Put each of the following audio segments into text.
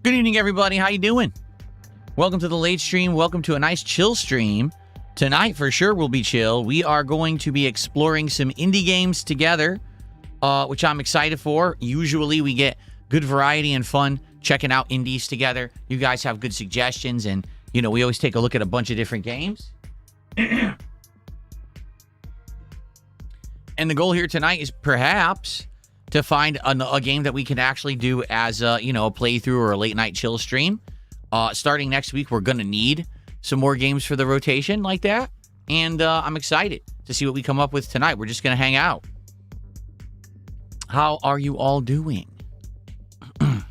Good evening, everybody. How you doing? Welcome to the late stream. Welcome to a nice chill stream. Tonight, for sure, will be chill. We are going to be exploring some indie games together, which I'm excited for. Usually, we get good variety and fun checking out indies together. You guys have good suggestions, and, you know, we always take a look at a bunch of different games. And the goal here tonight is perhaps to find a game that we can actually do as a, you know, a playthrough or a late night chill stream. Starting next week, we're going to need some more games for the rotation like that. And I'm excited to see what we come up with tonight. We're just going to hang out. How are you all doing? What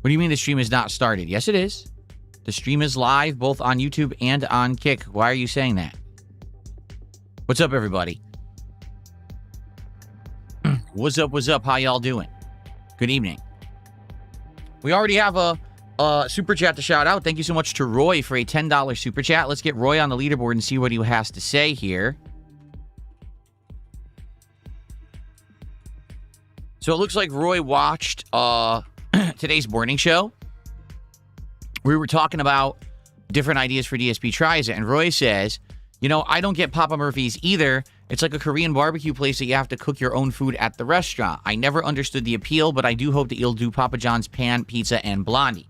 do you mean the stream is not started? Yes, it is. The stream is live both on YouTube and on Kick. Why are you saying that? What's up, everybody? What's up? What's up? How y'all doing? Good evening. We already have a super chat to shout out. Thank you so much to Roy for a $10 super chat. Let's get Roy on the leaderboard and see what he has to say here. So it looks like Roy watched today's morning show. We were talking about different ideas for DSP Tries It, and Roy says, you know, I don't get Papa Murphy's either. It's like a Korean barbecue place that you have to cook your own food at the restaurant. I never understood the appeal, but I do hope that you'll do Papa John's Pan, Pizza, and Blondie.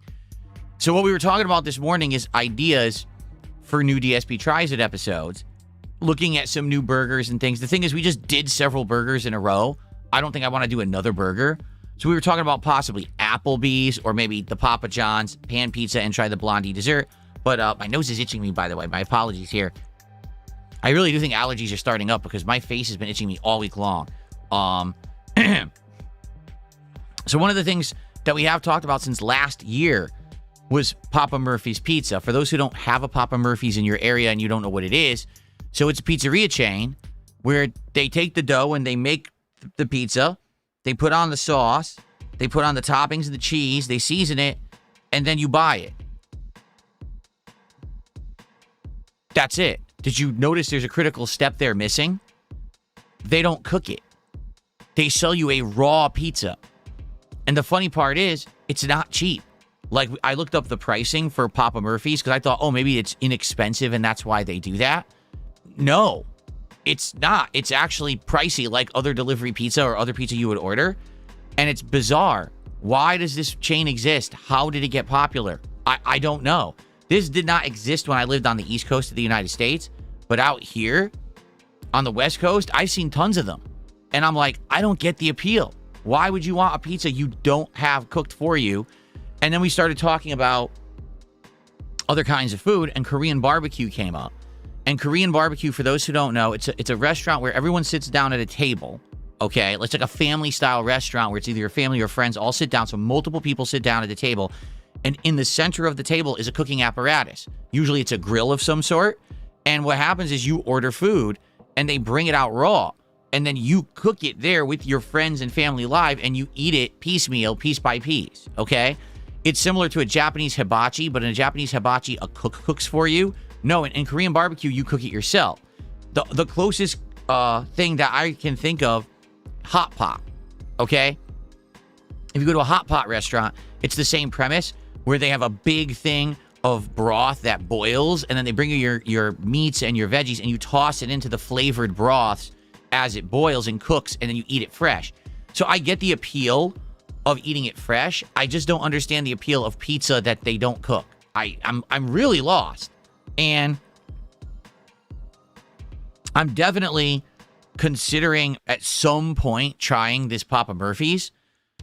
So what we were talking about this morning is ideas for new DSP Tries It episodes, looking at some new burgers and things. The thing is, we just did several burgers in a row. I don't think I want to do another burger. So we were talking about possibly Applebee's or maybe the Papa John's Pan Pizza and try the Blondie dessert. But my nose is itching me, by the way. My apologies here. I really do think allergies are starting up because my face has been itching me all week long. So one of the things that we have talked about since last year was Papa Murphy's Pizza. For those who don't have a Papa Murphy's in your area and you don't know what it is, so it's a pizzeria chain where they take the dough and they make the pizza, they put on the sauce, they put on the toppings and the cheese, they season it, and then you buy it. That's it. Did you notice there's a critical step there missing? They don't cook it. They sell you a raw pizza. And the funny part is, it's not cheap. Like, I looked up the pricing for Papa Murphy's because I thought, oh, maybe it's inexpensive and that's why they do that. No, it's not. It's actually pricey like other delivery pizza or other pizza you would order. And it's bizarre. Why does this chain exist? How did it get popular? I don't know. This did not exist when I lived on the East Coast of the United States. But out here on the West Coast, I've seen tons of them. And I'm like, I don't get the appeal. Why would you want a pizza you don't have cooked for you? And then we started talking about other kinds of food, and Korean barbecue came up. And Korean barbecue, for those who don't know, it's a restaurant where everyone sits down at a table, okay? It's like a family-style restaurant where it's either your family or friends all sit down, so multiple people sit down at the table. And in the center of the table is a cooking apparatus. Usually it's a grill of some sort. And what happens is you order food, and they bring it out raw. And then you cook it there with your friends and family live, and you eat it piecemeal, piece by piece, okay? It's similar to a Japanese hibachi, but in a Japanese hibachi, a cook cooks for you. No, in Korean barbecue, you cook it yourself. The closest thing that I can think of, hot pot, okay? If you go to a hot pot restaurant, it's the same premise where they have a big thing of broth that boils, and then they bring you your meats and your veggies, and you toss it into the flavored broths as it boils and cooks, and then you eat it fresh. So I get the appeal of eating it fresh. I just don't understand the appeal of pizza that they don't cook. I'm really lost. And I'm definitely considering at some point trying this Papa Murphy's,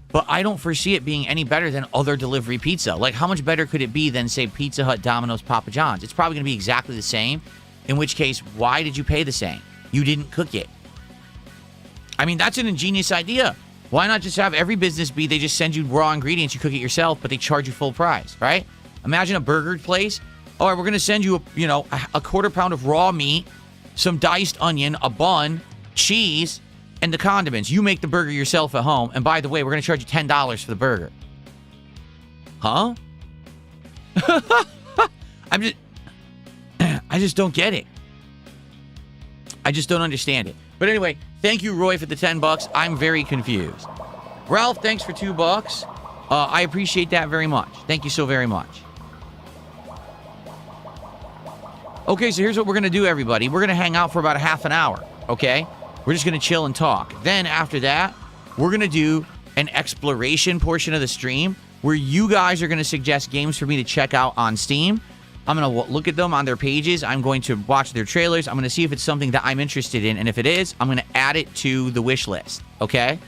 but I don't foresee it being any better than other delivery pizza. Like, how much better could it be than, say, Pizza Hut, Domino's, Papa John's? It's probably going to be exactly the same, in which case, why did you pay the same? You didn't cook it. I mean, that's an ingenious idea. Why not just have every business be they just send you raw ingredients, you cook it yourself, but they charge you full price, right? Imagine a burger place. All right, we're going to send you, a quarter pound of raw meat, some diced onion, a bun, cheese, and the condiments. You make the burger yourself at home. And by the way, we're going to charge you $10 for the burger. Huh? I just don't get it. I just don't understand it. But anyway, thank you, Roy, for the $10. I'm very confused. Ralph, thanks for $2. I appreciate that very much. Thank you so very much. Okay, so here's what we're going to do, everybody. We're going to hang out for about a half an hour, okay? We're just going to chill and talk. Then after that, we're going to do an exploration portion of the stream where you guys are going to suggest games for me to check out on Steam. I'm going to look at them on their pages. I'm going to watch their trailers. I'm going to see if it's something that I'm interested in. And if it is, I'm going to add it to the wish list, okay?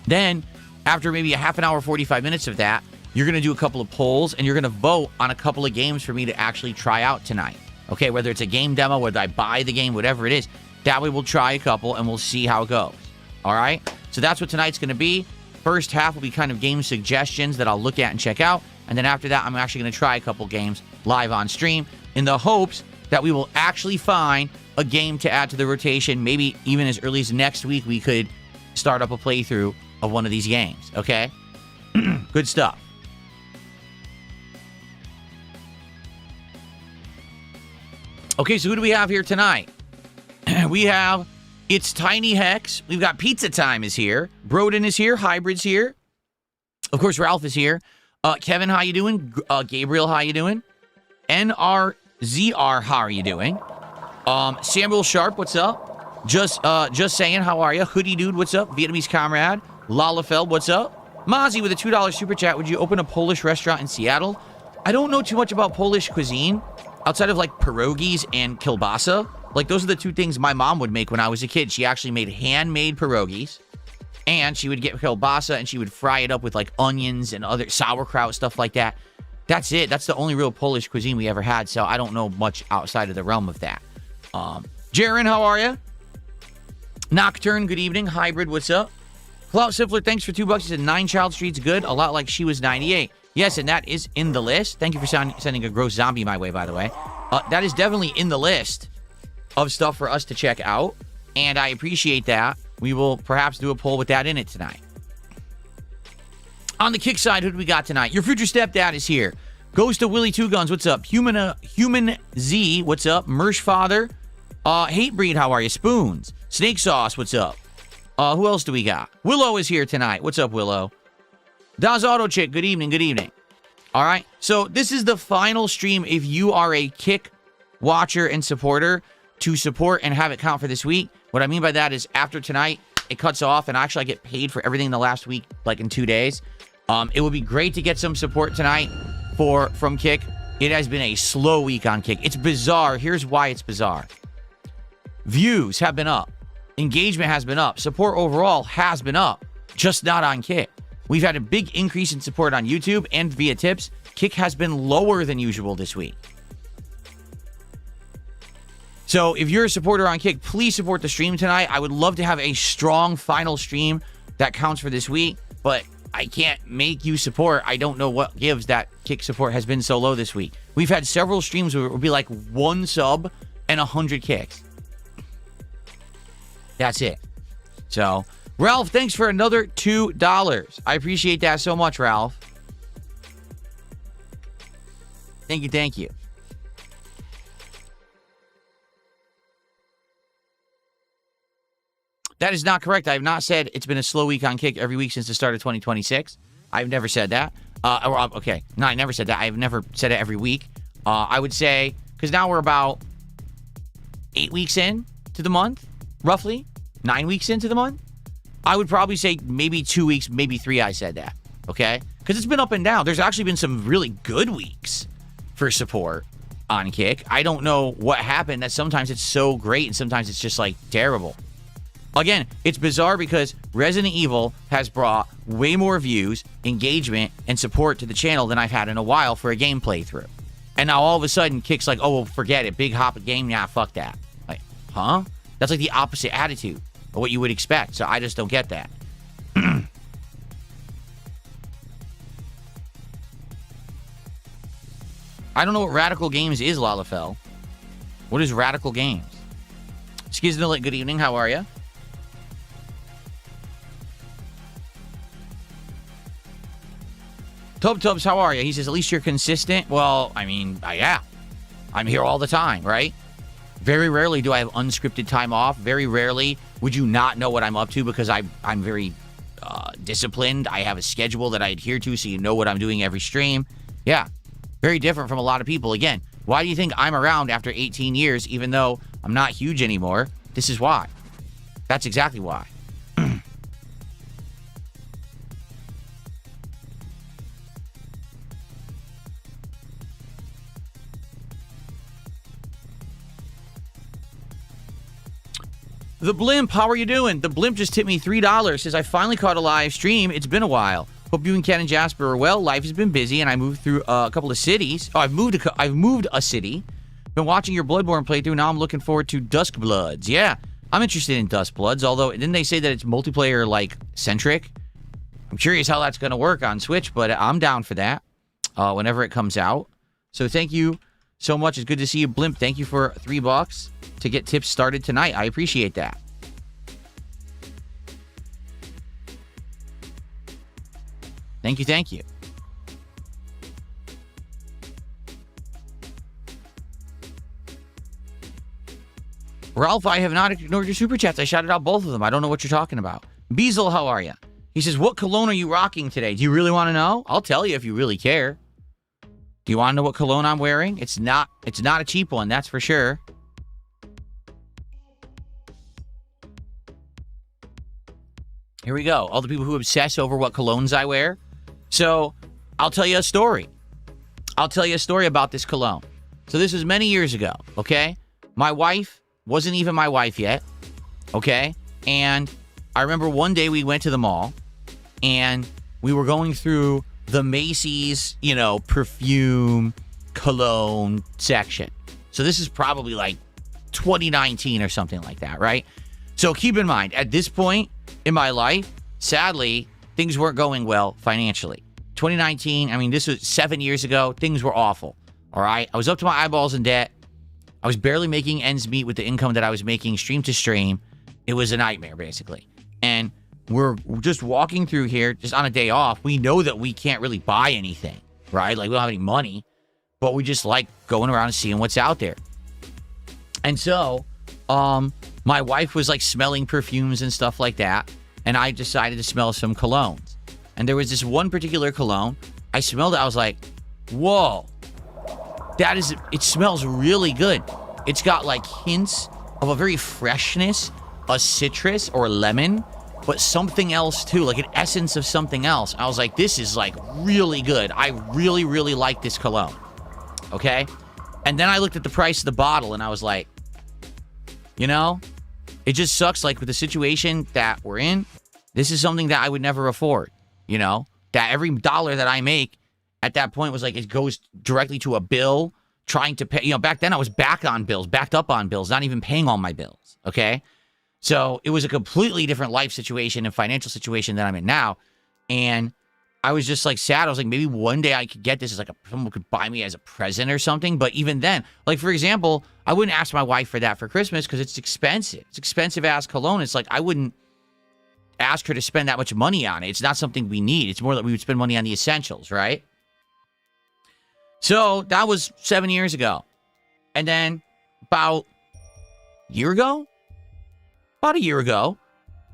Then, after maybe a half an hour, 45 minutes of that, you're going to do a couple of polls, and you're going to vote on a couple of games for me to actually try out tonight, okay? Whether it's a game demo, whether I buy the game, whatever it is. That way, we'll try a couple, and we'll see how it goes, all right? So that's what tonight's going to be. First half will be kind of game suggestions that I'll look at and check out. And then after that, I'm actually going to try a couple games live on stream in the hopes that we will actually find a game to add to the rotation. Maybe even as early as next week, we could start up a playthrough of one of these games, okay? Good stuff. Okay, so who do we have here tonight? We have... It's Tiny Hex. We've got Pizza Time is here. Broden is here. Hybrid's here. Of course, Ralph is here. Kevin, how you doing? Gabriel, how you doing? NRZR, how are you doing? Samuel Sharp, what's up? Just saying, how are you? Hoodie Dude, what's up? Vietnamese Comrade. Lalafeld, what's up? Mozzie with a $2 super chat. Would you open a Polish restaurant in Seattle? I don't know too much about Polish cuisine outside of like pierogies and kielbasa. Like, those are the two things my mom would make when I was a kid. She actually made handmade pierogies, and she would get kielbasa, and she would fry it up with, like, onions and other sauerkraut, stuff like that. That's it. That's the only real Polish cuisine we ever had, so I don't know much outside of the realm of that. Jaren, how are you? Nocturne, good evening. Hybrid, what's up? Clout Siffler, thanks for $2. He said 9 Child Street's good, a lot like She Was 98. Yes, and that is in the list. Thank you for sending a gross zombie my way, by the way. That is definitely in the list of stuff for us to check out, and I appreciate that. We will perhaps do a poll with that in it tonight. On the kick side, who do we got tonight? Your future stepdad is here. Ghost of Willie Two Guns, what's up? Human Z, what's up? Mersh Father, Hatebreed, how are you? Spoons, Snake Sauce, what's up? Who else do we got? Willow is here tonight. What's up, Willow? Daz Auto Chick, good evening, good evening. All right, so this is the final stream if you are a Kick watcher and supporter to support and have it count for this week. What I mean by that is after tonight, it cuts off, and actually I get paid for everything in the last week, like in 2 days. It would be great to get some support tonight from Kick. It has been a slow week on Kick. It's bizarre. Here's why it's bizarre. Views have been up. Engagement has been up. Support overall has been up, just not on Kick. We've had a big increase in support on YouTube and via tips. Kick has been lower than usual this week. So if you're a supporter on Kick, please support the stream tonight. I would love to have a strong final stream that counts for this week, but I can't make you support. I don't know what gives that Kick support has been so low this week. We've had several streams where it would be like 1 sub and 100 kicks. That's it. So, Ralph, thanks for another $2. I appreciate that so much, Ralph. Thank you, thank you. That is not correct. I have not said it's been a slow week on Kick every week since the start of 2026. I've never said that. Okay. No, I never said that. I've never said it every week. I would say, because now we're about 8 weeks in to the month, roughly. 9 weeks into the month. I would probably say maybe 2 weeks, maybe 3 I said that. Okay? Because it's been up and down. There's actually been some really good weeks for support on Kick. I don't know what happened that sometimes it's so great and sometimes it's just like terrible. Again, it's bizarre because Resident Evil has brought way more views, engagement, and support to the channel than I've had in a while for a game playthrough. And now all of a sudden, Kick's like, oh, well, forget it. Big hop game, yeah, fuck that. Like, huh? That's like the opposite attitude of what you would expect. So I just don't get that. I don't know what Radical Games is, Lalafell. What is Radical Games? Skiznolit, good evening. How are you? Tubs, how are you? He says, at least you're consistent. Well, I mean, yeah. I'm here all the time, right? Very rarely do I have unscripted time off. Very rarely would you not know what I'm up to because I'm very disciplined. I have a schedule that I adhere to, so you know what I'm doing every stream. Yeah, very different from a lot of people. Again, why do you think I'm around after 18 years, even though I'm not huge anymore? This is why. That's exactly why. The Blimp, how are you doing? The Blimp just tipped me $3. Says, I finally caught a live stream. It's been a while. Hope you and Ken and Jasper are well. Life has been busy, and I moved through a couple of cities. Oh, I've moved a city. Been watching your Bloodborne playthrough. Now I'm looking forward to Duskbloods. Yeah, I'm interested in Duskbloods, although didn't they say that it's multiplayer, like, centric? I'm curious how that's going to work on Switch, but I'm down for that whenever it comes out. So thank you so much. It's good to see you, Blimp. Thank you for $3 to get tips started tonight. I appreciate that. Thank you, thank you. Ralph, I have not ignored your super chats. I shouted out both of them. I don't know what you're talking about. Beazle, how are you? He says, what cologne are you rocking today? Do you really want to know? I'll tell you if you really care. Do you want to know what cologne I'm wearing? It's not a cheap one, that's for sure. Here we go. All the people who obsess over what colognes I wear. So, I'll tell you a story. I'll tell you a story about this cologne. So, this was many years ago, okay? My wife wasn't even my wife yet, okay? And I remember one day we went to the mall, and we were going through the Macy's, perfume, cologne section. So, this is probably like 2019 or something like that, right? So, keep in mind, at this point in my life, sadly, things weren't going well financially. 2019, I mean, this was 7 years ago. Things were awful, all right? I was up to my eyeballs in debt. I was barely making ends meet with the income that I was making stream to stream. It was a nightmare, basically. And we're just walking through here, just on a day off. We know that we can't really buy anything, right? Like, we don't have any money, but we just like going around and seeing what's out there. And so, my wife was like smelling perfumes and stuff like that, and I decided to smell some colognes. And there was this one particular cologne. I smelled it. I was like, whoa, it smells really good. It's got like hints of a very freshness, a citrus or lemon, but something else too, like an essence of something else. I was like, this is like really good. I really, really like this cologne. Okay. And then I looked at the price of the bottle and I was like, it just sucks. Like with the situation that we're in, this is something that I would never afford, that every dollar that I make at that point was like, it goes directly to a bill trying to pay, back then I was backed up on bills, not even paying all my bills. Okay. So it was a completely different life situation and financial situation that I'm in now. And I was just like sad. I was like, maybe one day I could get this as like someone could buy me as a present or something. But even then, like, for example, I wouldn't ask my wife for that for Christmas because it's expensive. It's expensive ass cologne. It's like, I wouldn't ask her to spend that much money on it. It's not something we need. It's more that we would spend money on the essentials, right? So that was 7 years ago. And then about a year ago,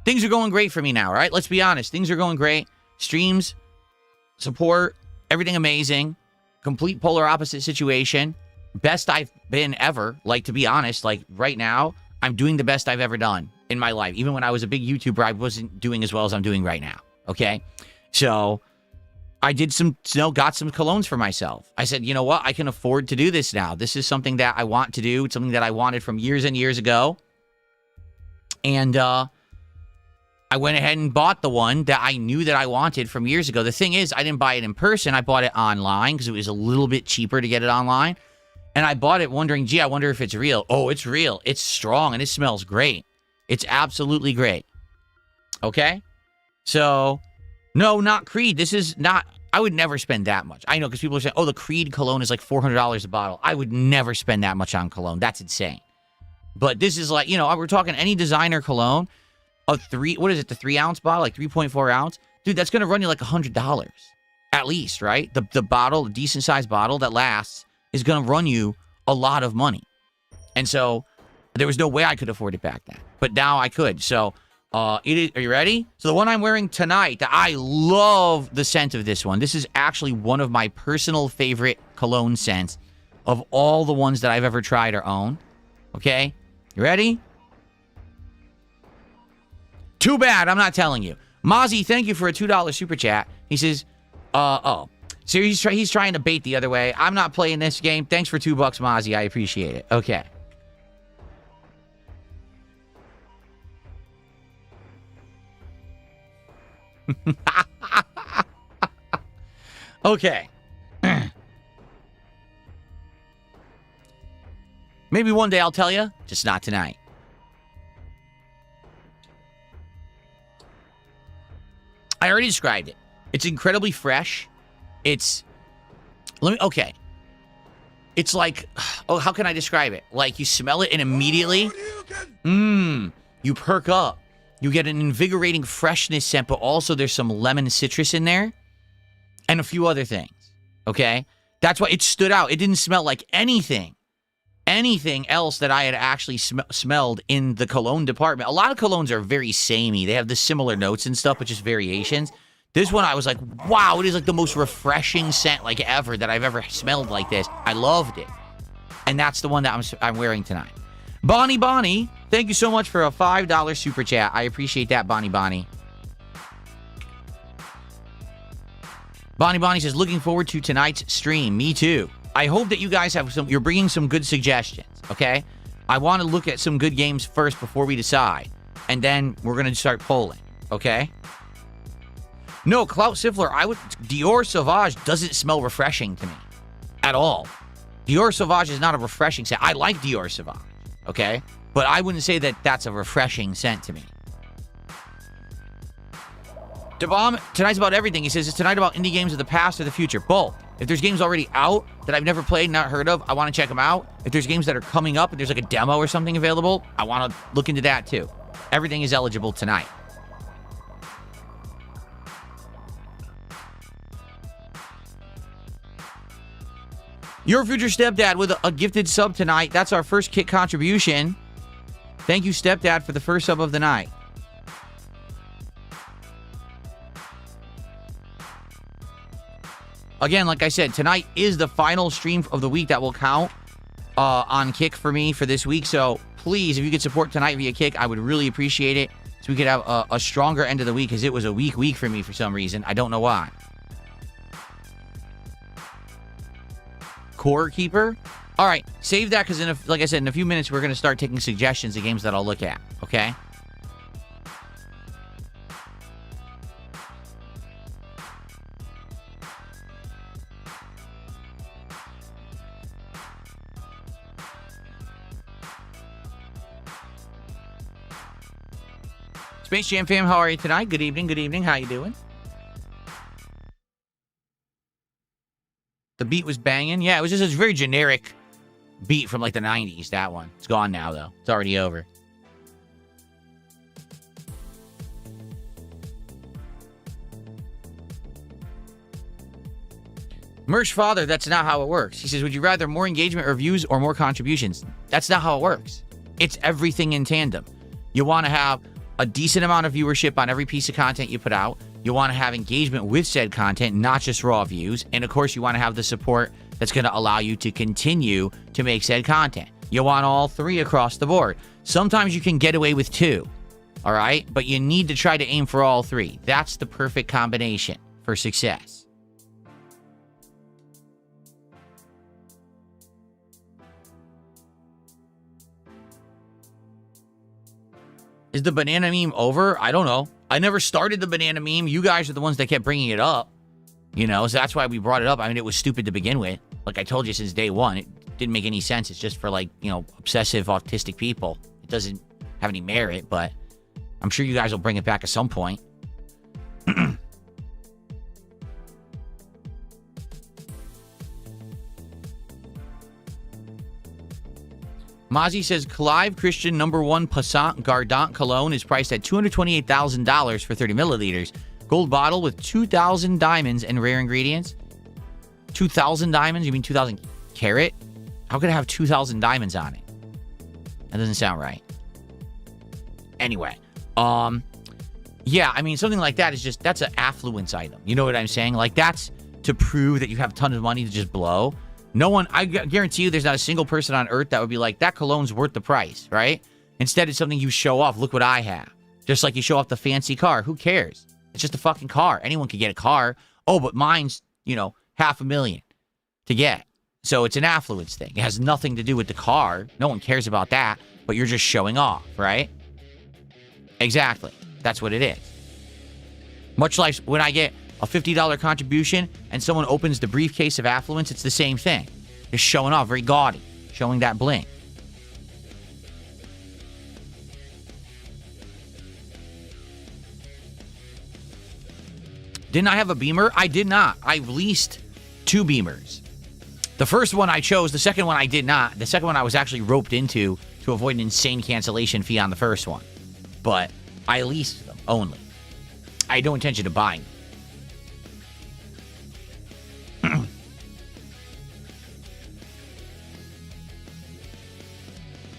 things are going great for me now, right? Let's be honest. Things are going great. Streams, support, everything amazing. Complete polar opposite situation. Best I've been ever. Like, to be honest, like right now, I'm doing the best I've ever done in my life. Even when I was a big YouTuber, I wasn't doing as well as I'm doing right now. Okay? So I did got some colognes for myself. I said, you know what? I can afford to do this now. This is something that I want to do. It's something that I wanted from years and years ago. And I went ahead and bought the one that I knew that I wanted from years ago. The thing is, I didn't buy it in person. I bought it online because it was a little bit cheaper to get it online. And I bought it wondering, gee, I wonder if it's real. Oh, it's real. It's strong and it smells great. It's absolutely great. Okay? So, no, not Creed. This is not, I would never spend that much. I know because people are saying, oh, the Creed cologne is like $400 a bottle. I would never spend that much on cologne. That's insane. But this is like, we're talking any designer cologne, the 3 ounce bottle, like 3.4 ounce. Dude, that's going to run you like $100 at least, right? The bottle, the decent sized bottle that lasts is going to run you a lot of money. And so there was no way I could afford it back then. But now I could. So It is, are you ready? So the one I'm wearing tonight, I love the scent of this one. This is actually one of my personal favorite cologne scents of all the ones that I've ever tried or owned. Okay? You ready? Too bad, I'm not telling you. Mozzie, thank you for a $2 super chat. He says, oh. So he's trying to bait the other way. I'm not playing this game. Thanks for $2, Mozzie. I appreciate it. Okay. Okay. Maybe one day I'll tell you, just not tonight. I already described it. It's incredibly fresh. It's... Okay. It's like... Oh, how can I describe it? Like, you smell it and immediately... You perk up. You get an invigorating freshness scent, but also there's some lemon citrus in there. And a few other things. Okay? That's why it stood out. It didn't smell like anything else that I had actually smelled in the cologne department. A lot of colognes are very samey. They have the similar notes and stuff, but just variations. This one, I was like, wow, it is like the most refreshing scent like ever that I've ever smelled like this. I loved it. And that's the one that I'm wearing tonight. Bonnie, thank you so much for a $5 super chat. I appreciate that, Bonnie. Bonnie says, looking forward to tonight's stream. Me too. I hope that you guys have you're bringing some good suggestions, okay? I want to look at some good games first before we decide. And then we're going to start polling, okay? No, Clout Siffler, Dior Sauvage doesn't smell refreshing to me. At all. Dior Sauvage is not a refreshing scent. I like Dior Sauvage, okay? But I wouldn't say that that's a refreshing scent to me. DeBomb, tonight's about everything. He says, is tonight about indie games of the past or the future? Both. If there's games already out that I've never played, not heard of, I want to check them out. If there's games that are coming up and there's like a demo or something available, I want to look into that too. Everything is eligible tonight. Your future stepdad with a gifted sub tonight. That's our first kit contribution. Thank you, stepdad, for the first sub of the night. Again, like I said, tonight is the final stream of the week that will count on Kick for me for this week. So please, if you could support tonight via Kick, I would really appreciate it. So we could have a stronger end of the week, because it was a weak for me for some reason. I don't know why. Core Keeper? All right, save that, because like I said, in a few minutes, we're going to start taking suggestions of games that I'll look at, okay? Space Jam fam, how are you tonight? Good evening. How you doing? The beat was banging. Yeah, it was just a very generic beat from like the 90s, that one. It's gone now, though. It's already over. Merch Father, that's not how it works. He says, would you rather more engagement or views or more contributions? That's not how it works. It's everything in tandem. You want to have a decent amount of viewership on every piece of content you put out. You want to have engagement with said content, not just raw views. And of course, you want to have the support that's going to allow you to continue to make said content. You want all three across the board. Sometimes you can get away with two, all right? But you need to try to aim for all three. That's the perfect combination for success. Is the banana meme over? I don't know. I never started the banana meme. You guys are the ones that kept bringing it up. You know, so that's why we brought it up. I mean, it was stupid to begin with. Like I told you since day one, it didn't make any sense. It's just for like, you know, obsessive autistic people. It doesn't have any merit, but I'm sure you guys will bring it back at some point. Mozzie says, Clive Christian #1 Passant Gardant Cologne is priced at $228,000 for 30 milliliters. Gold bottle with 2,000 diamonds and rare ingredients. 2,000 diamonds? You mean 2,000 carat? How could it have 2,000 diamonds on it? That doesn't sound right. Anyway, Yeah, I mean, something like that is just, that's an affluence item. You know what I'm saying? Like, that's to prove that you have tons of money to just blow. No one, I guarantee you there's not a single person on earth that would be like, that cologne's worth the price, right? Instead, it's something you show off. Look what I have. Just like you show off the fancy car. Who cares? It's just a fucking car. Anyone could get a car. Oh, but mine's, you know, $500,000 to get. So it's an affluence thing. It has nothing to do with the car. No one cares about that, but you're just showing off, right? Exactly. That's what it is. Much like when I get a $50 contribution and someone opens the briefcase of affluence, it's the same thing. Just showing off, very gaudy, showing that bling. Didn't I have a Beamer? I did not. I leased 2 Beamers. The first one I chose. The second one I did not. The second one I was actually roped into to avoid an insane cancellation fee on the first one. But I leased them only. I had no intention of buying them.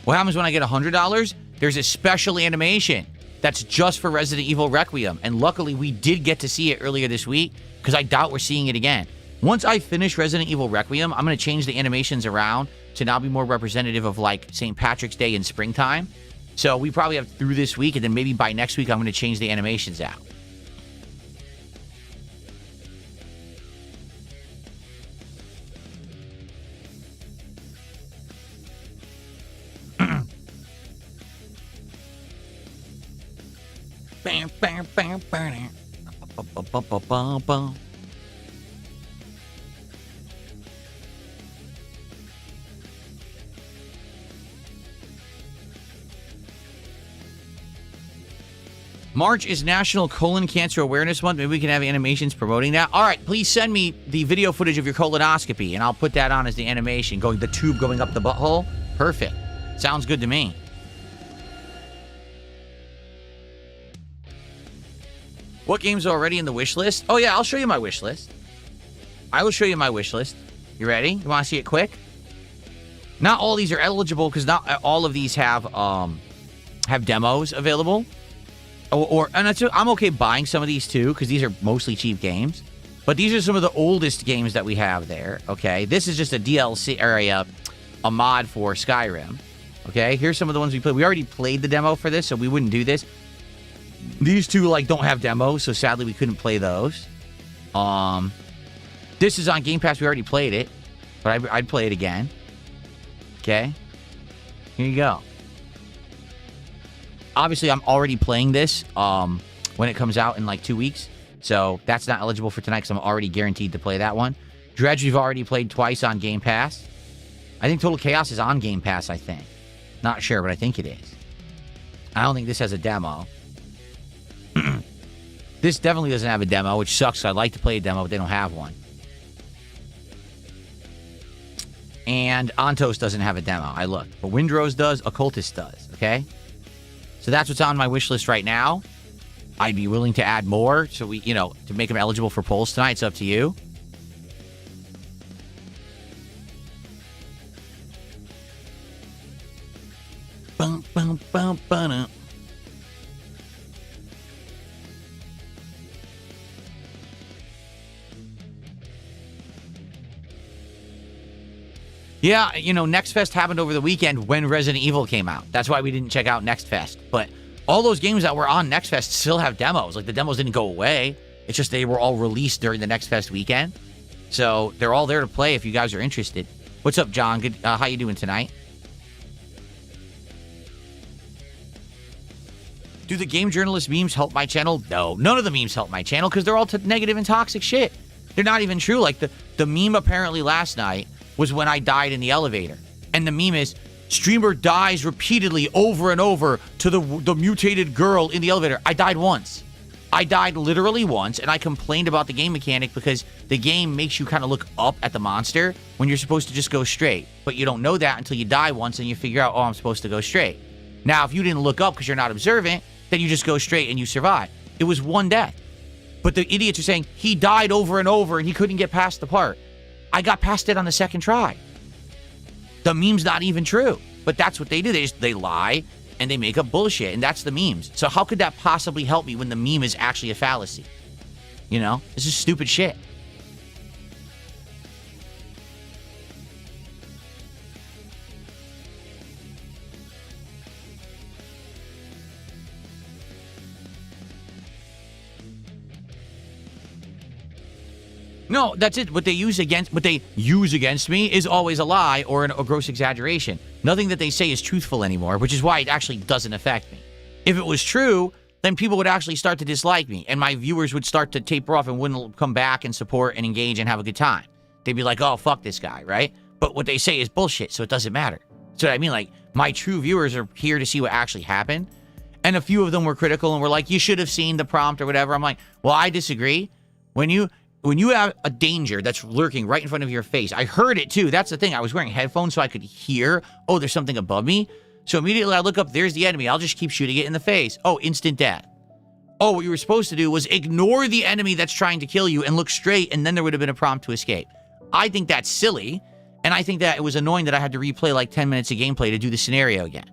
What happens when I get $100? There's a special animation that's just for Resident Evil Requiem. And luckily, we did get to see it earlier this week because I doubt we're seeing it again. Once I finish Resident Evil Requiem, I'm going to change the animations around to now be more representative of, like, St. Patrick's Day in springtime. So we probably have through this week, and then maybe by next week, I'm going to change the animations out. March is National Colon Cancer Awareness Month. Maybe we can have animations promoting that. All right, please send me the video footage of your colonoscopy, and I'll put that on as the animation, going the tube going up the butthole. Perfect. Sounds good to me. What games are already in the wish list? Oh, yeah, I'll show you my wish list. I will show you my wish list. You ready? You want to see it quick? Not all these are eligible because not all of these have demos available. And I'm okay buying some of these too because these are mostly cheap games. But these are some of the oldest games that we have there. Okay, this is just a DLC or a mod for Skyrim. Okay, here's some of the ones we played. We already played the demo for this, so we wouldn't do this. These two don't have demos, so sadly we couldn't play those. This is on Game Pass. We already played it, but I'd play it again. Okay, here you go. Obviously, I'm already playing this when it comes out in like 2 weeks. So that's not eligible for tonight because I'm already guaranteed to play that one. Dredge, we've already played twice on Game Pass. I think Total Chaos is on Game Pass, I think. Not sure, but I think it is. I don't think this has a demo. This definitely doesn't have a demo, which sucks. I'd like to play a demo, but they don't have one. And Ontos doesn't have a demo. I looked. But Windrose does. Occultist does. Okay? So that's what's on my wish list right now. I'd be willing to add more so we, to make them eligible for polls tonight. It's up to you. Bum, bum, bum, bum. Yeah, Next Fest happened over the weekend when Resident Evil came out. That's why we didn't check out Next Fest. But all those games that were on Next Fest still have demos. Like, the demos didn't go away. It's just they were all released during the Next Fest weekend. So they're all there to play if you guys are interested. What's up, John? Good. How you doing tonight? Do the game journalist memes help my channel? No, none of the memes help my channel because they're all negative and toxic shit. They're not even true. Like, the meme apparently last night was when I died in the elevator. And the meme is, streamer dies repeatedly over and over to the mutated girl in the elevator. I died once. I died literally once, and I complained about the game mechanic because the game makes you kind of look up at the monster when you're supposed to just go straight. But you don't know that until you die once and you figure out, oh, I'm supposed to go straight. Now, if you didn't look up because you're not observant, then you just go straight and you survive. It was one death. But the idiots are saying he died over and over and he couldn't get past the part. I got past it on the second try. The meme's not even true, but that's what they do. They lie and they make up bullshit, and that's the memes. So how could that possibly help me when the meme is actually a fallacy? You know? This is stupid shit. No, that's it. What they use against me is always a lie or a gross exaggeration. Nothing that they say is truthful anymore, which is why it actually doesn't affect me. If it was true, then people would actually start to dislike me, and my viewers would start to taper off and wouldn't come back and support and engage and have a good time. They'd be like, oh, fuck this guy, right? But what they say is bullshit, so it doesn't matter. So what I mean, like, my true viewers are here to see what actually happened, and a few of them were critical and were like, you should have seen the prompt or whatever. I'm like, well, I disagree. When you have a danger that's lurking right in front of your face, I heard it too. That's the thing. I was wearing headphones so I could hear, oh, there's something above me. So immediately I look up, there's the enemy. I'll just keep shooting it in the face. Oh, instant death. Oh, what you were supposed to do was ignore the enemy that's trying to kill you and look straight, and then there would have been a prompt to escape. I think that's silly, and I think that it was annoying that I had to replay like 10 minutes of gameplay to do the scenario again.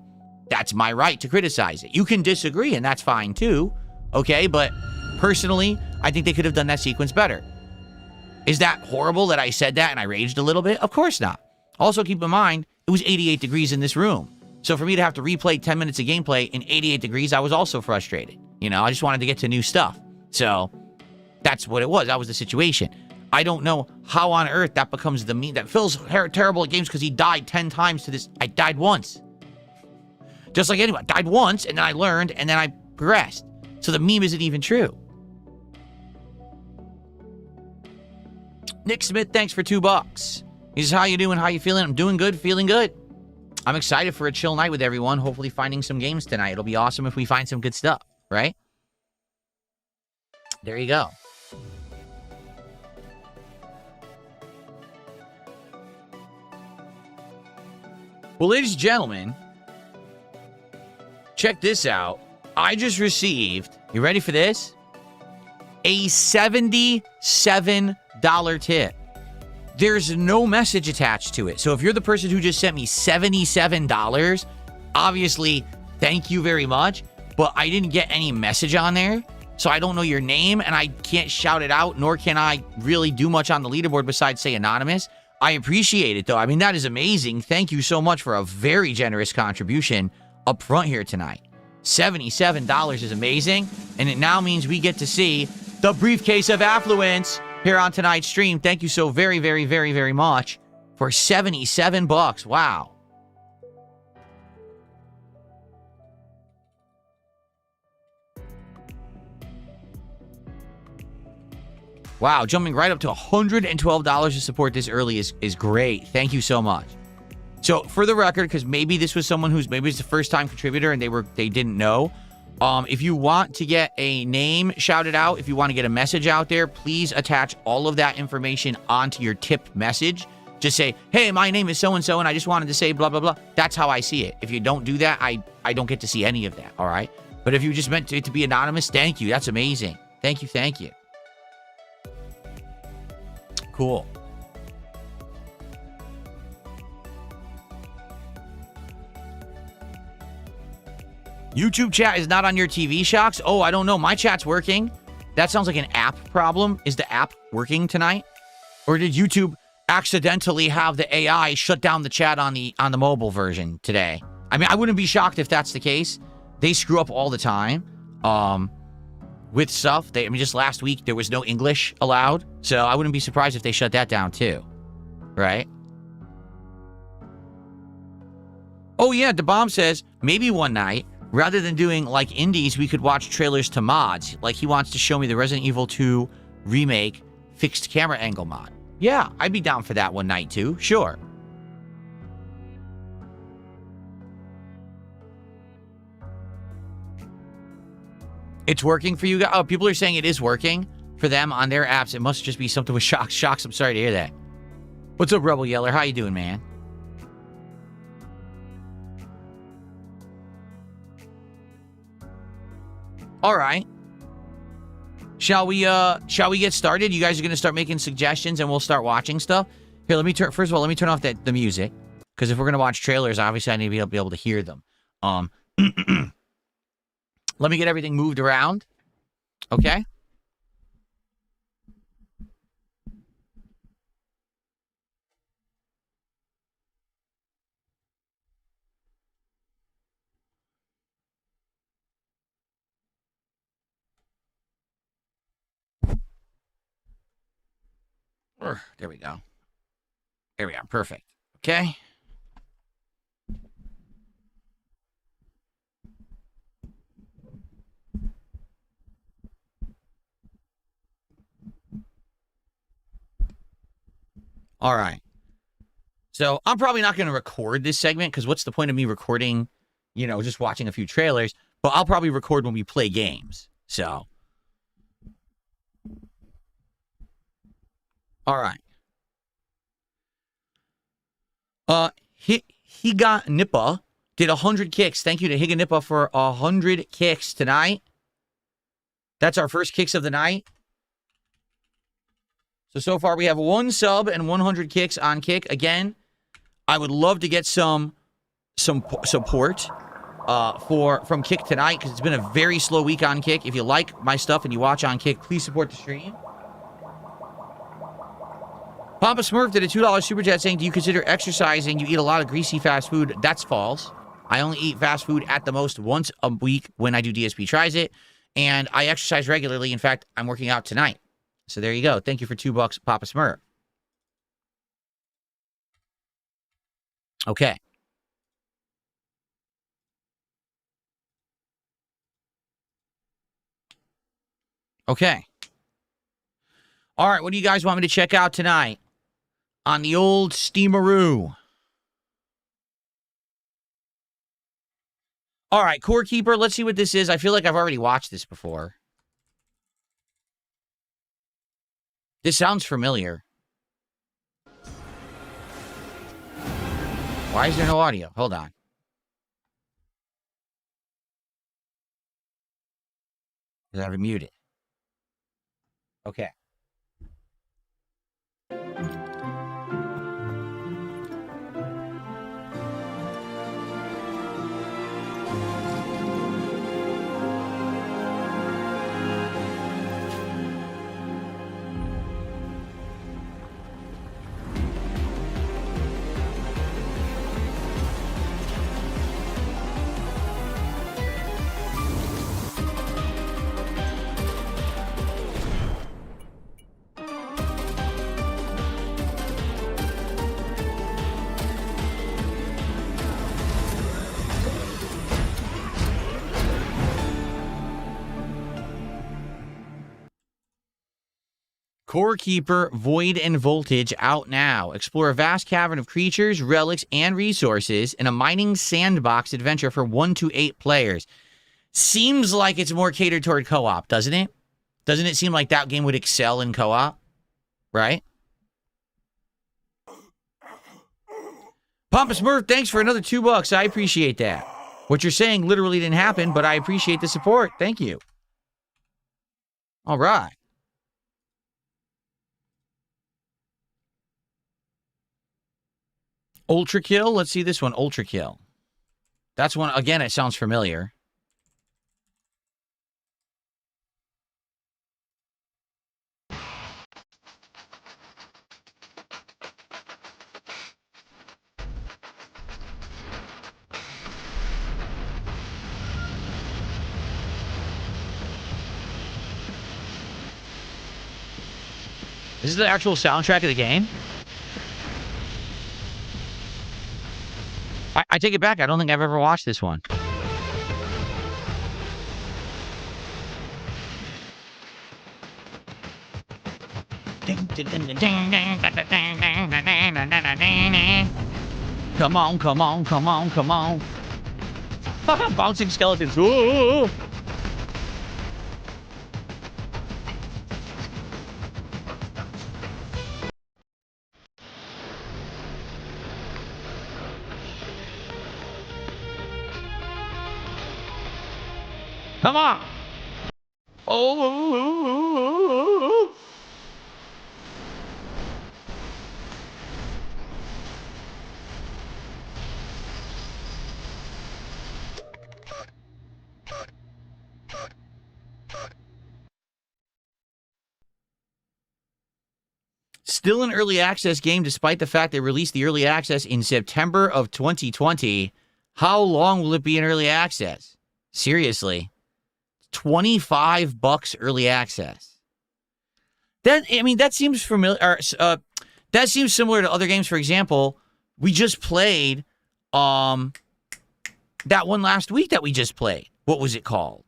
That's my right to criticize it. You can disagree, and that's fine too, okay? But personally, I think they could have done that sequence better. Is that horrible that I said that and I raged a little bit? Of course not. Also, keep in mind, it was 88 degrees in this room. So for me to have to replay 10 minutes of gameplay in 88 degrees, I was also frustrated. You know, I just wanted to get to new stuff. So that's what it was. That was the situation. I don't know how on earth that becomes the meme. That Phil's terrible at games because he died 10 times to this. I died once. Just like anyone. I died once, and then I learned, and then I progressed. So the meme isn't even true. Nick Smith, thanks for $2. He says, how you doing? How you feeling? I'm doing good, feeling good. I'm excited for a chill night with everyone, hopefully finding some games tonight. It'll be awesome if we find some good stuff, right? There you go. Well, ladies and gentlemen, check this out. I just received, you ready for this? A $77 tip. There's no message attached to it. So if you're the person who just sent me $77, obviously, thank you very much. But I didn't get any message on there. So I don't know your name, and I can't shout it out, nor can I really do much on the leaderboard besides say anonymous. I appreciate it, though. I mean, that is amazing. Thank you so much for a very generous contribution up front here tonight. $77 is amazing, and it now means we get to see the briefcase of affluence here on tonight's stream. Thank you so very, very, very, very much for $77. Wow. Wow, jumping right up to $112 to support this early is great. Thank you so much. So, for the record, because maybe this was someone who's maybe it's a first-time contributor and they didn't know. If you want to get a name shouted out, if you want to get a message out there, please attach all of that information onto your tip message. Just say, hey, my name is so-and-so, and I just wanted to say blah, blah, blah. That's how I see it. If you don't do that, I don't get to see any of that, all right? But if you just meant it to be anonymous, thank you. That's amazing. Thank you, thank you. Cool. YouTube chat is not on your TV, Shocks? Oh, I don't know. My chat's working. That sounds like an app problem. Is the app working tonight? Or did YouTube accidentally have the AI shut down the chat on the mobile version today? I mean, I wouldn't be shocked if that's the case. They screw up all the time. With stuff. I mean, just last week, there was no English allowed. So I wouldn't be surprised if they shut that down too. Right? Oh, yeah. The bomb says, maybe one night, rather than doing like indies, we could watch trailers to mods. Like he wants to show me the Resident Evil 2 remake fixed camera angle mod. Yeah, I'd be down for that one night too. Sure. It's working for you guys? Oh, people are saying it is working for them on their apps. It must just be something with Shocks. Shocks, I'm sorry to hear that. What's up, Rebel Yeller? How you doing, man? All right. Shall we get started? You guys are going to start making suggestions and we'll start watching stuff. Here, first of all, let me turn off the music. Because if we're going to watch trailers, obviously I need to be able to hear them. Let me get everything moved around. Okay. There we go. There we go. Perfect. Okay. All right. So I'm probably not going to record this segment because what's the point of me recording, just watching a few trailers? But I'll probably record when we play games. So. All right. Higa Nippa did 100 kicks. Thank you to Higa Nippa for 100 kicks tonight. That's our first kicks of the night. So far we have 1 sub and 100 kicks on Kick. Again, I would love to get some support from Kick tonight because it's been a very slow week on Kick. If you like my stuff and you watch on Kick, please support the stream. Papa Smurf did a $2 super chat saying, do you consider exercising? You eat a lot of greasy fast food. That's false. I only eat fast food at the most once a week when I do DSP Tries It. And I exercise regularly. In fact, I'm working out tonight. So there you go. Thank you for $2, Papa Smurf. Okay. Okay. All right. What do you guys want me to check out tonight on the old Steamaroo? All right. Core Keeper. Let's see what this is. I feel like I've already watched this before. This sounds familiar. Why is there no audio? Hold on. I have to mute it. Okay. Core Keeper, Void and Voltage out now. Explore a vast cavern of creatures, relics, and resources in a mining sandbox adventure for 1 to 8 players. Seems like it's more catered toward co-op, doesn't it? Doesn't it seem like that game would excel in co-op? Right? Pompous Smurf, thanks for another $2. I appreciate that. What you're saying literally didn't happen, but I appreciate the support. Thank you. All right. Ultra Kill. Let's see this one. Ultra Kill. That's one. Again, it sounds familiar. This is the actual soundtrack of the game? I take it back. I don't think I've ever watched this one. Come on, come on, come on, come on. Bouncing skeletons. Ooh. Come on. Oh. Still an early access game despite the fact they released the early access in September of 2020. How long will it be in early access? Seriously. $25 early access. That seems familiar. That seems similar to other games. For example, we just played that one last week that we just played. What was it called?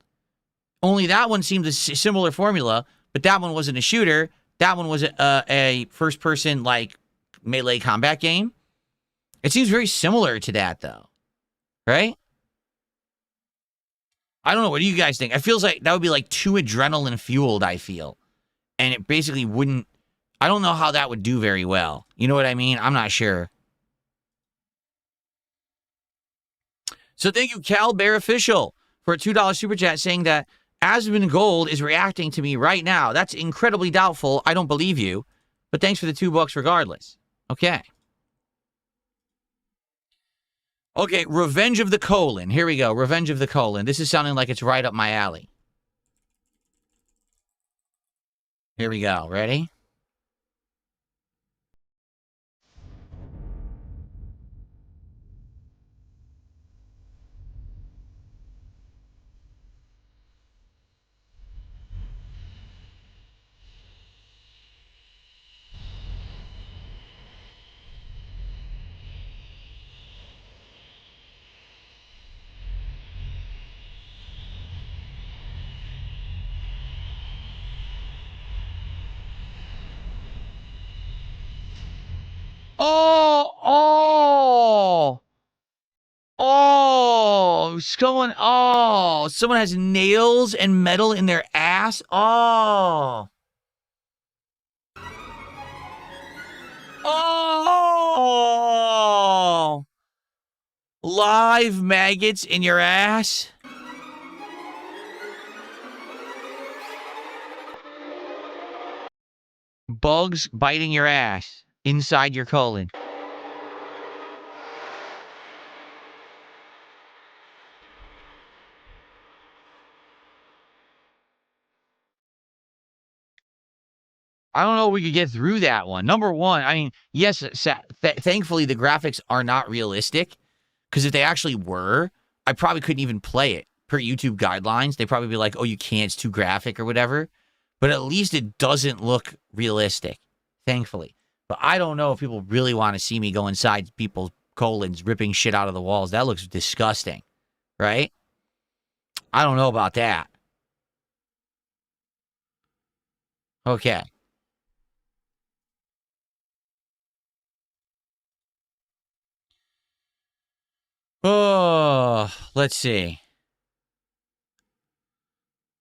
Only that one seemed a similar formula, but that one wasn't a shooter. That one was a first-person, like, melee combat game. It seems very similar to that, though. Right? I don't know. What do you guys think? It feels like that would be, like, too adrenaline-fueled, I feel. And it basically wouldn't... I don't know how that would do very well. You know what I mean? I'm not sure. So thank you, Cal Bear Official, for a $2 super chat saying that Aspen Gold is reacting to me right now. That's incredibly doubtful. I don't believe you. But thanks for the $2 regardless. Okay. Okay, Revenge of the Colon. Here we go. Revenge of the Colon. This is sounding like it's right up my alley. Here we go. Ready? Someone has nails and metal in their ass. Oh. Live maggots in your ass. Bugs biting your ass inside your colon. I don't know if we could get through that one. Number one, I mean, yes, thankfully the graphics are not realistic, because if they actually were, I probably couldn't even play it. Per YouTube guidelines, they'd probably be like, oh, you can't, it's too graphic or whatever. But at least it doesn't look realistic, thankfully. But I don't know if people really want to see me go inside people's colons, ripping shit out of the walls. That looks disgusting, right? I don't know about that. Okay. Oh, let's see.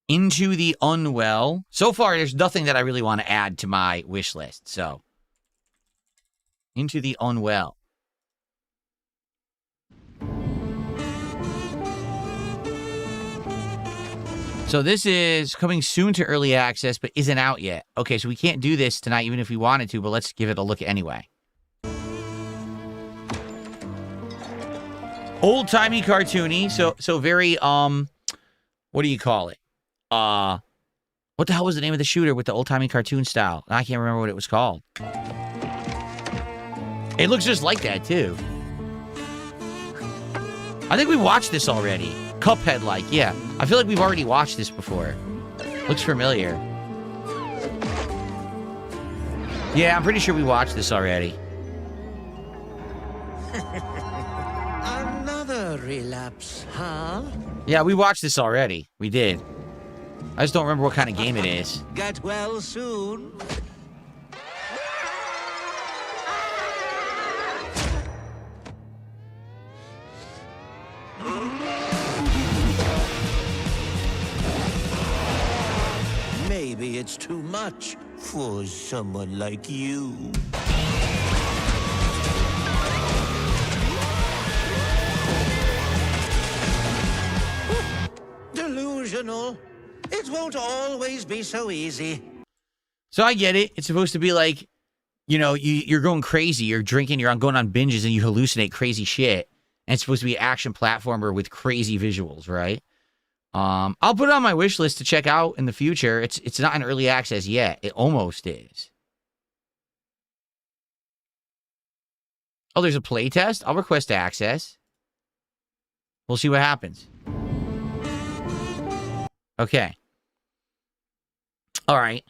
Into the Unwell. So far, there's nothing that I really want to add to my wish list. So, Into the Unwell. So this is coming soon to early access, but isn't out yet. Okay, so we can't do this tonight, even if we wanted to, but let's give it a look anyway. Old-timey cartoony, so very, what do you call it? What the hell was the name of the shooter with the old-timey cartoon style? I can't remember what it was called. It looks just like that, too. I think we watched this already. Cuphead-like, yeah. I feel like we've already watched this before. Looks familiar. Yeah, I'm pretty sure we watched this already. Another relapse, huh? Yeah, we watched this already. We did. I just don't remember what kind of game it is. Get well soon. Maybe it's too much for someone like you. Delusional. It won't always be so easy. So I get it. It's supposed to be like, you know, you're going crazy. You're drinking. You're going on binges and you hallucinate crazy shit. And it's supposed to be an action platformer with crazy visuals, right? I'll put it on my wish list to check out in the future. It's not in early access yet. It almost is. Oh, there's a playtest? I'll request access. We'll see what happens. Okay. All right.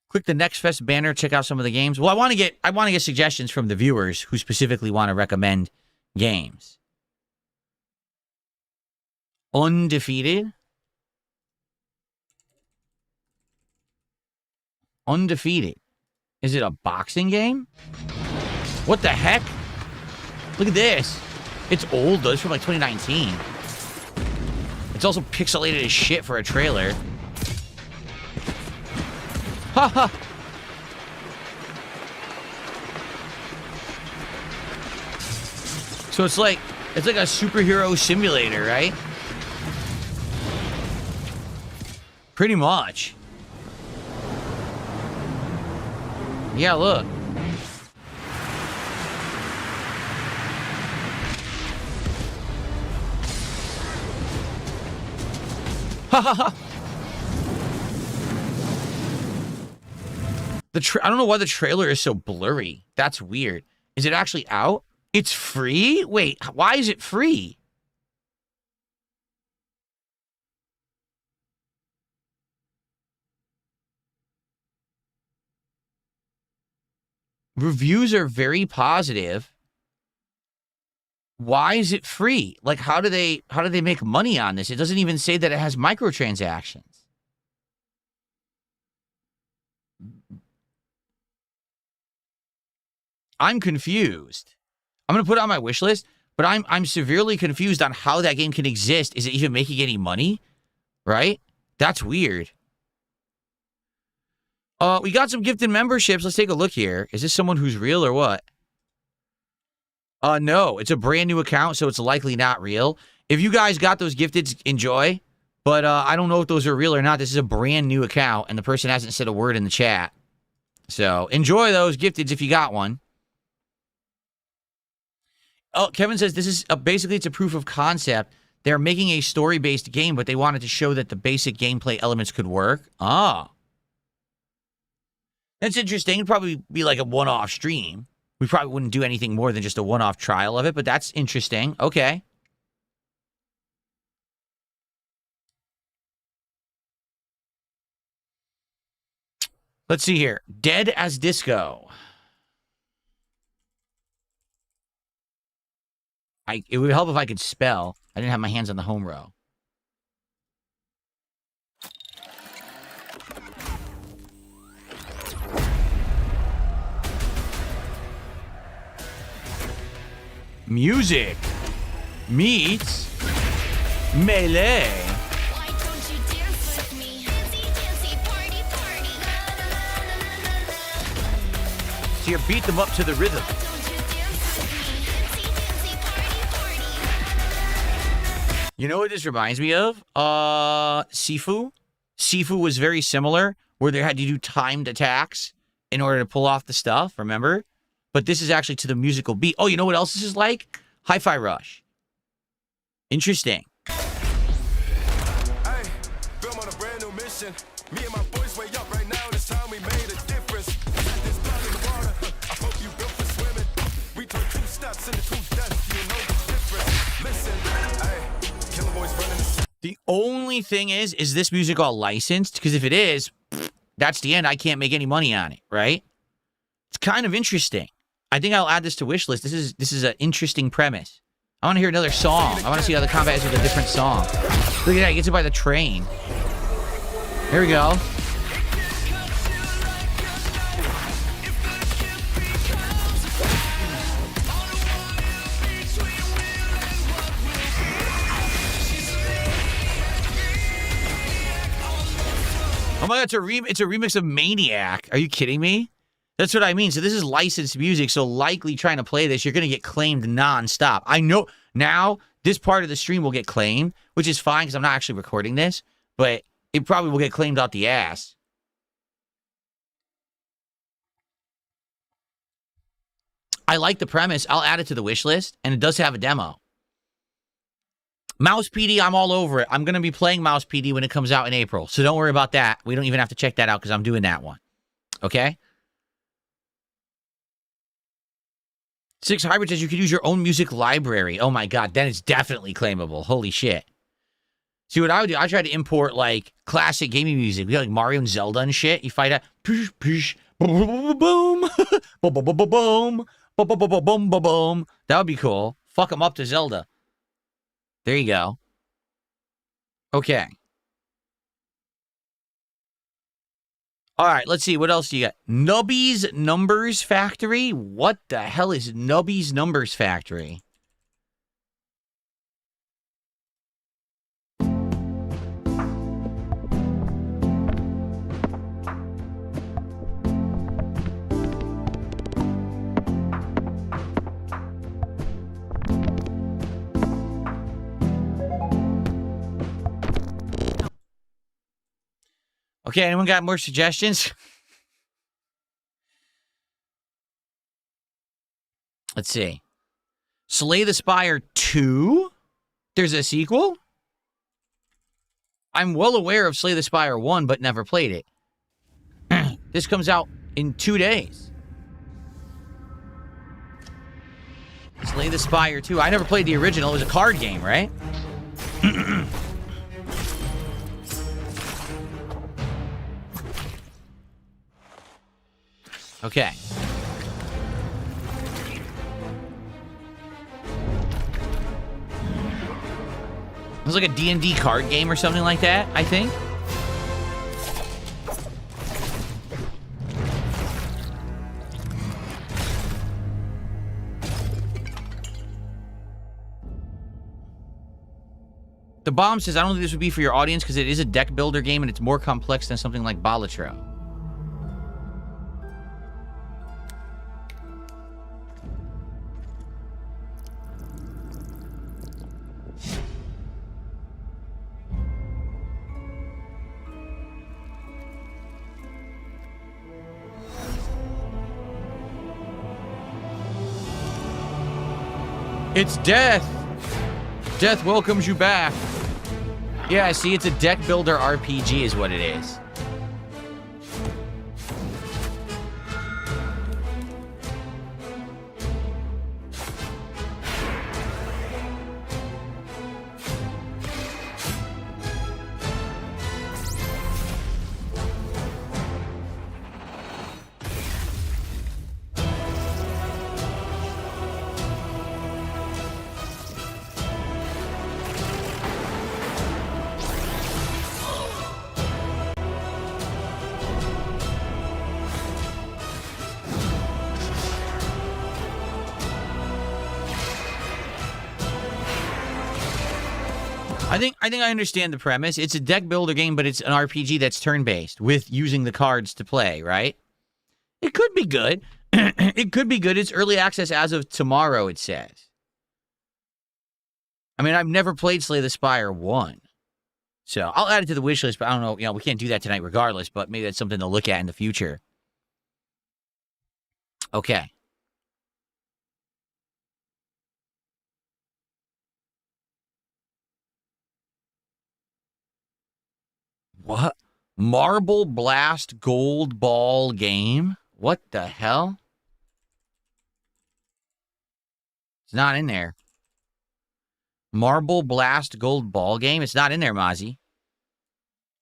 Click the Next Fest banner. Check out some of the games. Well, I want to get suggestions from the viewers who specifically want to recommend games. Undefeated. Undefeated. Is it a boxing game? What the heck? Look at this. It's old, though. It's from like 2019. It's also pixelated as shit for a trailer. Haha. So it's like a superhero simulator, right? Pretty much. Yeah, look. Ha ha ha. I don't know why the trailer is so blurry. That's weird. Is it actually out? It's free? Wait, why is it free? Reviews are very positive. Why is it free? Like, how do they make money on this? It doesn't even say that it has microtransactions. I'm confused. I'm gonna put it on my wish list, but I'm severely confused on how that game can exist. Is it even making any money? Right? That's weird. We got some gifted memberships. Let's take a look here. Is this someone who's real or what? No, it's a brand new account, so it's likely not real. If you guys got those gifted, enjoy. But I don't know if those are real or not. This is a brand new account, and the person hasn't said a word in the chat. So enjoy those gifteds if you got one. Oh, Kevin says this is basically it's a proof of concept. They're making a story-based game, but they wanted to show that the basic gameplay elements could work. Ah. That's interesting. It'd probably be like a one-off stream. We probably wouldn't do anything more than just a one-off trial of it, but that's interesting. Okay. Let's see here. Dead as Disco. It would help if I could spell. I didn't have my hands on the home row. Music meets melee. Why don't you dance with me? Dancey, dancey, party, party. So you beat them up to the rhythm. Don't you dance with me? Dancey, dancey, party, party. You know what this reminds me of? Sifu. Sifu was very similar, where they had to do timed attacks in order to pull off the stuff, remember? But this is actually to the musical beat. Oh, you know what else this is like? Hi-Fi Rush. Interesting. Hey, film on a brand new mission. Me and my boys way up right now. This time we made a difference. At this blood in the water. I hope you built for swimming. We took 2 steps into 2 deaths. You know the difference. Listen, hey, Killer Boys running the. The only thing is this music all licensed? Because if it is, that's the end. I can't make any money on it, right? It's kind of interesting. I think I'll add this to wish list. This is an interesting premise. I want to hear another song. I want to see how the combat is with a different song. Look at that. He gets it by the train. Here we go. Oh my God, it's a remix of Maniac. Are you kidding me? That's what I mean. So this is licensed music, so likely trying to play this, you're going to get claimed nonstop. I know now this part of the stream will get claimed, which is fine because I'm not actually recording this, but it probably will get claimed out the ass. I like the premise. I'll add it to the wish list, and it does have a demo. Mouse PD, I'm all over it. I'm going to be playing Mouse PD when it comes out in April, so don't worry about that. We don't even have to check that out because I'm doing that one. Okay? Six Hybrid says you could use your own music library. Oh my god, then it's definitely claimable. Holy shit. See what I would do? I try to import like classic gaming music. We got like Mario and Zelda and shit. You fight out. Boom. Boom. Boom. Boom. Boom. Boom. That would be cool. Fuck them up to Zelda. There you go. Okay. All right, let's see. What else do you got? Nubby's Numbers Factory? What the hell is Nubby's Numbers Factory? Okay, anyone got more suggestions? Let's see. Slay the Spire 2? There's a sequel? I'm well aware of Slay the Spire 1, but never played it. This comes out in 2 days. Slay the Spire 2. I never played the original. It was a card game, right? Okay. It was like a D&D card game or something like that, I think. The Bomb says, I don't think this would be for your audience because it is a deck builder game and it's more complex than something like Balatro. It's Death! Death welcomes you back. Yeah, see, it's a deck builder RPG is what it is. I think I understand the premise. It's a deck builder game, but it's an RPG that's turn-based with using the cards to play, right? It could be good. It could be good. It's early access as of tomorrow, it says. I mean, I've never played Slay the Spire 1. So I'll add it to the wish list, but I don't know. You know, we can't do that tonight regardless, but maybe that's something to look at in the future. Okay. What? Marble Blast Gold Ball game? What the hell? It's not in there. Marble Blast Gold Ball game? It's not in there, Mozzie.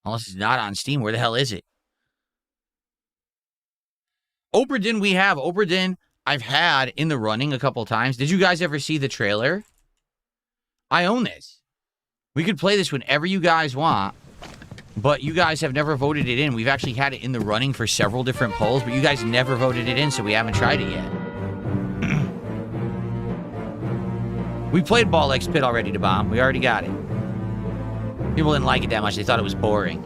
Unless it's not on Steam. Where the hell is it? Oberdin we have. Oberdin I've had in the running a couple times. Did you guys ever see the trailer? I own this. We could play this whenever you guys want. But you guys have never voted it in. We've actually had it in the running for several different polls, but you guys never voted it in, so we haven't tried it yet. We played Ball X Pit already to bomb. We already got it. People didn't like it that much. They thought it was boring.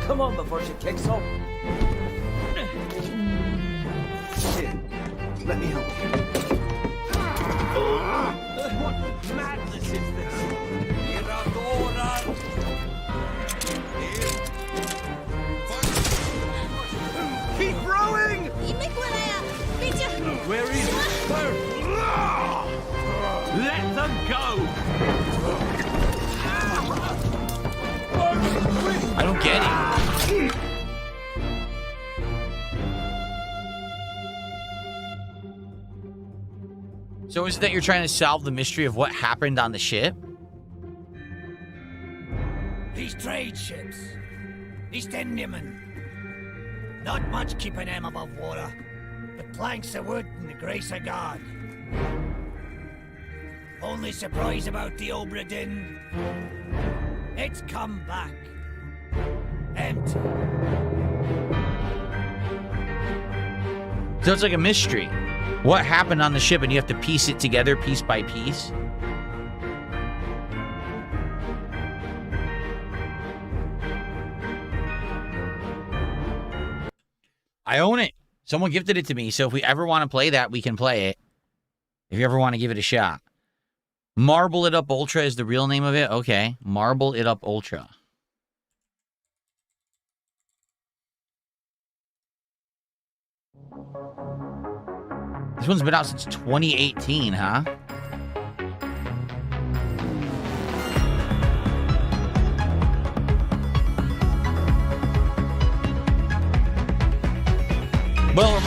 Come on before she kicks off. Here, let me help you. Let them go! I don't get it. So is it that you're trying to solve the mystery of what happened on the ship? These trade ships, East Indiamen. Not much keeping them above water, but planks of wood and the grace of God. Only surprise about the Obra Dinn, it's come back. Empty. So it's like a mystery. What happened on the ship, and you have to piece it together piece by piece? I own it. Someone gifted it to me, so if we ever want to play that, we can play it. If you ever want to give it a shot. Marble It Up Ultra is the real name of it? Okay. Marble It Up Ultra. This one's been out since 2018, huh? Well, it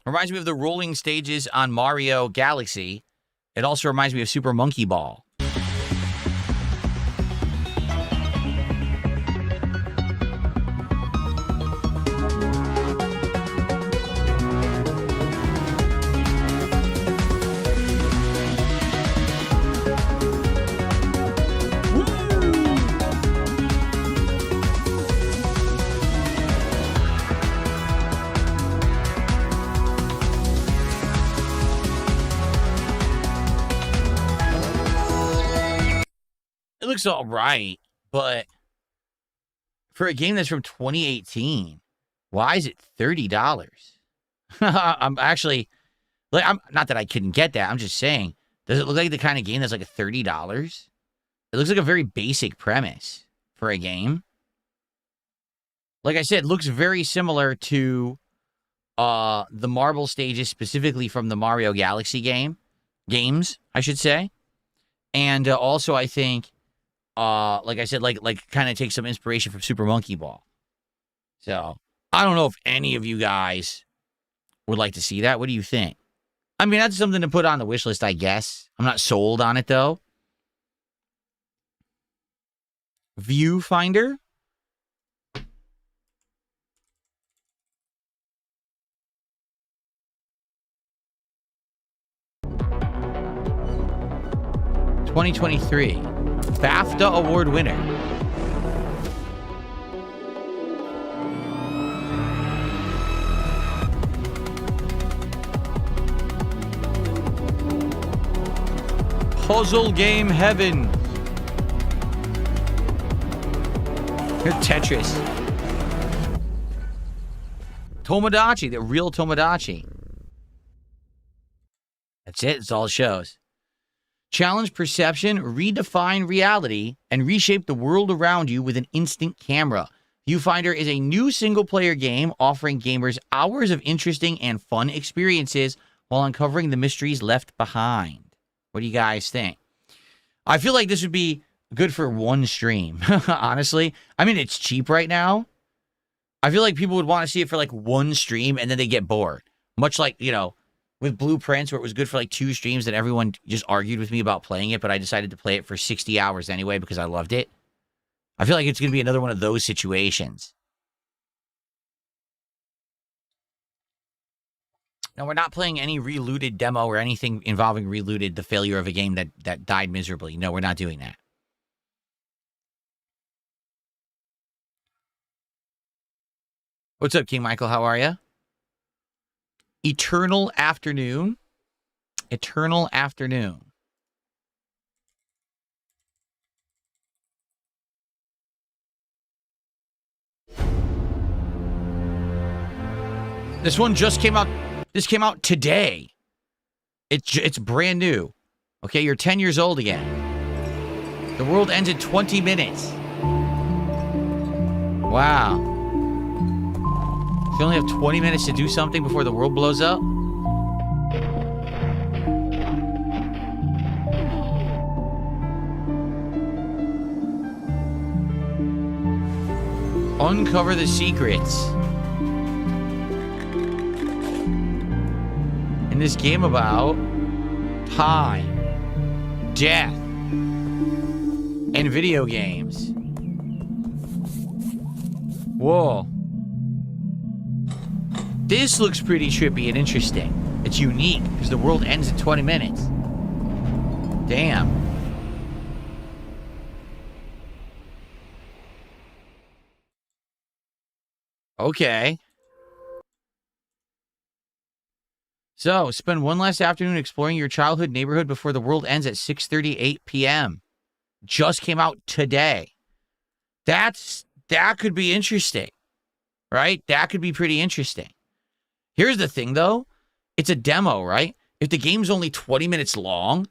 reminds me of the rolling stages on Mario Galaxy. It also reminds me of Super Monkey Ball. Looks all right, but for a game that's from 2018, why is it $30? I'm actually, like, I'm not that I couldn't get that. I'm just saying, does it look like the kind of game that's like $30? It looks like a very basic premise for a game. Like I said, it looks very similar to the marble stages, specifically from the Mario Galaxy games, I should say. And also, I think, like I said, like kind of take some inspiration from Super Monkey Ball. So, I don't know if any of you guys would like to see that. What do you think? I mean, that's something to put on the wish list, I guess. I'm not sold on it, though. Viewfinder. (2023) BAFTA Award winner. Puzzle Game Heaven. Tetris. Tomodachi, the real Tomodachi. That's it. That's all it shows. Challenge perception, redefine reality, and reshape the world around you with an instant camera. Viewfinder is a new single-player game offering gamers hours of interesting and fun experiences while uncovering the mysteries left behind. What do you guys think? I feel like this would be good for one stream, honestly. I mean, it's cheap right now. I feel like people would want to see it for like one stream and then they get bored. Much like, you know, with Blueprints, where it was good for like 2 streams and everyone just argued with me about playing it, but I decided to play it for 60 hours anyway because I loved it. I feel like it's going to be another one of those situations. Now, we're not playing any Relooted demo or anything involving Relooted, the failure of a game that died miserably. No, we're not doing that. What's up, King Michael? How are you? Eternal Afternoon. Eternal Afternoon. This one just came out. This came out today. It's brand new. Okay, you're 10 years old again. The world ends in 20 minutes. Wow. You only have 20 minutes to do something before the world blows up? Uncover the secrets. In this game about time, death, and video games. Whoa. This looks pretty trippy and interesting. It's unique because the world ends in 20 minutes. Damn. Okay. So, spend one last afternoon exploring your childhood neighborhood before the world ends at 6:38 p.m. Just came out today. That could be interesting. Right? That could be pretty interesting. Here's the thing, though. It's a demo, right? If the game's only 20 minutes long,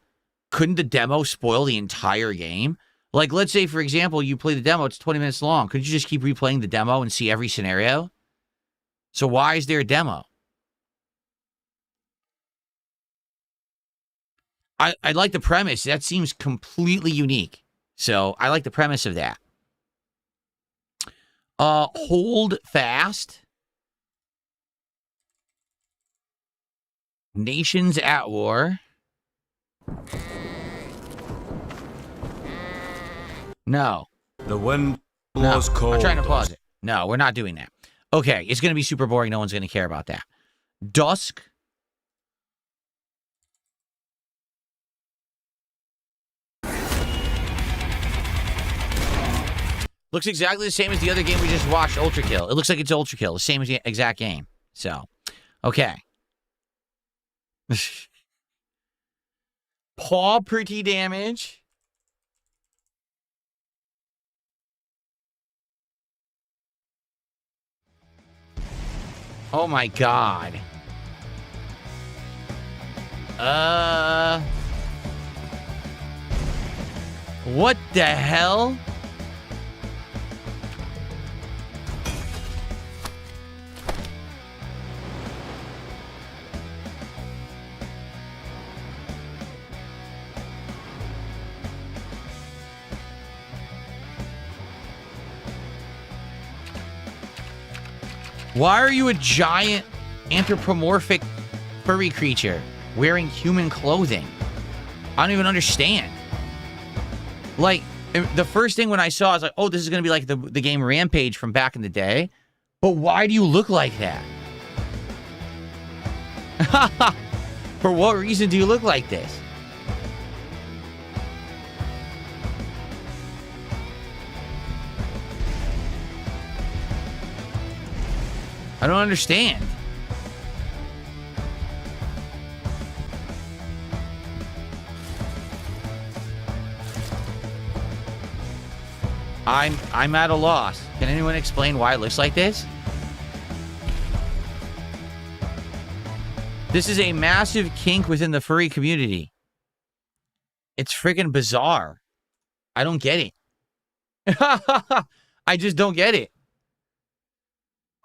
couldn't the demo spoil the entire game? Like, let's say, for example, you play the demo, it's 20 minutes long. Couldn't you just keep replaying the demo and see every scenario? So why is there a demo? I like the premise. That seems completely unique. So I like the premise of that. Hold fast. Nations at war. No. The wind No. blows cold. I'm trying to pause it. No, we're not doing that. Okay, it's going to be super boring. No one's going to care about that. Dusk. Looks exactly the same as the other game we just watched, Ultra Kill. It looks like it's Ultra Kill, the same as the exact game. So, okay. Paw pretty damage. Oh my god. What the hell? Why are you a giant anthropomorphic furry creature wearing human clothing? I don't even understand. Like, the first thing when I saw, I was like, oh, this is going to be like the game Rampage from back in the day. But why do you look like that? For what reason do you look like this? I don't understand. I'm at a loss. Can anyone explain why it looks like this? This is a massive kink within the furry community. It's freaking bizarre. I don't get it. I just don't get it.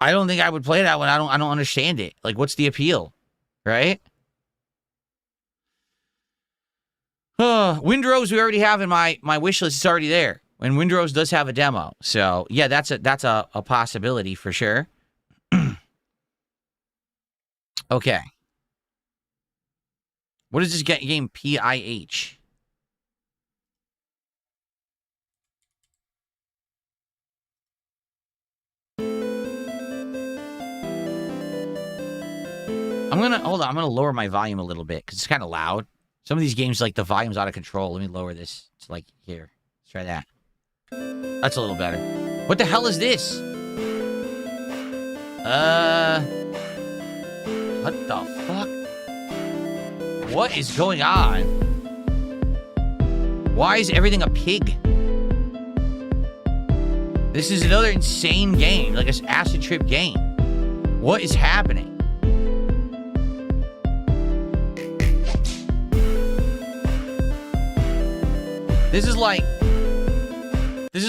I don't think I would play that one. I don't understand it. Like, what's the appeal? Right? Windrose we already have in my wish list. It's already there. And Windrose does have a demo. So, yeah, that's a possibility for sure. Okay. What is this game? PIH. Hold on, I'm gonna lower my volume a little bit because it's kind of loud. Some of these games, like, the volume's out of control. Let me lower this. It's like, here. Let's try that. That's a little better. What the hell is this? What the fuck? What is going on? Why is everything a pig? This is another insane game, like an acid trip game. What is happening? This is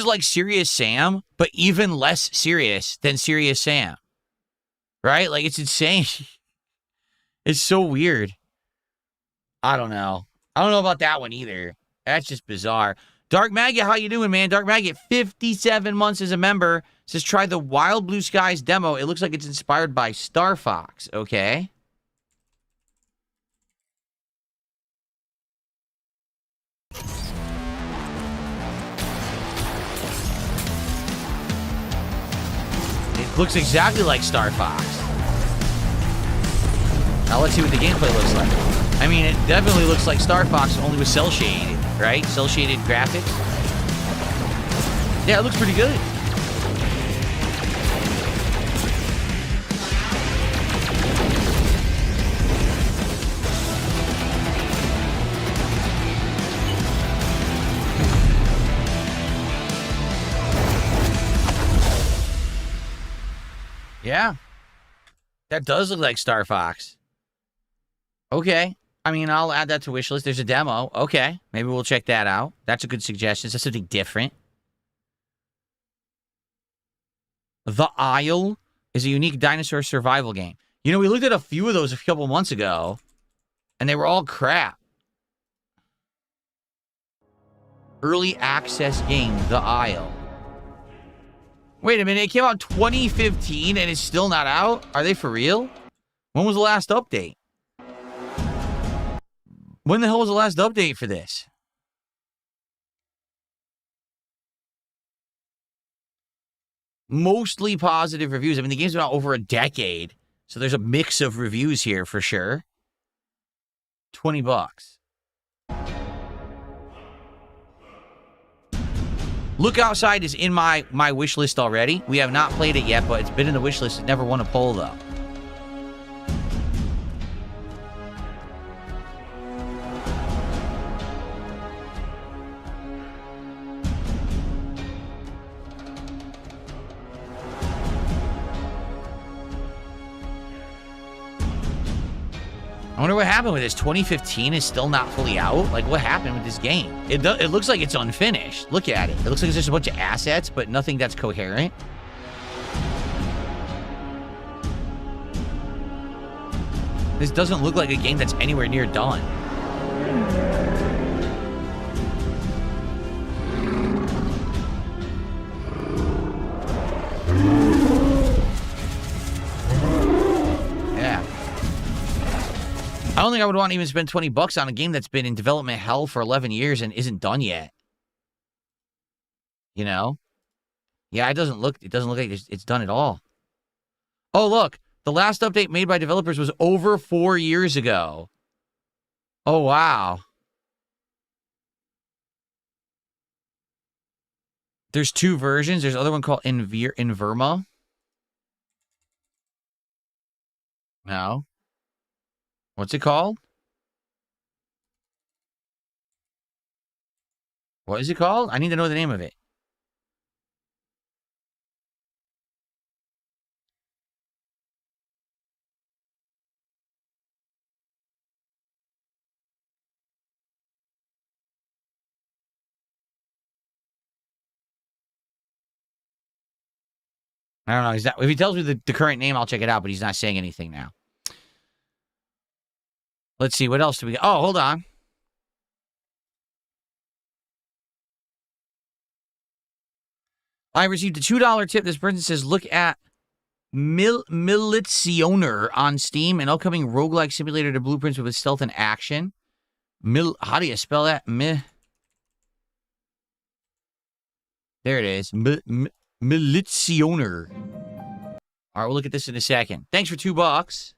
like Serious Sam, but even less serious than Serious Sam. Right? Like, it's insane. It's so weird. I don't know. I don't know about that one either. That's just bizarre. Dark Maggot, how you doing, man? Dark Maggot, 57 months as a member. says, try the Wild Blue Skies demo. It looks like it's inspired by Star Fox. Okay. It looks exactly like Star Fox. Now let's see what the gameplay looks like. I mean, it definitely looks like Star Fox, only with cell shaded, right? Cell shaded graphics. Yeah, it looks pretty good. Yeah. That does look like Star Fox. Okay. I mean, I'll add that to wishlist. There's a demo. Okay. Maybe we'll check that out. That's a good suggestion. That's something different. The Isle is a unique dinosaur survival game. You know, we looked at a few of those a couple months ago, and they were all crap. Early access game, The Isle. Wait a minute, it came out in 2015 and it's still not out? Are they for real? When was the last update? When the hell was the last update for this? Mostly positive reviews. I mean, the game's been out over a decade, so there's a mix of reviews here for sure. $20. Look Outside is in my wish list already. We have not played it yet, but it's been in the wish list. It never won a poll, though. I wonder what happened with this. 2015 is still not fully out. Like, what happened with this game? It looks like it's unfinished. Look at it. It looks like it's just a bunch of assets, but nothing that's coherent. This doesn't look like a game that's anywhere near done. I don't think I would want to even spend $20 on a game that's been in development hell for 11 years and isn't done yet. You know? Yeah, it doesn't look like it's done at all. Oh, look. The last update made by developers was over 4 years ago. Oh, wow. There's 2 versions. There's another one called Inverma. No. What's it called? What is it called? I need to know the name of it. I don't know. If he tells me the current name, I'll check it out, but he's not saying anything now. Let's see, what else do we got? Oh, hold on. I received a $2 tip. This person says, look at Militioner on Steam, an upcoming roguelike simulator to blueprints with stealth and action. How do you spell that? There it is. Militioner. All right, we'll look at this in a second. Thanks for $2.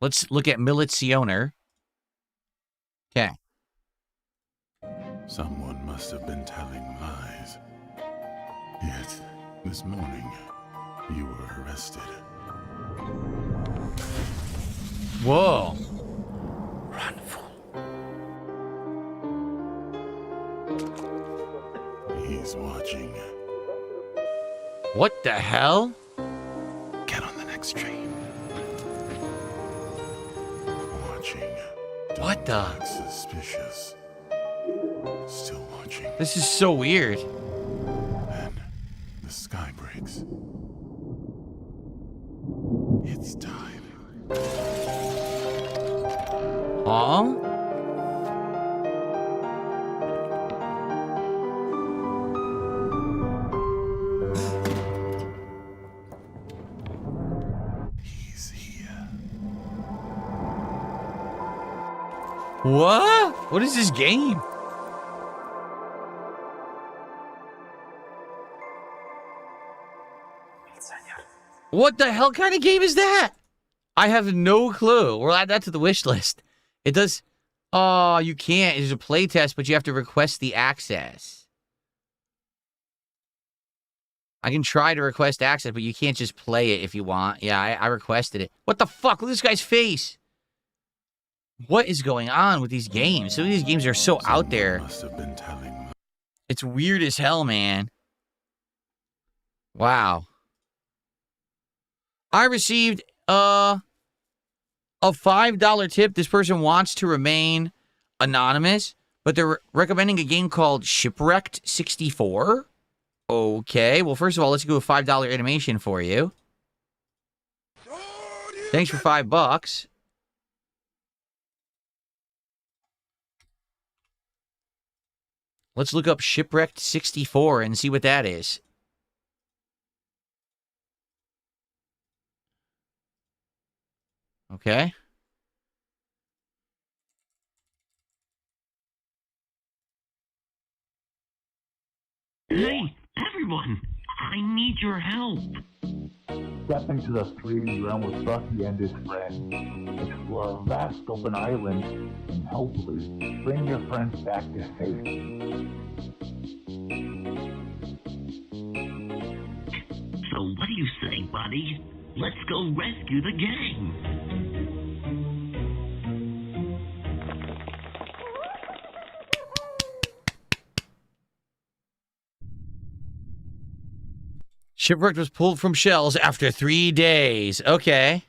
Let's look at Militioner. Okay. Someone must have been telling lies. Yet, this morning, you were arrested. Whoa. Run, fool. He's watching. What the hell? Get on the next train. Watching. What the? Don't act suspicious. Still watching. This is so weird. Then the sky breaks. It's time. Huh? He's here. What? What is this game? What the hell kind of game is that? I have no clue. We'll add that to the wish list. It does... Oh, you can't. It's a playtest, but you have to request the access. I can try to request access, but you can't just play it if you want. Yeah, I requested it. What the fuck? Look at this guy's face. What is going on with these games? Some of these games are so out there. Must have been telling. It's weird as hell, man. Wow. I received a $5 tip. This person wants to remain anonymous, but they're recommending a game called Shipwrecked 64. Okay, well, first of all, let's do a $5 animation for you. Thanks for $5. Let's look up Shipwrecked 64 and see what that is. Okay. Hey, everyone! I need your help. Step into the 3D realm with Bucky and his friends. Explore a vast open island and hopefully bring your friends back to safety. So what do you say, buddy? Let's go rescue the gang. Shipwrecked was pulled from shells after 3 days. Okay.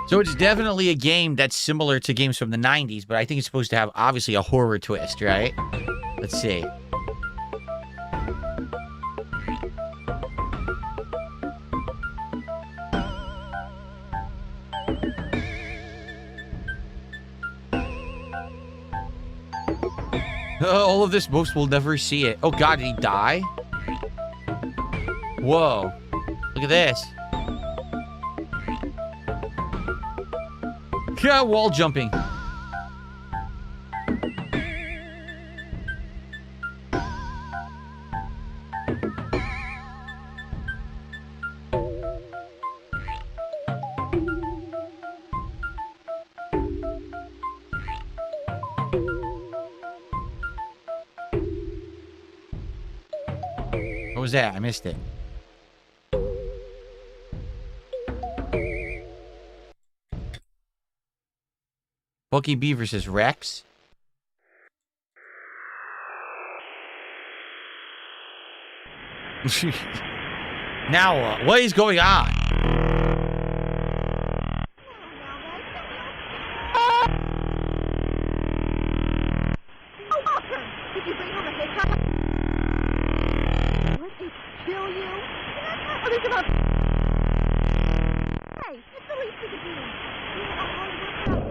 So it's definitely a game that's similar to games from the 90s, but I think it's supposed to have, obviously, a horror twist, right? Let's see. All of this, most will never see it. Oh god, did he die? Whoa. Look at this. Yeah, wall jumping. What was that? I missed it. Bucky B versus Rex. Now, what is going on? Did you bring home a hitchhiker? What? Did kill you? Oh, there's about... Hey, it's the least we could do. You are all worked out.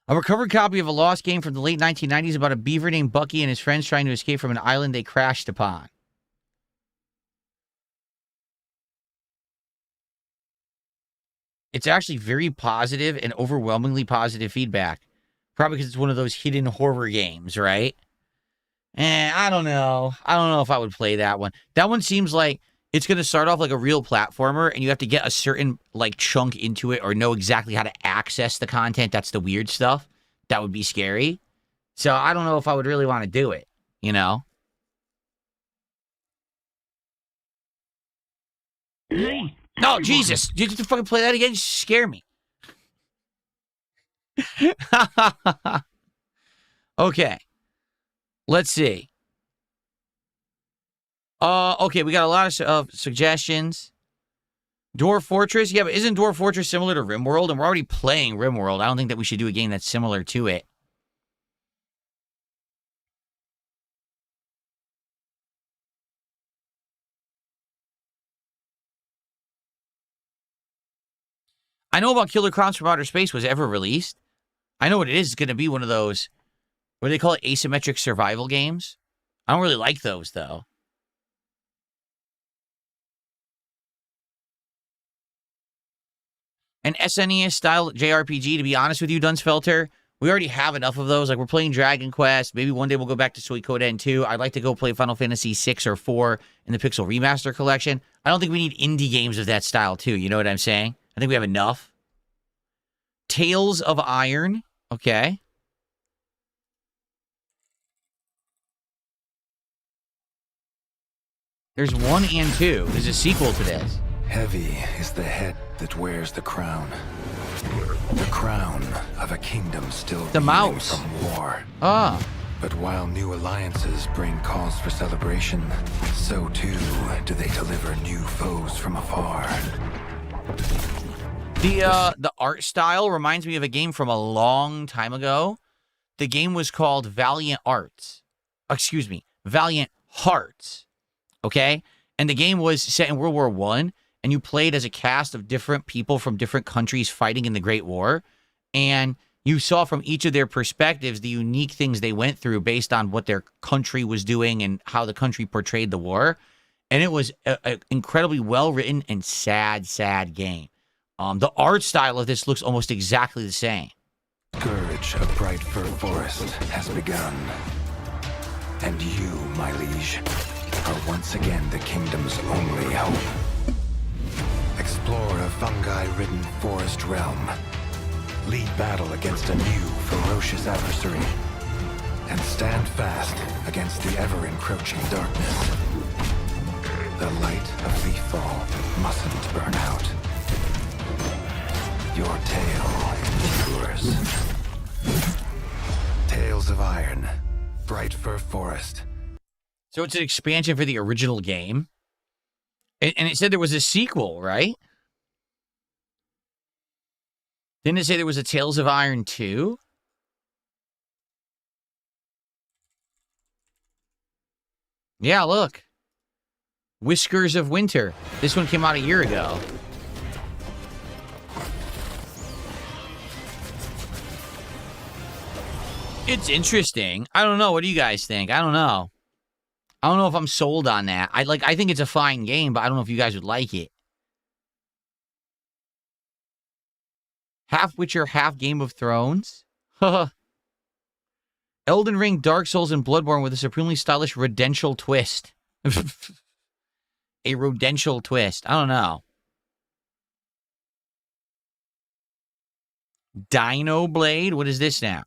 A recovered copy of a lost game from the late 1990s about a beaver named Bucky and his friends trying to escape from an island they crashed upon. It's actually very positive and overwhelmingly positive feedback. Probably because it's one of those hidden horror games, right? I don't know. I don't know if I would play that one. That one seems like it's going to start off like a real platformer, and you have to get a certain, like, chunk into it or know exactly how to access the content. That's the weird stuff. That would be scary. So I don't know if I would really want to do it, you know? Hey! No, everyone. Jesus! Did you fucking play that again? You scare me. Okay. Let's see. Okay, we got a lot of suggestions. Dwarf Fortress? Yeah, but isn't Dwarf Fortress similar to RimWorld? And we're already playing RimWorld. I don't think that we should do a game that's similar to it. I know about Killer Clowns from Outer Space was ever released. I know what it is. It's going to be one of those, what do they call it, asymmetric survival games. I don't really like those, though. An SNES-style JRPG, to be honest with you, Dunsfelter, we already have enough of those. Like, we're playing Dragon Quest. Maybe one day we'll go back to Suikoden 2. I'd like to go play Final Fantasy 6 or 4 in the Pixel Remaster Collection. I don't think we need indie games of that style, too. You know what I'm saying? I think we have enough. Tales of Iron. Okay. There's 1 and 2. There's a sequel to this. Heavy is the head that wears the crown. The crown of a kingdom still The reeling mouse. from war. Ah. But while new alliances bring cause for celebration, so too do they deliver new foes from afar. The art style reminds me of a game from a long time ago. The game was called Valiant Arts. Excuse me, Valiant Hearts. Okay? And the game was set in World War I, and you played as a cast of different people from different countries fighting in the Great War. And you saw from each of their perspectives the unique things they went through based on what their country was doing and how the country portrayed the war. And it was an incredibly well-written and sad, sad game. The art style of this looks almost exactly the same. Scourge of Bright Fir Forest has begun. And you, my liege, are once again the kingdom's only hope. Explore a fungi-ridden forest realm. Lead battle against a new, ferocious adversary. And stand fast against the ever-encroaching darkness. The light of Leaffall mustn't burn out. Your tale endures. Tales of Iron, Bright Fir Forest. So it's an expansion for the original game. And it said there was a sequel, right? Didn't it say there was a Tales of Iron 2? Yeah, look. Whiskers of Winter. This one came out a year ago. It's interesting. I don't know. What do you guys think? I don't know. I don't know if I'm sold on that. I think it's a fine game, but I don't know if you guys would like it. Half Witcher, half Game of Thrones. Elden Ring, Dark Souls, and Bloodborne with a supremely stylish rodential twist. A rodential twist. I don't know. Dino Blade? What is this now?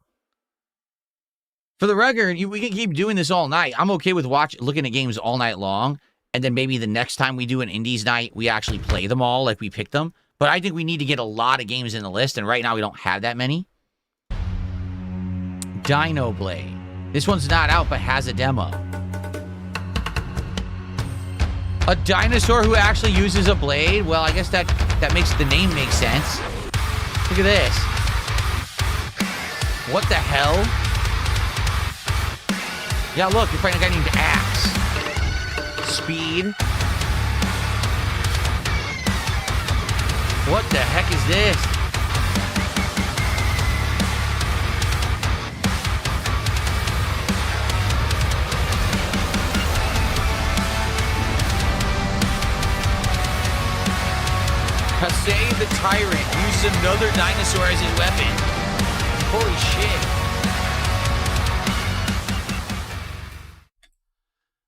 For the record, we can keep doing this all night. I'm okay with looking at games all night long, and then maybe the next time we do an Indies night, we actually play them all like we picked them. But I think we need to get a lot of games in the list, and right now we don't have that many. Dino Blade. This one's not out, but has a demo. A dinosaur who actually uses a blade? Well, I guess that makes the name make sense. Look at this. What the hell? Yeah, look, you're fighting a guy named Axe. Speed. What the heck is this? Kasei the Tyrant uses another dinosaur as his weapon. Holy shit.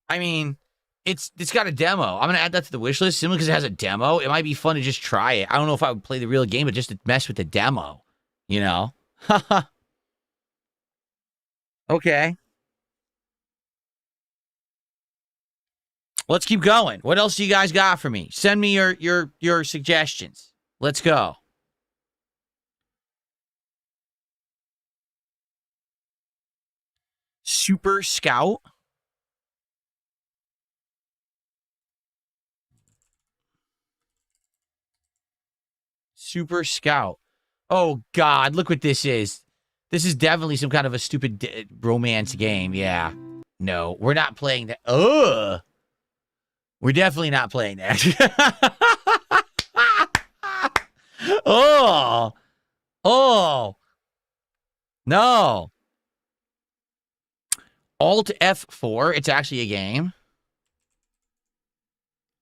I mean, it's got a demo. I'm going to add that to the wish list simply because it has a demo. It might be fun to just try it. I don't know if I would play the real game, but just to mess with the demo, you know? Okay. Let's keep going. What else do you guys got for me? Send me your suggestions. Let's go. Super Scout. Super Scout. Oh, God. Look what this is. This is definitely some kind of a stupid romance game. Yeah. No, we're not playing that. Ugh. We're definitely not playing that. Oh. Oh. No. Alt F4. It's actually a game.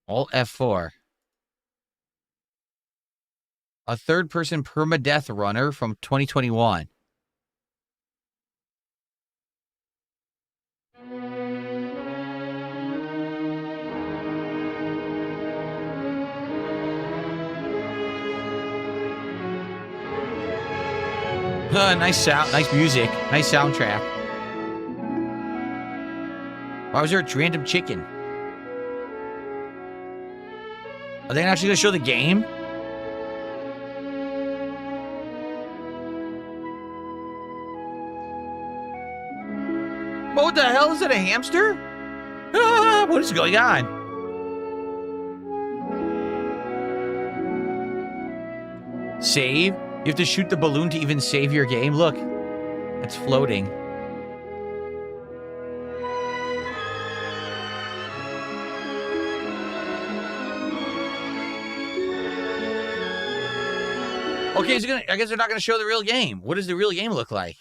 Alt F4. A third-person permadeath runner from 2021. Nice sound, nice music, nice soundtrack. Why was there a random chicken? Are they actually gonna show the game? What the hell? Is that a hamster? Ah, what is going on? Save? You have to shoot the balloon to even save your game? Look, it's floating. Okay, so I guess they're not going to show the real game. What does the real game look like?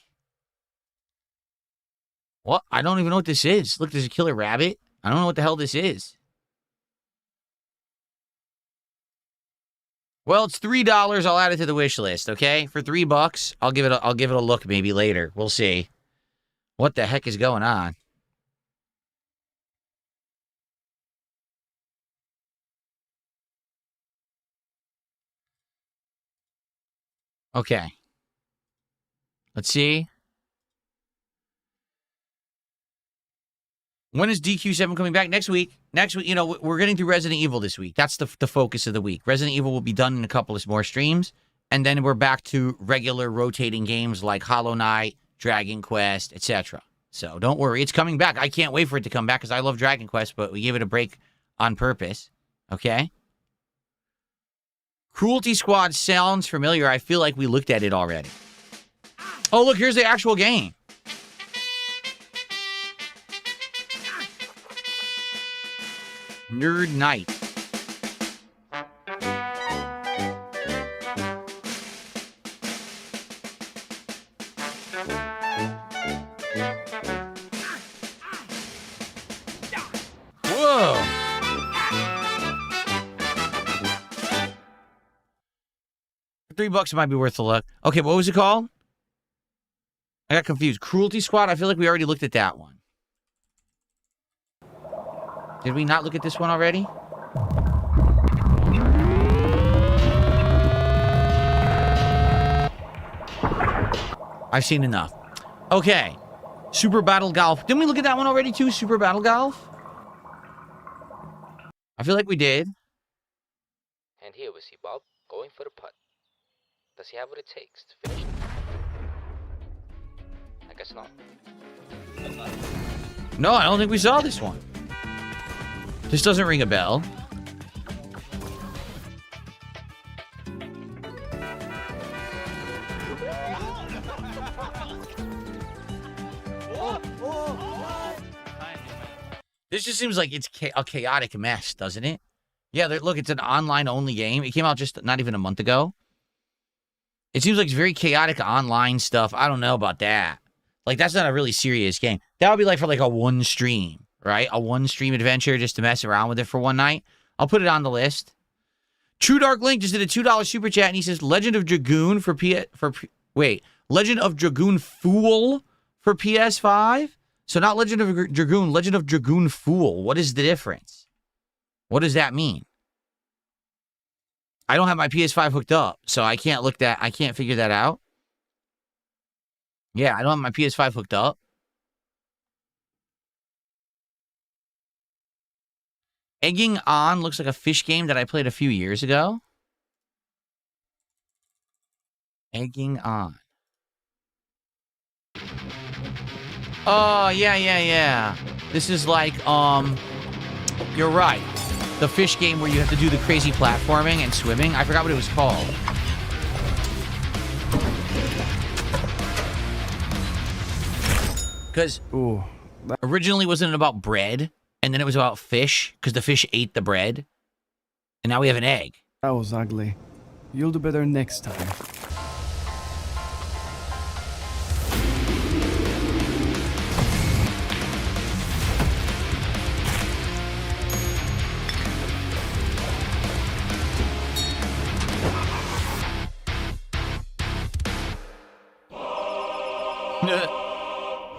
What? I don't even know what this is. Look, there's a killer rabbit. I don't know what the hell this is. Well, it's $3. I'll add it to the wish list, okay? For $3, I'll give it a look maybe later. We'll see. What the heck is going on? Okay. Let's see. When is DQ7 coming back? Next week. Next week, you know, we're getting through Resident Evil this week. That's the focus of the week. Resident Evil will be done in a couple of more streams. And then we're back to regular rotating games like Hollow Knight, Dragon Quest, etc. So don't worry. It's coming back. I can't wait for it to come back because I love Dragon Quest, but we gave it a break on purpose. Okay? Cruelty Squad sounds familiar. I feel like we looked at it already. Oh, look, here's the actual game. Nerd Night. Whoa. For $3 it might be worth a look. Okay, what was it called? I got confused. Cruelty Squad? I feel like we already looked at that one. Did we not look at this one already? I've seen enough. Okay. Super Battle Golf. Didn't we look at that one already too? Super Battle Golf? I feel like we did. And here we see Bob going for the putt. Does he have what it takes to finish? I guess not. No, I don't think we saw this one. This doesn't ring a bell. This just seems like it's a chaotic mess, doesn't it? Yeah, look, it's an online-only game. It came out just not even a month ago. It seems like it's very chaotic online stuff. I don't know about that. Like, that's not a really serious game. That would be like for like a one stream, right? A one stream adventure just to mess around with it for one night. I'll put it on the list. True Dark Link just did a $2 super chat and he says Legend of Dragoon Legend of Dragoon Fool for PS5? So not Legend of Dragoon, Legend of Dragoon Fool. What is the difference? What does that mean? I don't have my PS5 hooked up, so I can't figure that out. Yeah, I don't have my PS5 hooked up. Egging On looks like a fish game that I played a few years ago. Egging On. Oh, yeah. This is like, you're right. The fish game where you have to do the crazy platforming and swimming. I forgot what it was called. Because originally wasn't it about bread, and then it was about fish, because the fish ate the bread, and now we have an egg. That was ugly. You'll do better next time.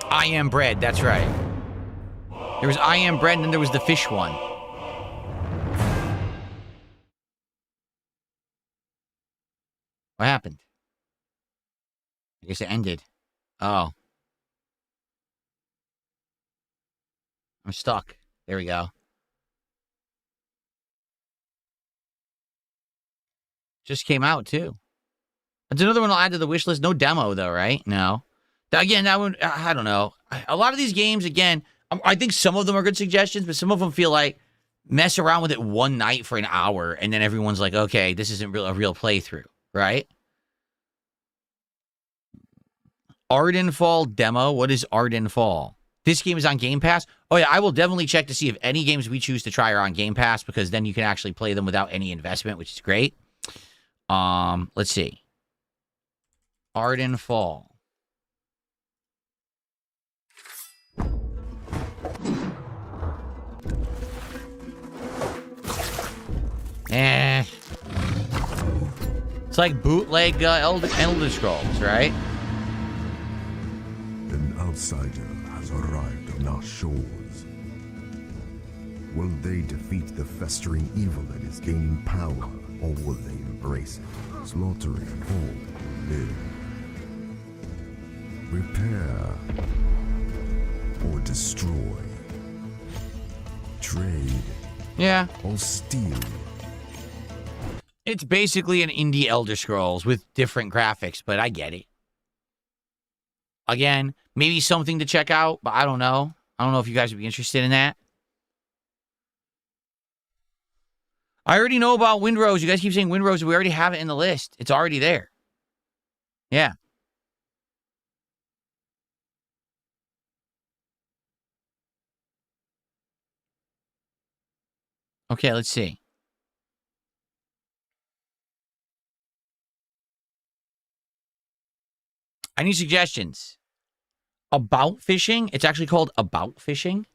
I am bread, that's right. There was I am bread, and then there was the fish one. What happened? I guess it ended. Oh. I'm stuck. There we go. Just came out, too. That's another one I'll add to the wish list. No demo, though, right? No. Again, that one, I don't know. A lot of these games, again, I think some of them are good suggestions, but some of them feel like mess around with it one night for an hour, and then everyone's like, okay, this isn't a real playthrough, right? Ardenfall demo. What is Ardenfall? This game is on Game Pass. Oh, yeah, I will definitely check to see if any games we choose to try are on Game Pass, because then you can actually play them without any investment, which is great. Let's see. Ardenfall. It's like bootleg Elder Scrolls, right? An outsider has arrived on our shores. Will they defeat the festering evil that is gaining power, or will they embrace it, slaughtering all who live? Repair or destroy? Trade? Yeah. Or steal? It's basically an indie Elder Scrolls with different graphics, but I get it. Again, maybe something to check out, but I don't know. I don't know if you guys would be interested in that. I already know about Windrose. You guys keep saying Windrose. We already have it in the list. It's already there. Yeah. Okay, let's see. I need suggestions. About fishing? It's actually called About Fishing.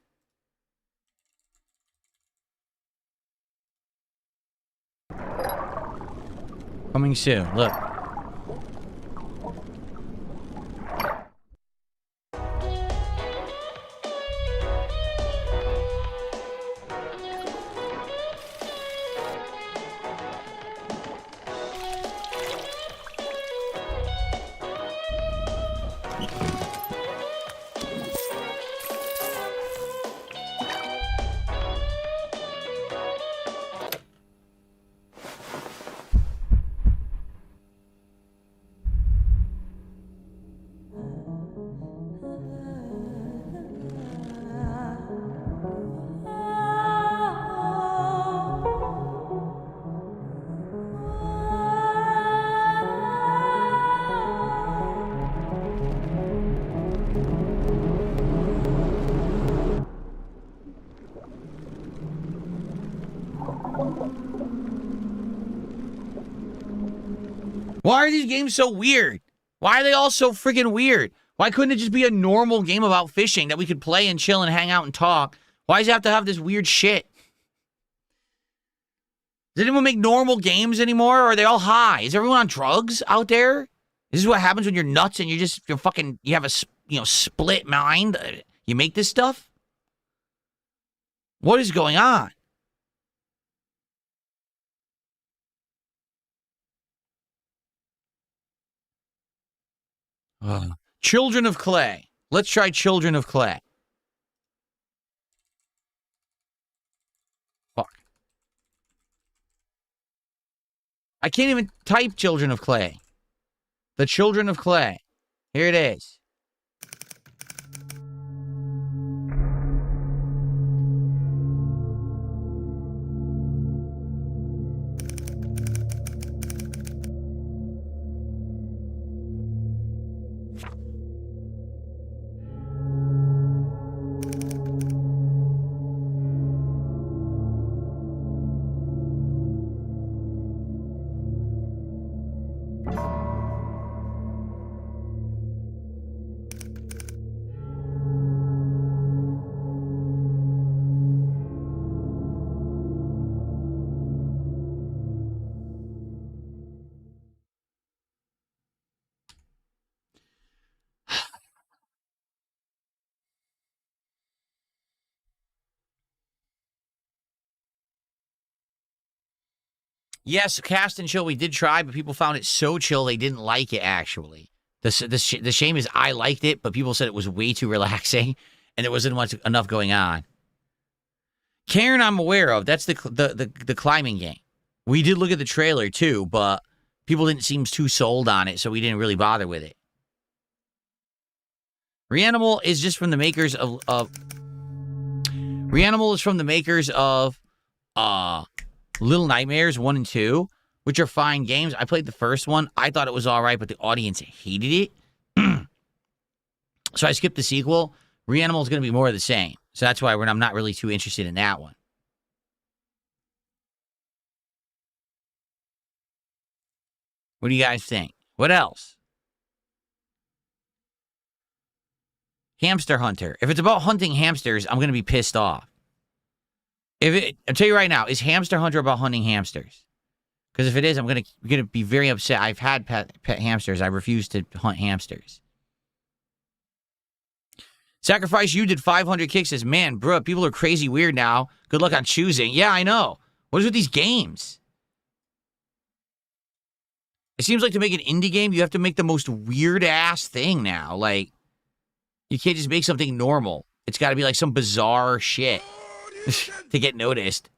Coming soon. Look. Why are these games so weird? Why are they all so freaking weird? Why couldn't it just be a normal game about fishing that we could play and chill and hang out and talk? Why does it have to have this weird shit? Does anyone make normal games anymore? Or are they all high? Is everyone on drugs out there? This is what happens when you're nuts and you have a split mind. You make this stuff? What is going on? Children of Clay. Let's try Children of Clay. Fuck. I can't even type Children of Clay. The Children of Clay. Here it is. Yes, cast and chill we did try, but people found it so chill they didn't like it, actually. The shame is I liked it, but people said it was way too relaxing, and there wasn't enough going on. Karen I'm aware of. That's the climbing game. We did look at the trailer, too, but people didn't seem too sold on it, so we didn't really bother with it. Reanimal is just from the makers of Reanimal is from the makers of Little Nightmares 1 and 2, which are fine games. I played the first one. I thought it was all right, but the audience hated it. So I skipped the sequel. Reanimal is going to be more of the same. So that's why I'm not really too interested in that one. What do you guys think? What else? Hamster Hunter. If it's about hunting hamsters, I'm going to be pissed off. I'll tell you right now, is Hamster Hunter about hunting hamsters? Because if it is, I'm going to be very upset. I've had pet hamsters. I refuse to hunt hamsters. Sacrifice You did 500 kicks. Says, man, bro, people are crazy weird now. Good luck on choosing. Yeah, I know. What is with these games? It seems like to make an indie game, you have to make the most weird-ass thing now. Like, you can't just make something normal. It's got to be like some bizarre shit to get noticed.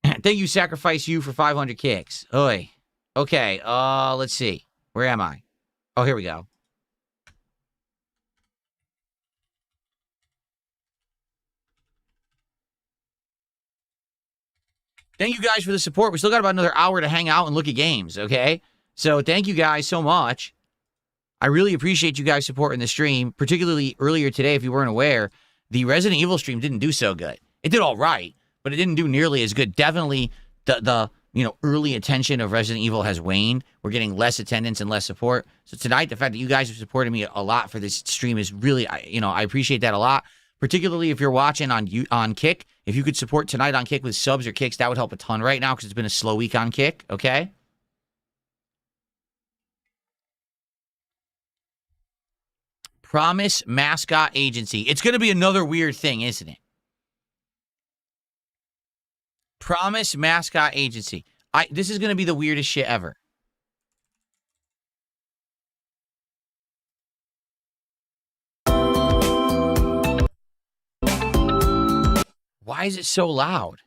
Thank you, Sacrifice You, for 500 kicks. Oi. Okay, let's see. Where am I? Oh, here we go. Thank you guys for the support. We still got about another hour to hang out and look at games, okay? So thank you guys so much. I really appreciate you guys supporting the stream, particularly earlier today, if you weren't aware, the Resident Evil stream didn't do so good. It did all right, but it didn't do nearly as good. Definitely the early attention of Resident Evil has waned. We're getting less attendance and less support. So tonight, the fact that you guys have supported me a lot for this stream is really, I appreciate that a lot. Particularly if you're watching on Kick. If you could support tonight on Kick with subs or kicks, that would help a ton right now because it's been a slow week on Kick, okay? Promise Mascot Agency. It's going to be another weird thing, isn't it? Promise Mascot Agency. This is going to be the weirdest shit ever. Why is it so loud?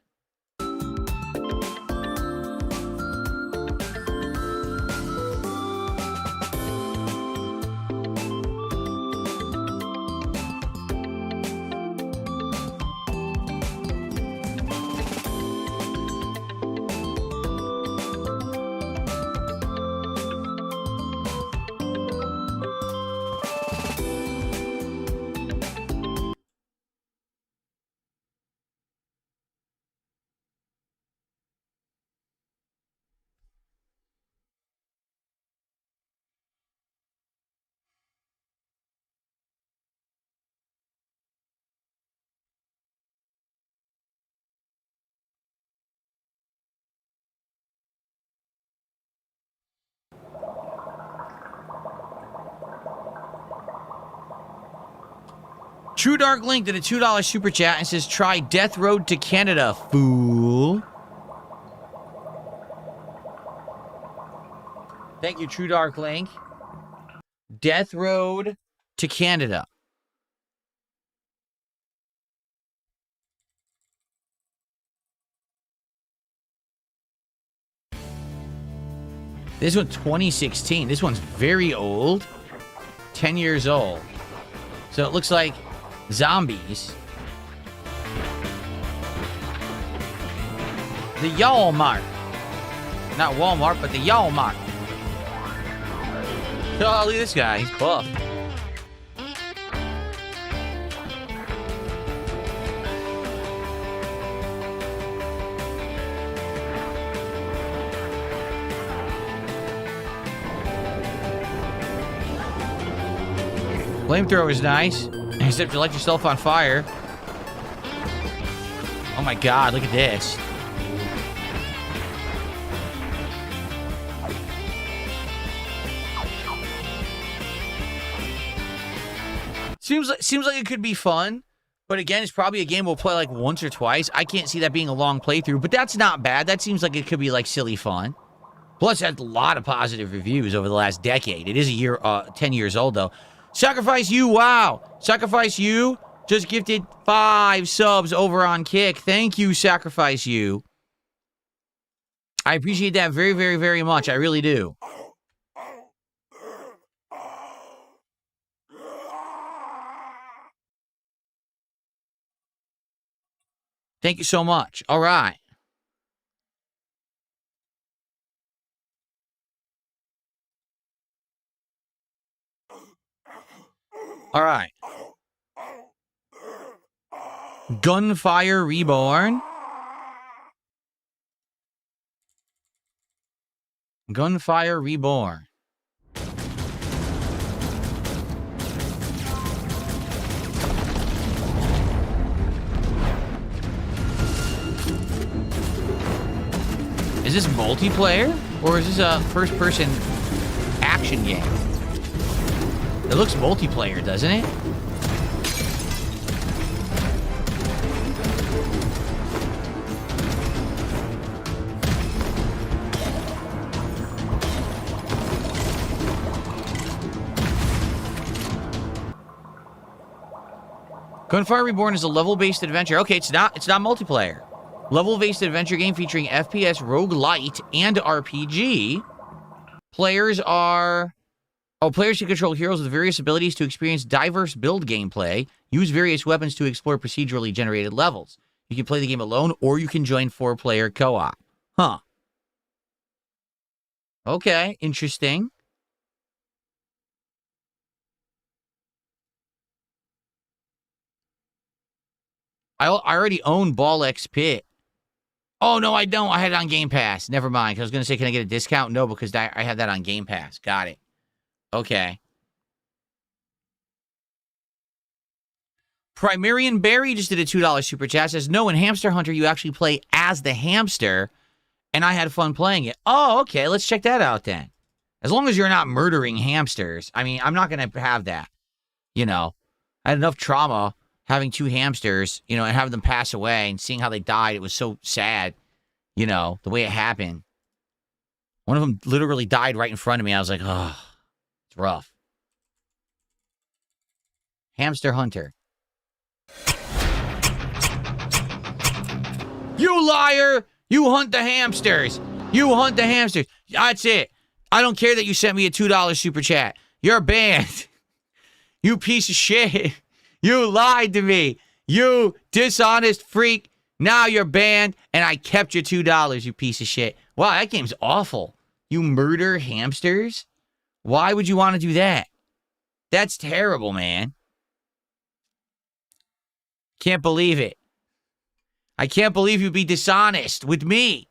True Dark Link did a $2 super chat and says, try Death Road to Canada, fool. Thank you, True Dark Link. Death Road to Canada. This one's 2016. This one's very old. 10 years old. So it looks like zombies. The Walmart. Not Walmart, but the Walmart. Oh, look at this guy. He's buff. Flamethrower is nice. Except you light yourself on fire. Oh my god, look at this. Seems like it could be fun. But again, it's probably a game we'll play like once or twice. I can't see that being a long playthrough, but that's not bad. That seems like it could be like silly fun. Plus, it had a lot of positive reviews over the last decade. It is a year, 10 years old, though. Sacrifice You, wow. Sacrifice You just gifted 5 subs over on Kick. Thank you, Sacrifice You. I appreciate that very, very, very much. I really do. Thank you so much. All right. All right. Gunfire Reborn. Gunfire Reborn. Is this multiplayer? Or is this a first-person action game? It looks multiplayer, doesn't it? Gunfire Reborn is a level-based adventure. Okay, it's not multiplayer. Level-based adventure game featuring FPS, roguelite, and RPG. Players can control heroes with various abilities to experience diverse build gameplay, use various weapons to explore procedurally generated levels. You can play the game alone, or you can join 4-player co-op. Huh. Okay, interesting. I already own Ball X Pit. Oh, no, I don't. I had it on Game Pass. Never mind. I was going to say, can I get a discount? No, because I have that on Game Pass. Got it. Okay. Primarian Barry just did a $2 super chat. Says, no, in Hamster Hunter, you actually play as the hamster, and I had fun playing it. Oh, okay. Let's check that out then. As long as you're not murdering hamsters. I mean, I'm not going to have that. You know, I had enough trauma having 2 hamsters, you know, and having them pass away and seeing how they died. It was so sad, you know, the way it happened. One of them literally died right in front of me. I was like, oh, it's rough. Hamster Hunter. You liar! You hunt the hamsters! You hunt the hamsters! That's it. I don't care that you sent me a $2 super chat. You're banned. You piece of shit. You lied to me. You dishonest freak. Now you're banned, and I kept your $2, you piece of shit. Wow, that game's awful. You murder hamsters? Why would you want to do that? That's terrible, man. Can't believe it. I can't believe you'd be dishonest with me.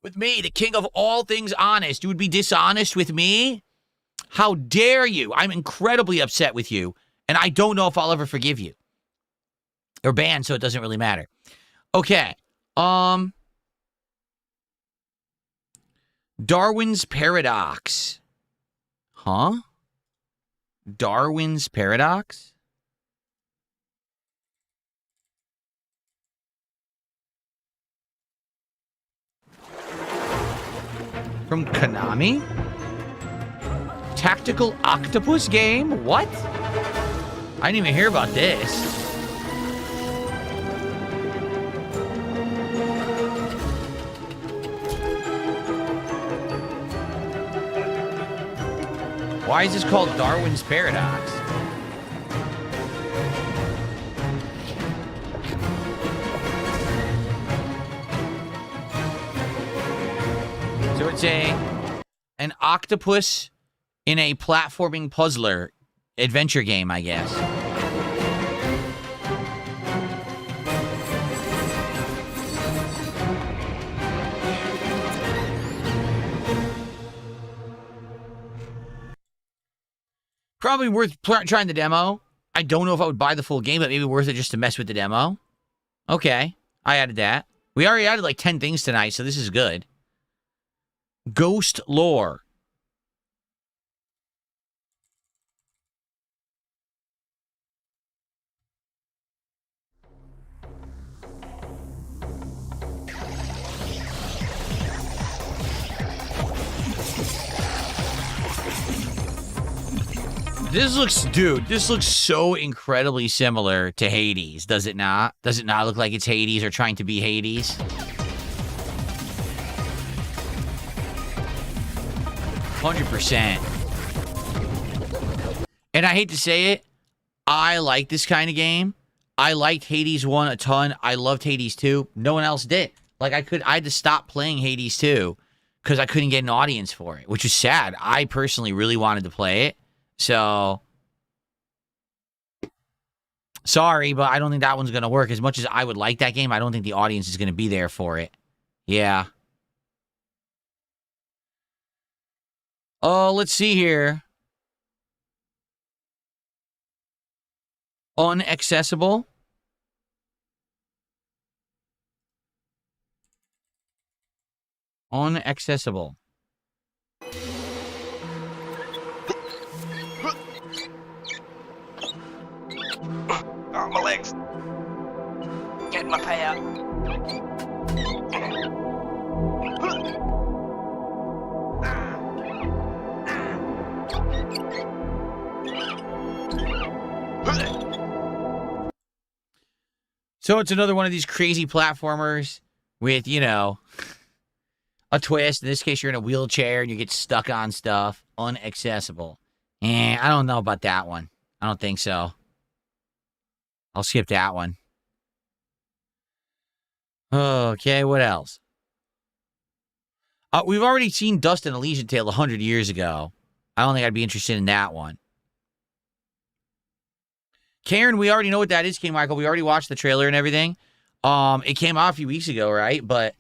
With me, the king of all things honest. You would be dishonest with me? How dare you? I'm incredibly upset with you, and I don't know if I'll ever forgive you. You're banned, so it doesn't really matter. Okay. Darwin's Paradox. Huh? Darwin's Paradox? From Konami? Tactical octopus game? What? I didn't even hear about this. Why is this called Darwin's Paradox? So it's an octopus in a platforming puzzler adventure game, I guess. Probably worth trying the demo. I don't know if I would buy the full game, but maybe worth it just to mess with the demo. Okay, I added that. We already added like 10 things tonight, so this is good. Ghost Lore. This looks so incredibly similar to Hades, does it not? Does it not look like it's Hades or trying to be Hades? 100%. And I hate to say it, I like this kind of game. I liked Hades 1 a ton. I loved Hades 2. No one else did. Like, I had to stop playing Hades 2 because I couldn't get an audience for it, which is sad. I personally really wanted to play it. So, sorry, but I don't think that one's going to work. As much as I would like that game, I don't think the audience is going to be there for it. Yeah. Oh, let's see here. Unaccessible. Unaccessible. Oh, my legs. Getting my payout. So it's another one of these crazy platformers with, you know, a twist. In this case, you're in a wheelchair and you get stuck on stuff. Unaccessible. I don't know about that one. I don't think so. I'll skip that one. Okay, what else? We've already seen Dust and Elysian Tale 100 years ago. I don't think I'd be interested in that one. Karen, we already know what that is, King Michael. We already watched the trailer and everything. It came out a few weeks ago, right? But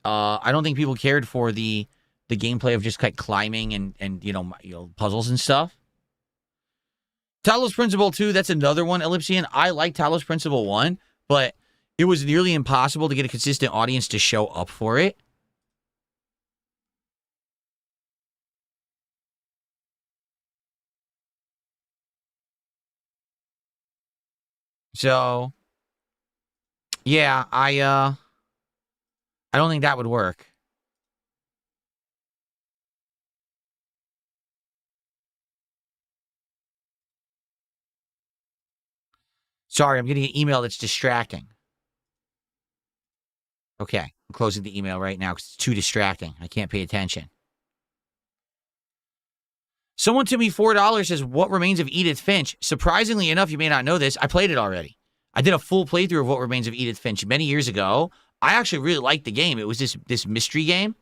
I don't think people cared for the gameplay of just like climbing and you know puzzles and stuff. Talos Principle 2, that's another one, Ellipsian. I like Talos Principle 1, but it was nearly impossible to get a consistent audience to show up for it. So, yeah, I don't think that would work. Sorry, I'm getting an email that's distracting. Okay, I'm closing the email right now because it's too distracting. I can't pay attention. Someone to me $4 says, what remains of Edith Finch? Surprisingly enough, you may not know this. I played it already. I did a full playthrough of What Remains of Edith Finch many years ago. I actually really liked the game. It was this mystery game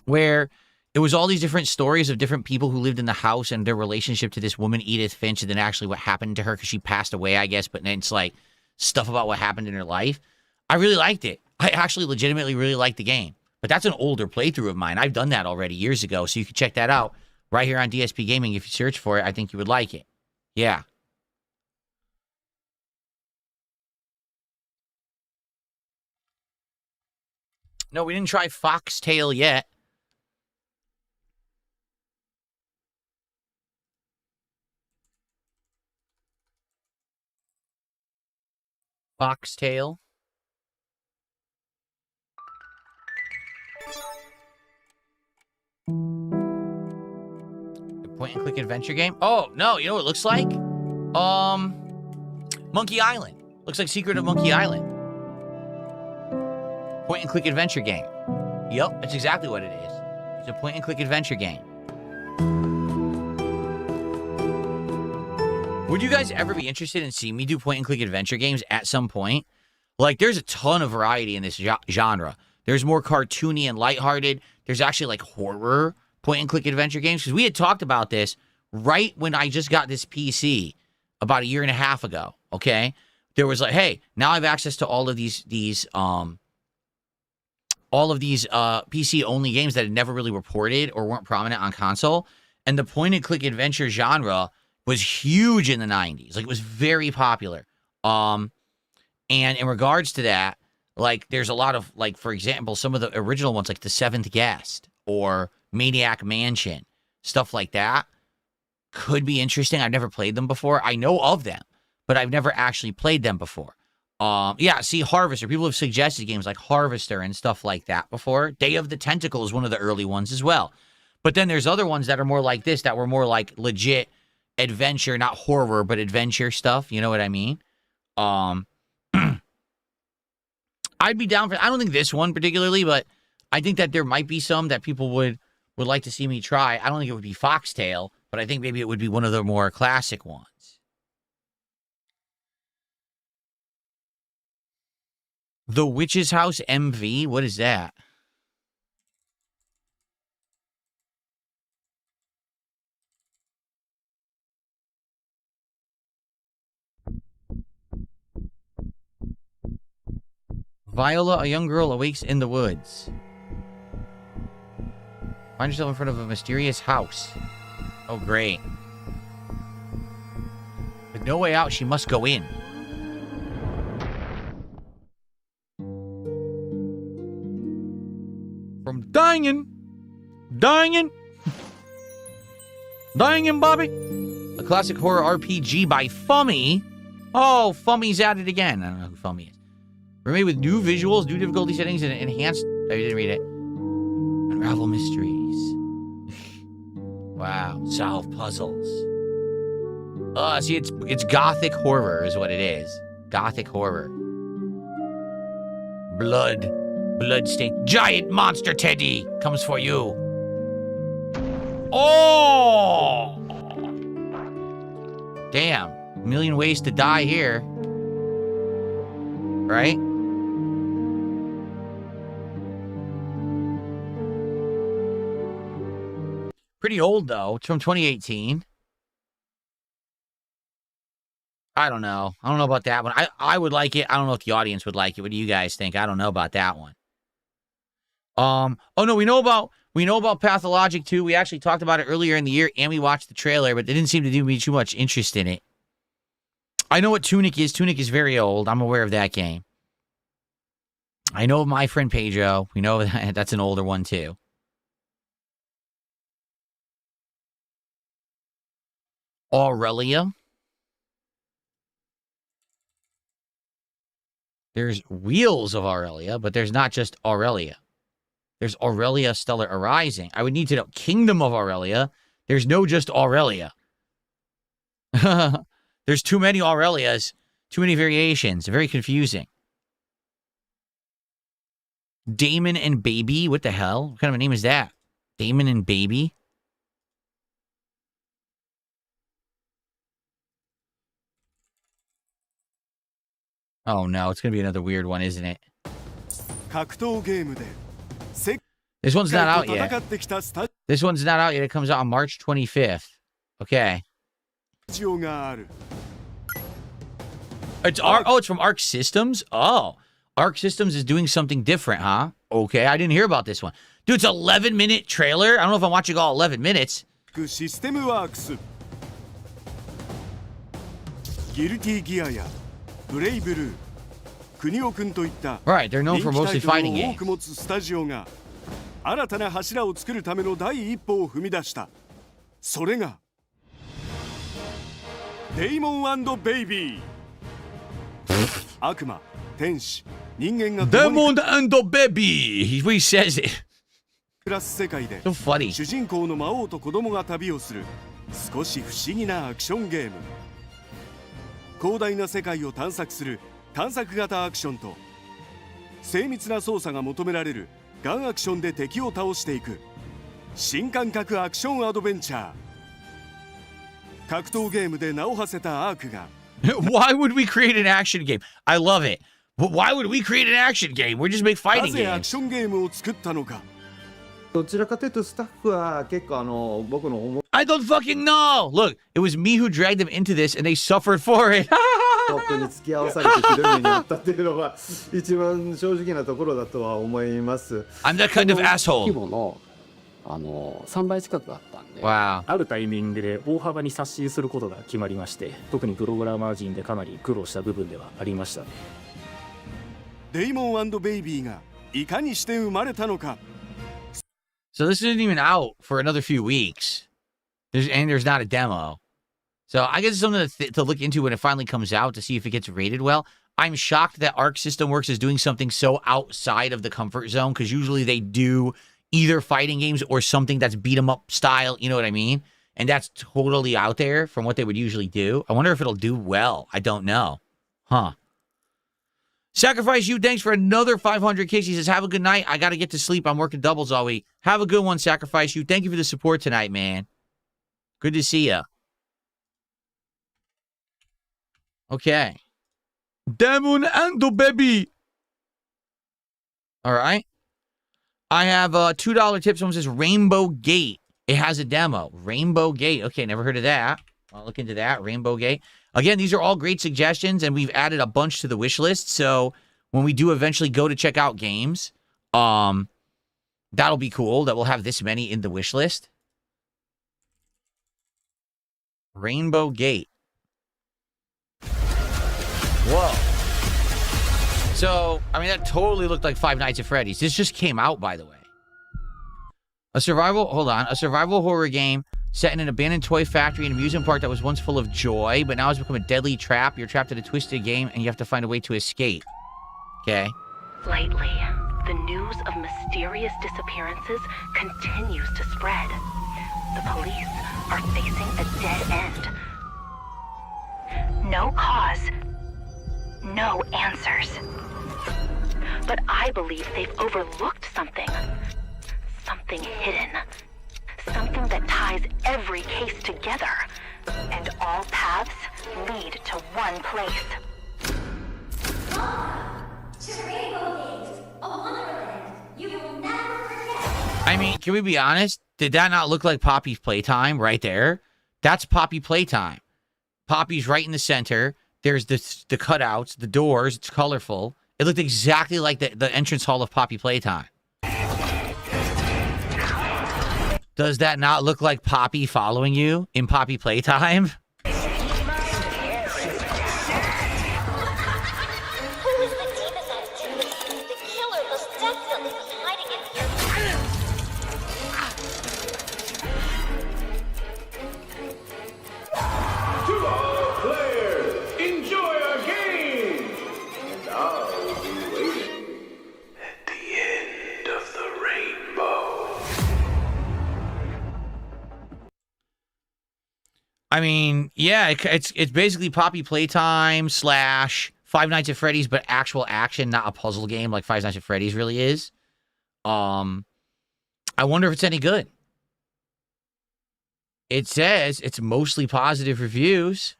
where it was all these different stories of different people who lived in the house and their relationship to this woman, Edith Finch, and then actually what happened to her because she passed away, I guess. But then it's like stuff about what happened in her life. I really liked it. I actually legitimately really liked the game. But that's an older playthrough of mine. I've done that already years ago, so you can check that out. Right here on DSP Gaming, if you search for it, I think you would like it. Yeah. No, we didn't try Foxtail yet. Foxtail. Point-and-click adventure game? Oh, no, you know what it looks like? Monkey Island. Looks like Secret of Monkey Island. Point-and-click adventure game. Yep, that's exactly what it is. It's a point-and-click adventure game. Would you guys ever be interested in seeing me do point-and-click adventure games at some point? Like, there's a ton of variety in this genre. There's more cartoony and lighthearted. There's actually, like, horror point-and-click adventure games. Because we had talked about this right when I just got this PC about a year and a half ago, okay? There was like, hey, now I have access to all of these PC-only games that had never really reported or weren't prominent on console. And the point-and-click adventure genre was huge in the 90s. Like, it was very popular. And in regards to that, like, there's a lot of, like, for example, some of the original ones, like The Seventh Guest or Maniac Mansion, stuff like that, could be interesting. I've never played them before. I know of them, but I've never actually played them before. Yeah, see, Harvester. People have suggested games like Harvester and stuff like that before. Day of the Tentacle is one of the early ones as well. But then there's other ones that are more like this, that were more like legit adventure, not horror, but adventure stuff. You know what I mean? I'd be down for. I don't think this one particularly, but I think that there might be some that people would like to see me try. I don't think it would be Foxtail, but I think maybe it would be one of the more classic ones. The Witch's House MV? What is that? Viola, a young girl, awakes in the woods. Find yourself in front of a mysterious house. Oh, great. With no way out, she must go in. From dying, Bobby. A classic horror RPG by Fummy. Oh, Fummy's at it again. I don't know who Fummy is. Remade with new visuals, new difficulty settings, and enhanced... Oh, you didn't read it. Unravel mysteries. Wow. Solve puzzles. See, it's gothic horror is what it is. Gothic horror. Bloodstain. Giant monster Teddy comes for you. Oh! Damn. A million ways to die here. Right? Pretty old, though. It's from 2018. I don't know. I don't know about that one. I would like it. I don't know if the audience would like it. What do you guys think? I don't know about that one. Oh, no. We know about Pathologic 2. We actually talked about it earlier in the year, and we watched the trailer, but it didn't seem to do me too much interest in it. I know what Tunic is. Tunic is very old. I'm aware of that game. I know My Friend Pedro. We know that's an older one, too. Aurelia. There's Wheels of Aurelia, but there's not just Aurelia. There's Aurelia Stellar Arising. I would need to know Kingdom of Aurelia. There's no just Aurelia. There's too many Aurelias, too many variations. Very confusing. Damon and Baby. What the hell? What kind of a name is that? Damon and Baby? Oh no, it's going to be another weird one, isn't it? This one's not out yet. This one's not out yet. It comes out on March 25th. Okay. It's from Arc Systems? Oh. Arc Systems is doing something different, huh? Okay, I didn't hear about this one. Dude, it's an 11-minute trailer. I don't know if I'm watching all 11 minutes. Right, they're known for mostly fighting games. Demon and the Baby. He says it. So funny. 主人公の魔王と子供が旅をする少し不思議なアクションゲーム。広大な世界を探索する探索型アクションと精密な操作が求められるガンアクションで敵を倒していく新感覚アクションアドベンチャー。格闘ゲームで名を馳せたアークが Why would we create an action game? I love it. But why would we create an action game? We just make fighting なぜアク games. ションゲームを作ったのか。どちらかというとスタッフは結構僕の思 I don't fucking know. Look, it was me who dragged them into this, and they suffered for it. 僕に付き合わされてひどい目に遭ったっていうのが一番正直なところだとは思います。I'm that kind of asshole. 規模の3倍近くあったんで、Wow. あるタイミングで大幅に刷新することが決まりまして、特にプログラマー陣でかなり苦労した部分ではありました。デイモン&ベイビーがいかにして生まれたのか。So this isn't even out for another few weeks. There's not a demo. So I guess it's something to look into when it finally comes out to see if it gets rated well. I'm shocked that Arc System Works is doing something so outside of the comfort zone, because usually they do either fighting games or something that's beat 'em up style, you know what I mean? and that's totally out there from what they would usually do. I wonder if it'll do well. I don't know. Huh. Sacrifice You, thanks for another 500 kicks. He says, have a good night. I got to get to sleep. I'm working doubles all week. Have a good one, Sacrifice You. Thank you for the support tonight, man. Good to see ya. Okay. Demon Ando, baby. All right. I have a $2 tip. Someone says Rainbow Gate. It has a demo. Rainbow Gate. Okay, never heard of that. I'll look into that. Rainbow Gate. Again, these are all great suggestions, and we've added a bunch to the wish list. So when we do eventually go to check out games, that'll be cool that we'll have this many in the wish list. Rainbow Gate. Whoa. So, I mean, that totally looked like Five Nights at Freddy's. This just came out, by the way. A survival horror game set in an abandoned toy factory and amusement park that was once full of joy, but now has become a deadly trap. You're trapped in a twisted game, and you have to find a way to escape. Okay. Lately, the news of mysterious disappearances continues to spread. The police are facing a dead end. No cause, no answers. But I believe they've overlooked something. Something hidden. Something that ties every case together. And all paths lead to one place. To Rainbow Gate, a wonderland you will never forget. I mean, can we be honest? Did that not look like Poppy's Playtime right there? That's Poppy Playtime. Poppy's right in the center. There's the cutouts, the doors. It's colorful. It looked exactly like the entrance hall of Poppy Playtime. Does that not look like Poppy following you in Poppy Playtime? Who is the demon activity? The killer must definitely be hiding in here. To all players, enjoy our game! And I'll be waiting at the end of the rainbow. I mean, yeah, it's basically Poppy Playtime / Five Nights at Freddy's, but actual action, not a puzzle game like Five Nights at Freddy's really is. I wonder if it's any good. It says it's mostly positive reviews.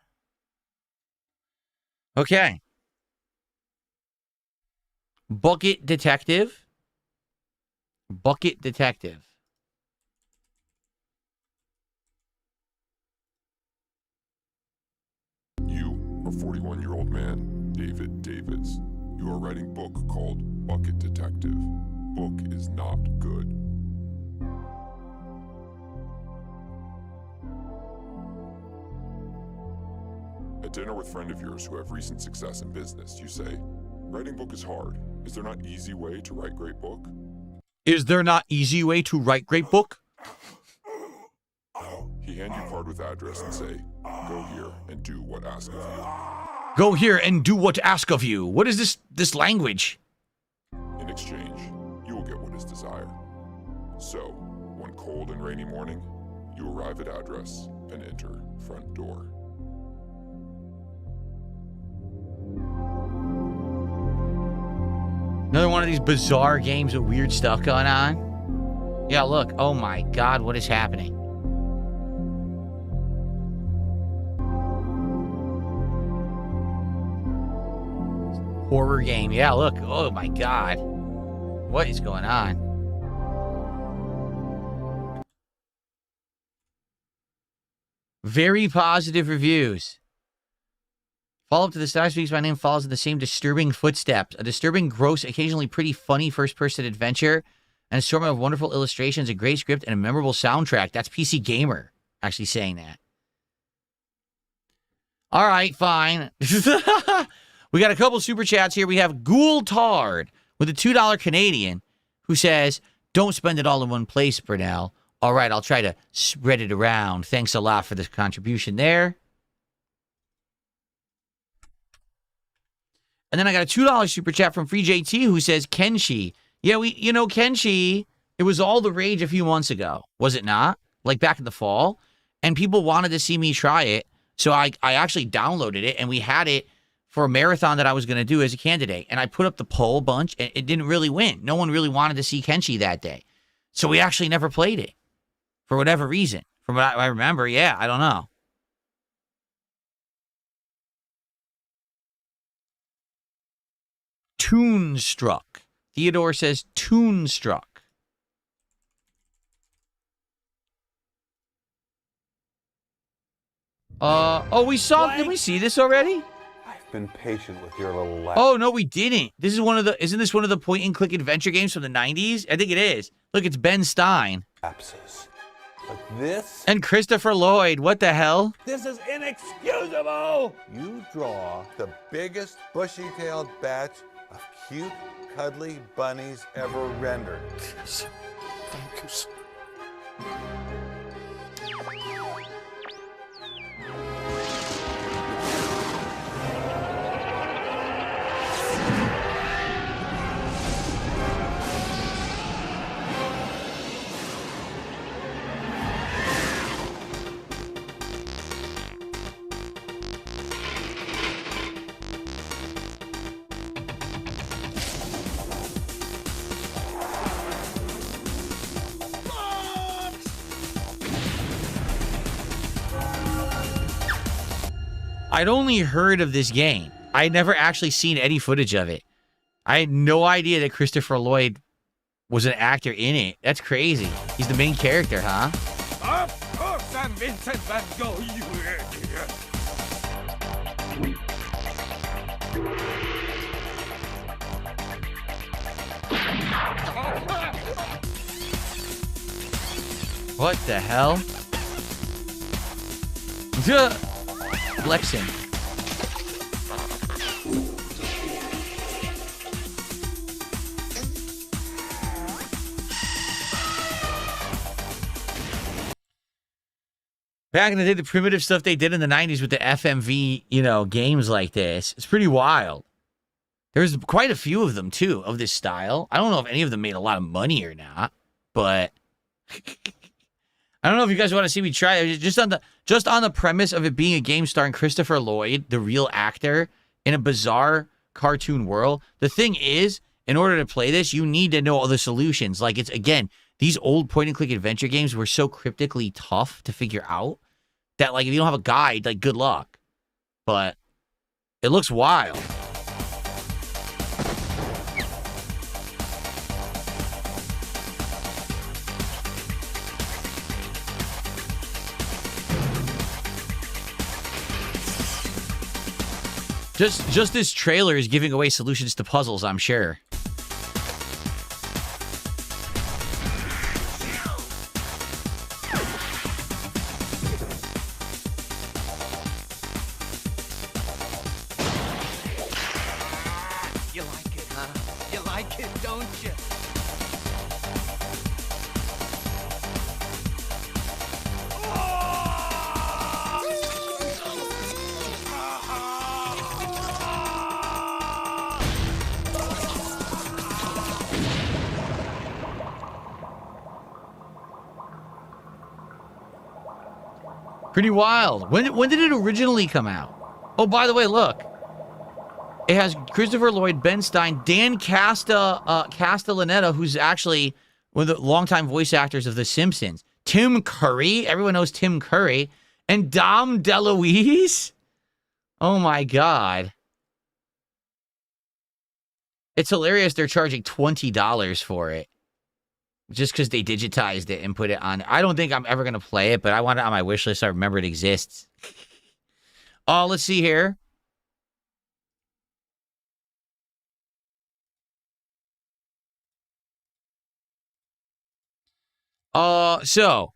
Okay. Bucket Detective. Bucket Detective. A 41-year-old man, David Davis. You are writing a book called Bucket Detective. Book is not good. At dinner with friend of yours who have recent success in business, you say, writing book is hard. Is there not easy way to write great book? Is there not easy way to write great book? He hand you card with address and say, go here and do what ask of you. Go here and do what ask of you. What is this language? In exchange, you will get what is desired. So, one cold and rainy morning, you arrive at address and enter front door. Another one of these bizarre games with weird stuff going on. Yeah, look. Oh my God, what is happening? Horror game. Yeah, look. Oh my God. What is going on? Very positive reviews. Follow-up to the Star Speaks My Name follows in the same disturbing footsteps. A disturbing, gross, occasionally pretty funny first-person adventure, and a assortment of wonderful illustrations, a great script, and a memorable soundtrack. That's PC Gamer actually saying that. All right, fine. We got a couple super chats here. We have Ghoul Tard with a $2 Canadian who says, don't spend it all in one place, Brunel. All right, I'll try to spread it around. Thanks a lot for the contribution there. And then I got a $2 super chat from Free JT who says, Kenshi. Yeah, Kenshi, it was all the rage a few months ago, was it not? Like back in the fall. and people wanted to see me try it. So I actually downloaded it, and we had it for a marathon that I was going to do as a candidate. And I put up the poll bunch, and it didn't really win. No one really wanted to see Kenshi that day. So we actually never played it for whatever reason. From what I remember, yeah, I don't know. Toonstruck. Theodore says Toonstruck. Oh, we saw, did we see this already? I've been patient with your little laugh. Oh, no, we didn't. This is isn't this one of the point and click adventure games from the 90s? I think it is. Look, it's Ben Stein. Lapses. Like this? And Christopher Lloyd. What the hell? This is inexcusable! You draw the biggest bushy-tailed batch of cute, cuddly bunnies ever rendered. Yes. Thank you, sir. I'd only heard of this game. I'd never actually seen any footage of it. I had no idea that Christopher Lloyd was an actor in it. That's crazy. He's the main character, huh? Of course I'm Vincent Van Gogh, you idiot. What the hell? Flexing. Back in the day, the primitive stuff they did in the 90s with the FMV, games like this, it's pretty wild. There's quite a few of them, too, of this style. I don't know if any of them made a lot of money or not, but I don't know if you guys want to see me try it. Just on the premise of it being a game starring Christopher Lloyd, the real actor, in a bizarre cartoon world. The thing is, in order to play this, you need to know all the solutions. Like, it's, again, these old point-and-click adventure games were so cryptically tough to figure out that, like, if you don't have a guide, like, good luck. But it looks wild. Just this trailer is giving away solutions to puzzles, I'm sure. You like it, huh? You like it, don't you? Pretty wild. When did it originally come out? Oh, by the way, look. It has Christopher Lloyd, Ben Stein, Dan Castellaneta, who's actually one of the longtime voice actors of The Simpsons. Tim Curry. Everyone knows Tim Curry. And Dom DeLuise. Oh, my God. It's hilarious they're charging $20 for it. Just because they digitized it and put it on. I don't think I'm ever going to play it, but I want it on my wish list so I remember it exists. Oh, let's see here. So,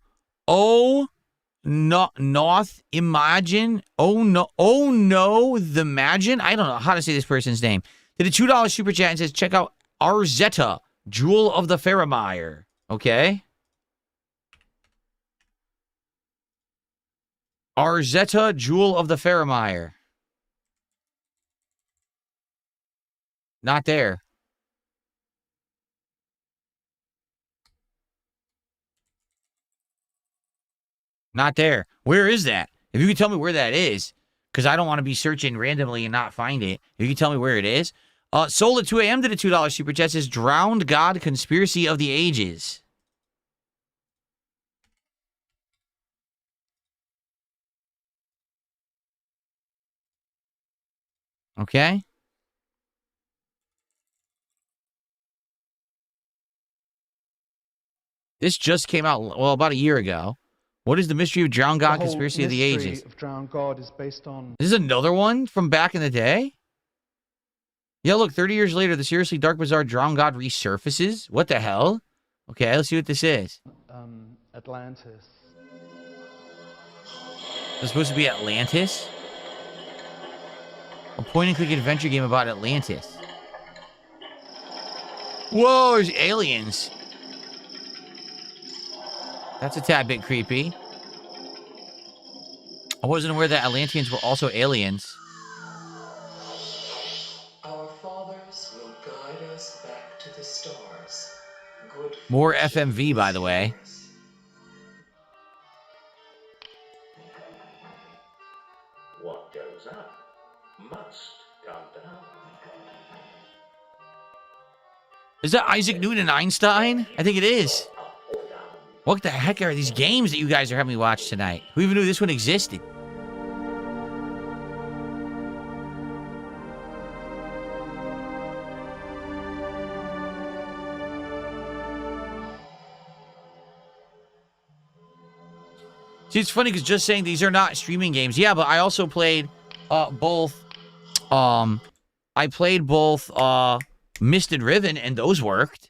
North Imagine. No, the Imagine. I don't know how to say this person's name. Did a $2 super chat and says, check out Arzette, Jewel of the Fairmire. Okay. Arzette, Jewel of the Fairmire. Not there. Not there. Where is that? If you could tell me where that is, because I don't want to be searching randomly and not find it. If you can tell me where it is. Soul at 2 a.m. did a $2 super chat. Says Drowned God Conspiracy of the Ages. Okay. This just came out, well, about a year ago. What is the mystery of Drowned God Conspiracy of the Ages? Of Drowned God is based on... This is another one from back in the day? Yeah, look, 30 years later, the seriously dark, bizarre Drowned God resurfaces? What the hell? Okay, let's see what this is. Atlantis. It's supposed to be Atlantis? A point-and-click adventure game about Atlantis. Whoa, there's aliens. That's a tad bit creepy. I wasn't aware that Atlanteans were also aliens. Our fathers will guide us back to the stars. Good More FMV, by the way. What goes up must come down. Is that Isaac Newton Einstein? I think it is. What the heck are these games that you guys are having me watch tonight? Who even knew this one existed? See, it's funny because just saying these are not streaming games. Yeah, but I also played both. I played both Mist and Riven, and those worked.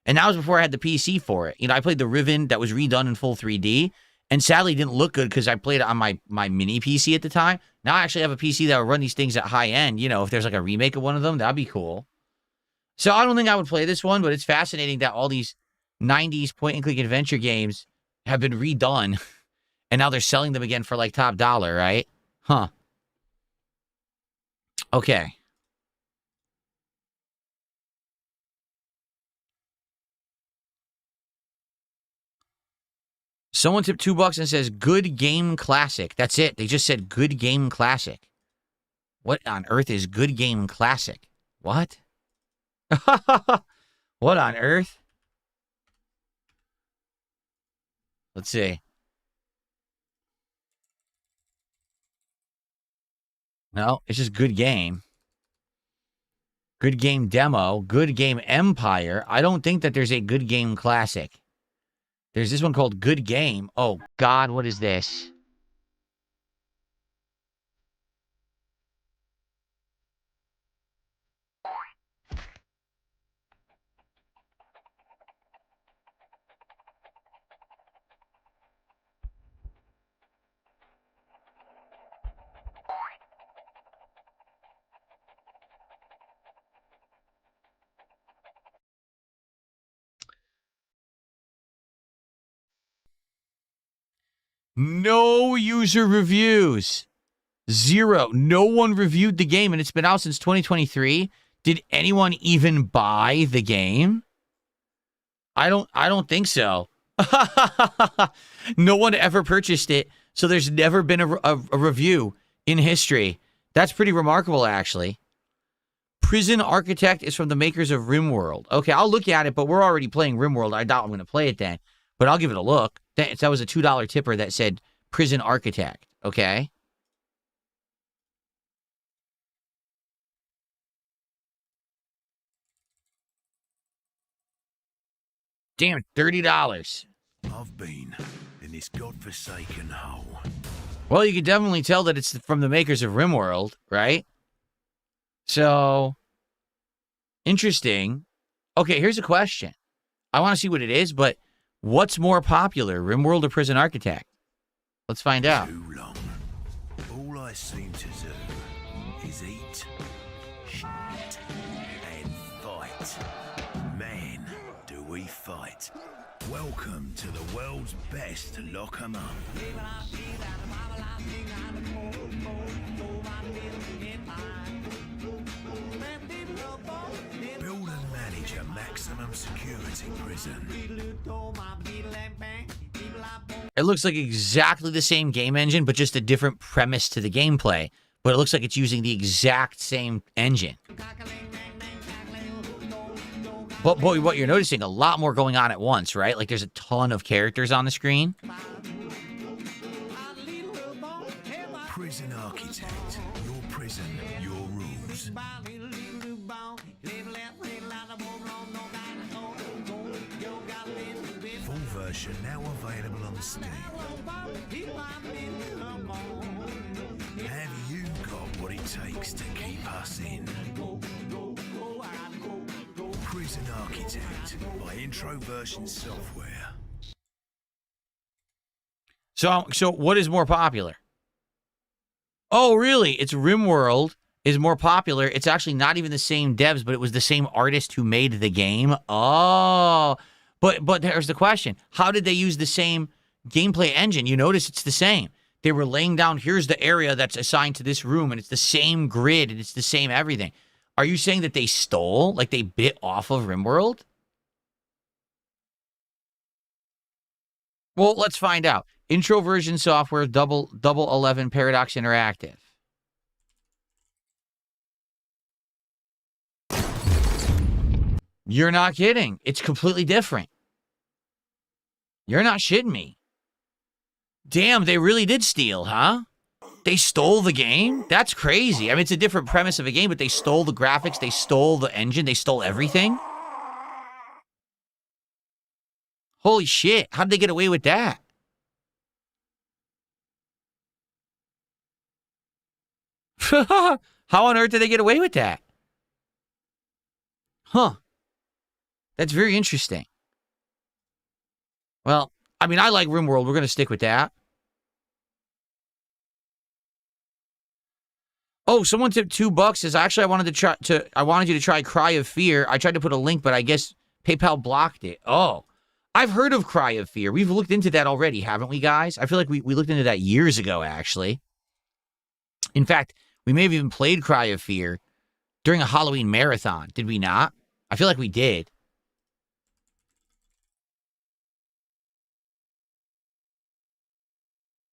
And that was before I had the PC for it. You know, I played the Riven that was redone in full 3D, and sadly didn't look good because I played it on my mini PC at the time. Now I actually have a PC that will run these things at high end. You know, if there's like a remake of one of them, that'd be cool. So I don't think I would play this one, but it's fascinating that all these 90s point-and-click adventure games have been redone, and now they're selling them again for like top dollar, right? Huh. Okay. Someone tipped $2 and says, good game classic. That's it. They just said good game classic. What on earth is good game classic? What? What on earth? Let's see. No, it's just good game. Good game demo. Good game empire. I don't think that there's a good game classic. There's this one called Good Game. Oh, God, what is this? No user reviews. 0. No one reviewed the game, and it's been out since 2023. Did anyone even buy the game? I don't think so. No one ever purchased it, so there's never been a review in history. That's pretty remarkable, actually. Prison Architect is from the makers of RimWorld. Okay, I'll look at it, but we're already playing RimWorld. I doubt I'm going to play it then, but I'll give it a look. That was a $2 tipper that said Prison Architect, okay? Damn, $30. I've been in this godforsaken hole. Well, you can definitely tell that it's from the makers of RimWorld, right? So, interesting. Okay, here's a question. I want to see what it is, but what's more popular, RimWorld or Prison Architect? Let's find out. Too long. All I seem to do is eat, shit, and fight. Man, do we fight. Welcome to the world's best lock 'em up. Build and manage a maximum security prison. It looks like exactly the same game engine, but just a different premise to the gameplay. But it looks like it's using the exact same engine. But boy, what you're noticing, a lot more going on at once, right? Like there's a ton of characters on the screen. Prison architect. Your prison, your rules. Full version now available on Steam. Have you got what it takes to keep us in? Prison Architect by Introversion Software. So what is more popular? Oh, really? It's RimWorld is more popular. It's actually not even the same devs, but it was the same artist who made the game. Oh, but there's the question. How did they use the same gameplay engine? You notice it's the same. They were laying down, here's the area that's assigned to this room, and it's the same grid, and it's the same everything. Are you saying that they stole? Like they bit off of RimWorld? Well, let's find out. Introversion Software, Double 11 Paradox Interactive. You're not kidding. It's completely different. You're not shitting me. Damn, they really did steal, huh? They stole the game? That's crazy. I mean, it's a different premise of a game, but they stole the graphics, they stole the engine, they stole everything? Holy shit, how did they get away with that? How on earth did they get away with that? Huh. That's very interesting. Well, I mean, I like RimWorld. We're going to stick with that. Oh, someone tipped $2. Says, actually, I wanted you to try Cry of Fear. I tried to put a link, but I guess PayPal blocked it. Oh, I've heard of Cry of Fear. We've looked into that already, haven't we, guys? I feel like we looked into that years ago, actually. In fact, we may have even played Cry of Fear during a Halloween marathon. Did we not? I feel like we did.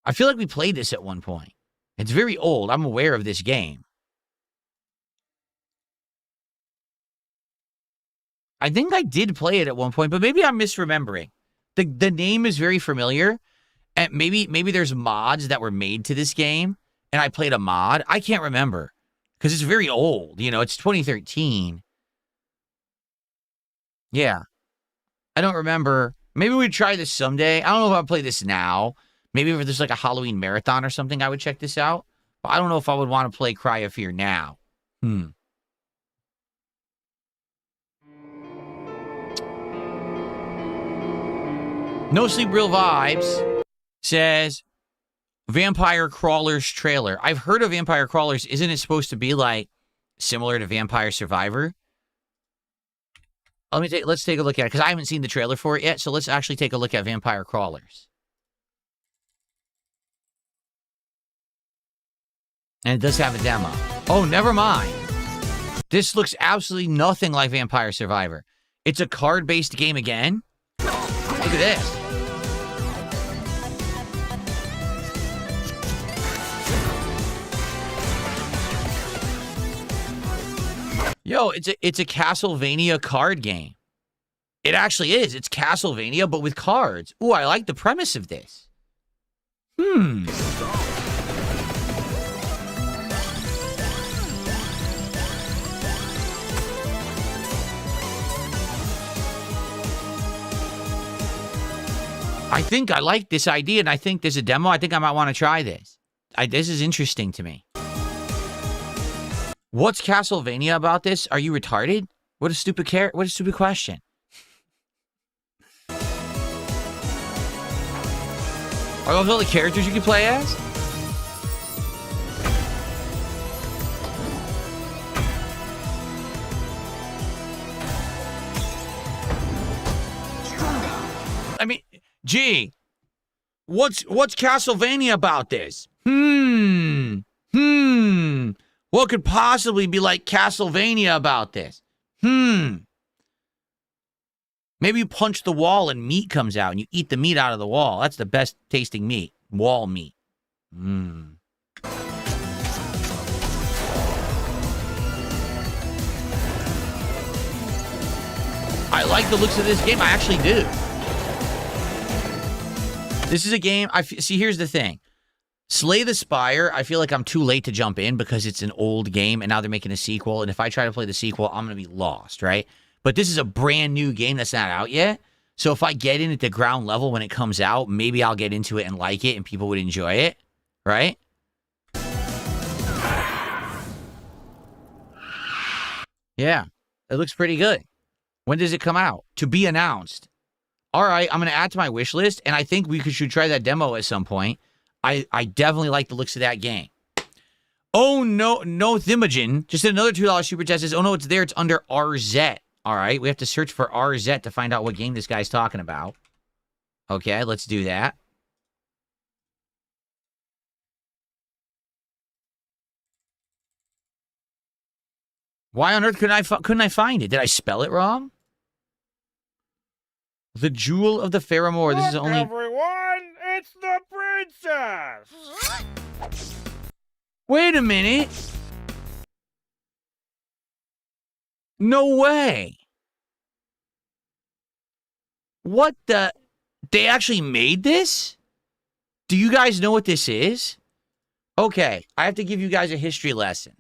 I feel like we played this at one point. It's very old. I'm aware of this game. I think I did play it at one point, but maybe I'm misremembering. The name is very familiar, and maybe there's mods that were made to this game, and I played a mod. I can't remember, because it's very old. You know, it's 2013. Yeah. I don't remember. Maybe we'd try this someday. I don't know if I'll play this now. Maybe if there's like a Halloween marathon or something, I would check this out. But I don't know if I would want to play Cry of Fear now. No Sleep Real Vibes says Vampire Crawlers trailer. I've heard of Vampire Crawlers. Isn't it supposed to be like similar to Vampire Survivor? Let's take a look at it, because I haven't seen the trailer for it yet. So let's actually take a look at Vampire Crawlers. And it does have a demo. Oh, never mind. This looks absolutely nothing like Vampire Survivor. It's a card-based game again. Look at this. Yo, it's a Castlevania card game. It actually is. It's Castlevania, but with cards. Ooh, I like the premise of this. I think I like this idea, and I think there's a demo. I think I might want to try this. This is interesting to me. What's Castlevania about this? Are you retarded? What a stupid question. Are those all the characters you can play as? I mean, gee, what's Castlevania about this? What could possibly be like Castlevania about this? Maybe you punch the wall and meat comes out and you eat the meat out of the wall. That's the best tasting meat. Wall meat. I like the looks of this game. I actually do. This is a game. See, here's the thing. Slay the Spire, I feel like I'm too late to jump in because it's an old game and now they're making a sequel. And if I try to play the sequel, I'm going to be lost, right? But this is a brand new game that's not out yet. So if I get in at the ground level when it comes out, maybe I'll get into it and like it and people would enjoy it, right? Yeah, it looks pretty good. When does it come out? To be announced. All right, I'm going to add to my wish list, and I think we should try that demo at some point. I definitely like the looks of that game. Oh, no, Thimogen. Just another $2 super chat says, oh, no, it's there. It's under Arzette. All right, we have to search for Arzette to find out what game this guy's talking about. Okay, let's do that. Why on earth couldn't I find it? Did I spell it wrong? The Jewel of the Faramore. This is only... Everyone, it's the princess! Wait a minute. No way. What the... They actually made this? Do you guys know what this is? Okay, I have to give you guys a history lesson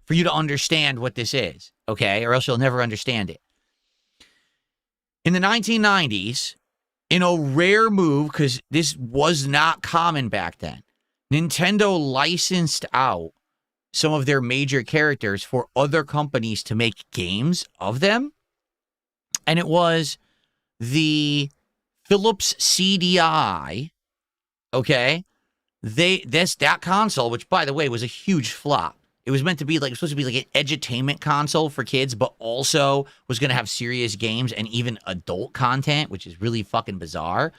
for you to understand what this is, okay? Or else you'll never understand it. In the 1990s, in a rare move, because this was not common back then, Nintendo licensed out some of their major characters for other companies to make games of them. And it was the Philips CDI, okay? That console, which, by the way, was a huge flop. It was meant to be like, it was supposed to be like an edutainment console for kids, but also was going to have serious games and even adult content, which is really fucking bizarre.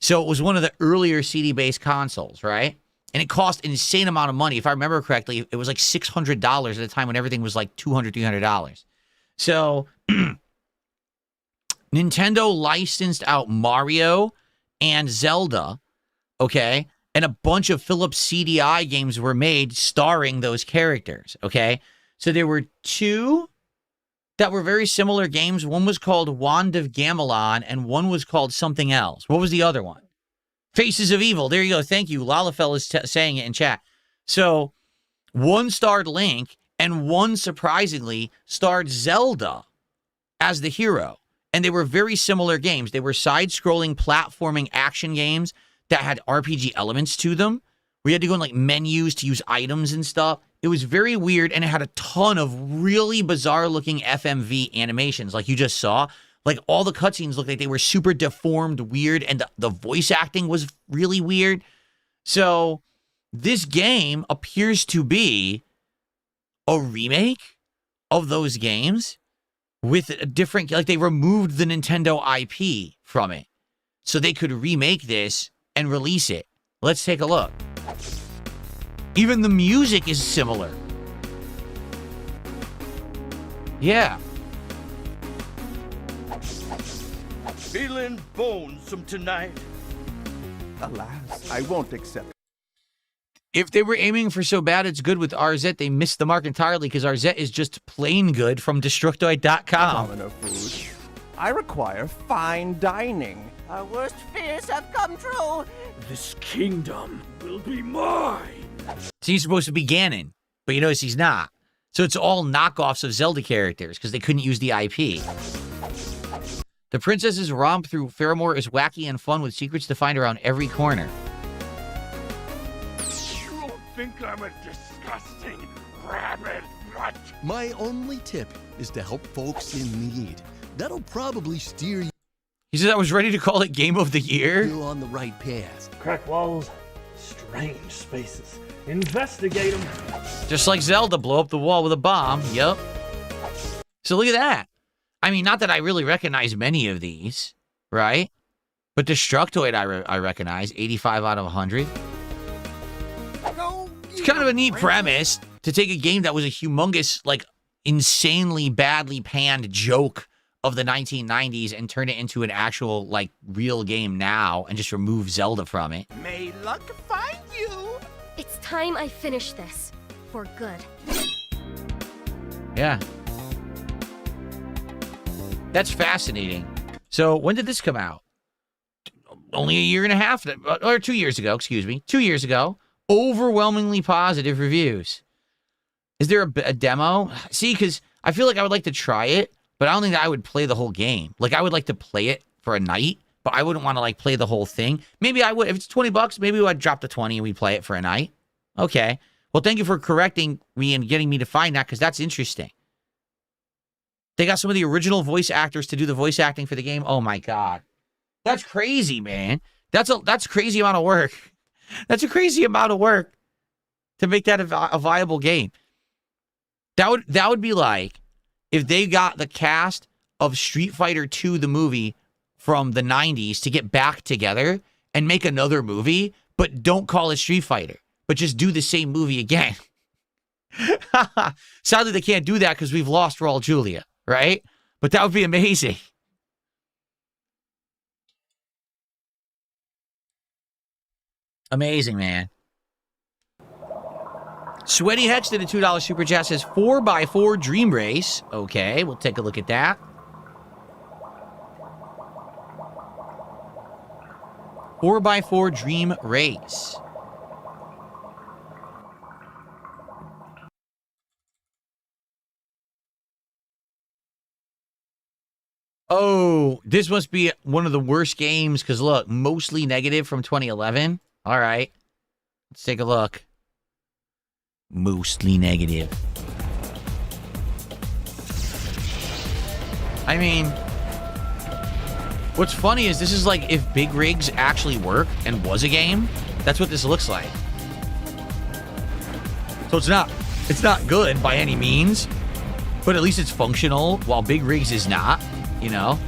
So it was one of the earlier CD-based consoles, right? And it cost an insane amount of money. If I remember correctly, it was like $600 at a time when everything was like $200, $300. So Nintendo licensed out Mario and Zelda, okay? And a bunch of Philips CDI games were made starring those characters, okay? So there were two that were very similar games. One was called Wand of Gamelon, and one was called something else. What was the other one? Faces of Evil. There you go. Thank you. Lalafell is saying it in chat. So one starred Link, and one, surprisingly, starred Zelda as the hero. And they were very similar games. They were side-scrolling platforming action games that had RPG elements to them. We had to go in like menus to use items and stuff. It was very weird, and it had a ton of really bizarre-looking FMV animations, like you just saw. Like all the cutscenes looked like they were super deformed, weird, and the voice acting was really weird. So this game appears to be a remake of those games with a different, like they removed the Nintendo IP from it so they could remake this and release it. Let's take a look. Even the music is similar. Yeah. Feeling bonesome tonight. Alas, I won't accept. If they were aiming for so bad it's good with Arzette, they missed the mark entirely because Arzette is just plain good from Destructoid.com. Commoner food. I require fine dining. Our worst fears have come true. This kingdom will be mine. So he's supposed to be Ganon, but you notice he's not. So it's all knockoffs of Zelda characters because they couldn't use the IP. The princess's romp through Faramore is wacky and fun with secrets to find around every corner. You think I'm a disgusting rabbit mutt? My only tip is to help folks in need. That'll probably steer you. He says I was ready to call it Game of the Year. You're on the right path. Crack walls, strange spaces. Investigate them. Just like Zelda, blow up the wall with a bomb. Yep. So look at that. I mean, not that I really recognize many of these, right? But Destructoid, I recognize. 85 out of 100. It's kind of a neat premise to take a game that was a humongous, like, insanely badly panned joke of the 1990s and turn it into an actual, like, real game now and just remove Zelda from it. May luck find you. It's time I finish this. For good. Yeah. That's fascinating. So, when did this come out? Only a year and a half, or 2 years ago, excuse me. 2 years ago. Overwhelmingly positive reviews. Is there a demo? See, because I feel like I would like to try it, but I don't think that I would play the whole game. Like, I would like to play it for a night, but I wouldn't want to, like, play the whole thing. Maybe I would. If it's $20, maybe I'd drop the 20 and we play it for a night. Okay. Well, thank you for correcting me and getting me to find that, because that's interesting. They got some of the original voice actors to do the voice acting for the game. Oh, my God. That's crazy, man. That's a crazy amount of work. That's a crazy amount of work to make that a viable game. That would be like if they got the cast of Street Fighter 2, the movie from the 90s, to get back together and make another movie, but don't call it Street Fighter, but just do the same movie again. Sadly, they can't do that because we've lost Raul Julia, right? But that would be amazing. Amazing, man. Sweaty Hex did a $2 super chat, says 4x4 Dream Race. Okay, we'll take a look at that. Four by four Dream Race. Oh, this must be one of the worst games, because look, mostly negative from 2011. All right, let's take a look. Mostly negative. I mean, what's funny is this is like if Big Rigs actually worked and was a game. That's what this looks like. So it's not good by any means, but at least it's functional, while Big Rigs is not, you know?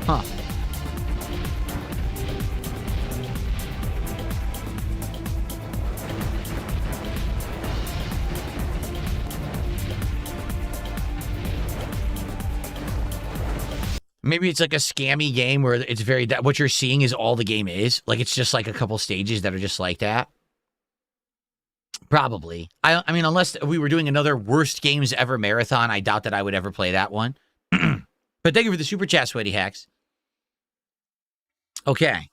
Huh. Maybe it's like a scammy game where it's very, what you're seeing is all the game is. Like, it's just like a couple stages that are just like that. Probably. I mean, unless we were doing another worst games ever marathon, I doubt that I would ever play that one. But thank you for the super chat, Sweaty Hacks. Okay.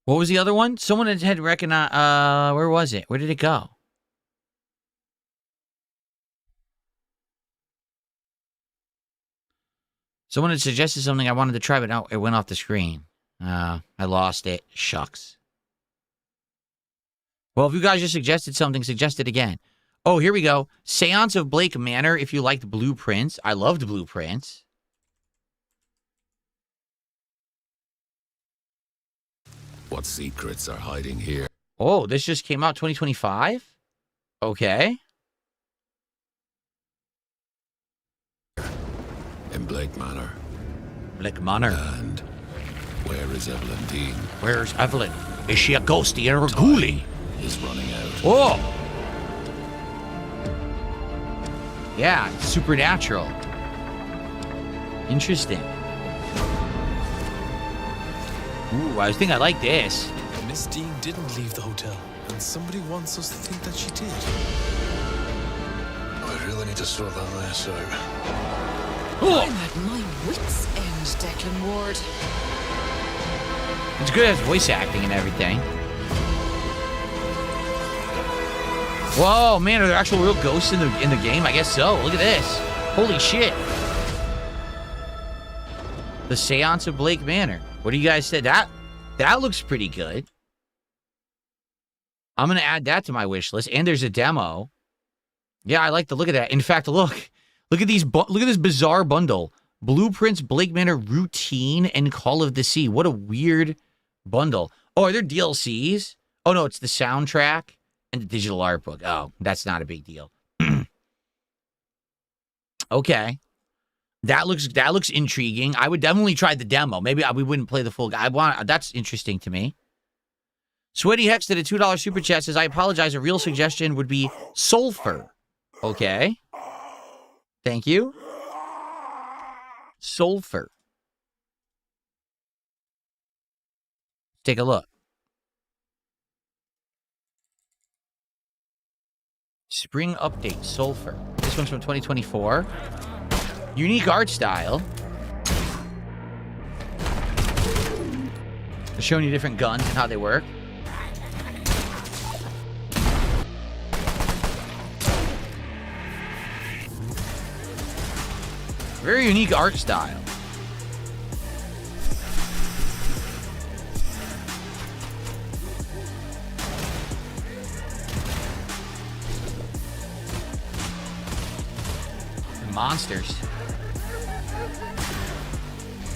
What was the other one? Someone had recognized, where was it? Where did it go? Someone had suggested something I wanted to try, but now it went off the screen. I lost it. Shucks. Well, if you guys just suggested something, suggest it again. Oh, here we go. Seance of Blake Manor, if you liked Blueprints. I loved Blueprints. What secrets are hiding here? Oh, this just came out 2025? Okay. In Blake Manor. Blake Manor. And where is Evelyn Dean? Where's Evelyn? Is she a ghosty or a ghoulie? Is running out. Oh! Yeah, supernatural. Interesting. Ooh, I think I like this. Miss Dean didn't leave the hotel, and somebody wants us to think that she did. I really need to sort that mess out. Oh. I'm at my wits' end, Declan Ward. It's good as voice acting and everything. Whoa, man, are there actual real ghosts in the game? I guess so. Look at this. Holy shit. The Seance of Blake Manor. What do you guys say? That looks pretty good. I'm going to add that to my wish list. And there's a demo. Yeah, I like the look of that. In fact, look at these. Look at this bizarre bundle. Blueprints, Blake Manor, Routine, and Call of the Sea. What a weird bundle. Oh, are there DLCs? Oh, no, it's the soundtrack and the digital art book. Oh, that's not a big deal. Okay. That looks intriguing. I would definitely try the demo. Maybe we wouldn't play the full guy. That's interesting to me. Sweaty Hex did a $2 super chat, says, I apologize. A real suggestion would be sulfur. Okay. Thank you. Sulfur. Take a look. Spring update, sulfur. This one's from 2024. Unique art style. They're showing you different guns and how they work. Very unique art style. Monsters.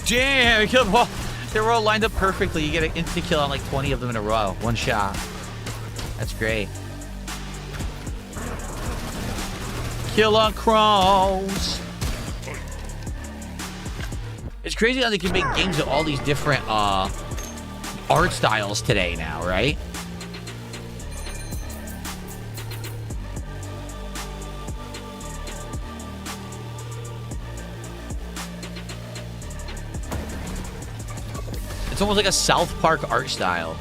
Damn, we killed them all. They were all lined up perfectly. You get an instant kill on like 20 of them in a row. One shot. That's great. Killer crows. It's crazy how they can make games of all these different art styles today now, right? It's almost like a South Park art style.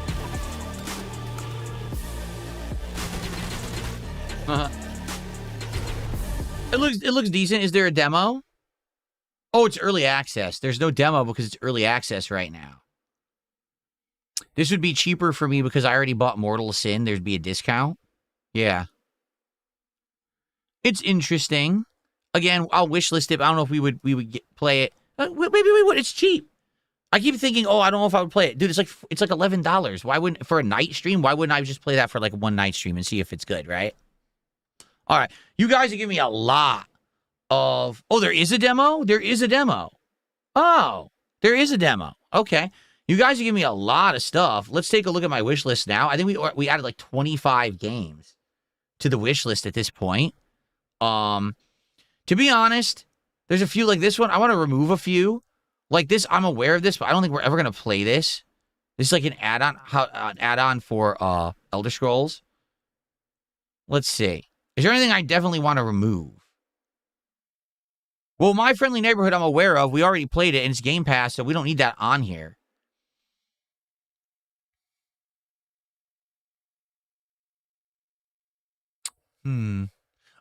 It looks decent. Is there a demo? Oh, it's early access. There's no demo because it's early access right now. This would be cheaper for me because I already bought Mortal Sin. There'd be a discount. Yeah. It's interesting. Again, I'll wishlist it. I don't know if we would play it. Maybe we would. It's cheap. I keep thinking, oh, I don't know if I would play it. Dude, it's like $11. Why wouldn't, for a night stream, why wouldn't I just play that for like one night stream and see if it's good, right? All right. You guys are giving me a lot of... Oh, there is a demo? There is a demo. Oh, there is a demo. Okay. You guys are giving me a lot of stuff. Let's take a look at my wish list now. I think we added like 25 games to the wish list at this point. To be honest, there's a few like this one. I want to remove a few. Like this, I'm aware of this, but I don't think we're ever going to play this. This is like an add-on for Elder Scrolls. Let's see. Is there anything I definitely want to remove? Well, My Friendly Neighborhood I'm aware of. We already played it, and it's Game Pass, so we don't need that on here.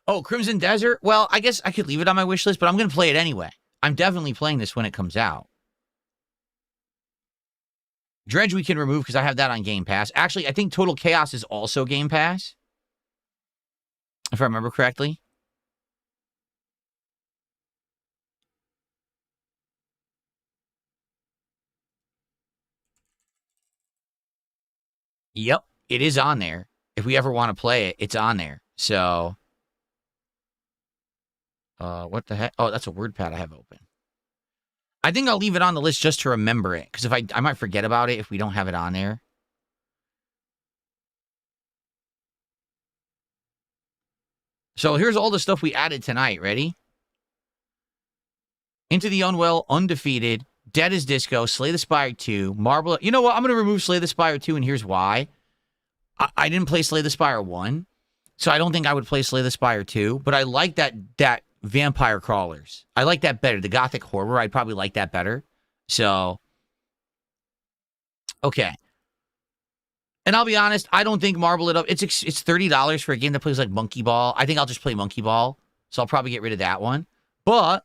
Oh, Crimson Desert? Well, I guess I could leave it on my wish list, but I'm going to play it anyway. I'm definitely playing this when it comes out. Dredge we can remove because I have that on Game Pass. Actually, I think Total Chaos is also Game Pass. If I remember correctly. Yep, it is on there. If we ever want to play it, it's on there. So, what the heck? Oh, that's a WordPad I have open. I think I'll leave it on the list just to remember it, because if I might forget about it if we don't have it on there. So here's all the stuff we added tonight. Ready? Into the Unwell, Undefeated, Dead as Disco, Slay the Spire 2, Marble. You know what? I'm going to remove Slay the Spire 2, and here's why. I didn't play Slay the Spire 1, so I don't think I would play Slay the Spire 2, but I like that Vampire Crawlers. I like that better. The Gothic Horror, I'd probably like that better. So, okay. And I'll be honest, I don't think Marble It Up. It's $30 for a game that plays like Monkey Ball. I think I'll just play Monkey Ball, so I'll probably get rid of that one. But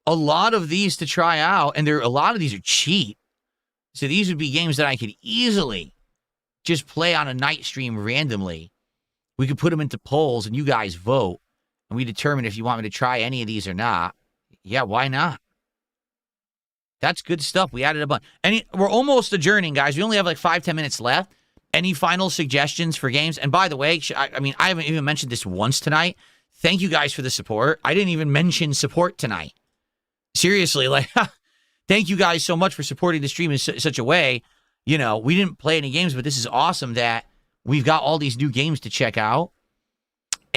a lot of these to try out, and a lot of these are cheap. So these would be games that I could easily just play on a night stream randomly. We could put them into polls, and you guys vote, and we determine if you want me to try any of these or not. Yeah, why not? That's good stuff. We added a bunch. We're almost adjourning, guys. We only have like 5-10 minutes left. Any final suggestions for games? And by the way, I haven't even mentioned this once tonight. Thank you guys for the support. I didn't even mention support tonight. Seriously, like, thank you guys so much for supporting the stream in such a way. You know, we didn't play any games, but this is awesome that we've got all these new games to check out.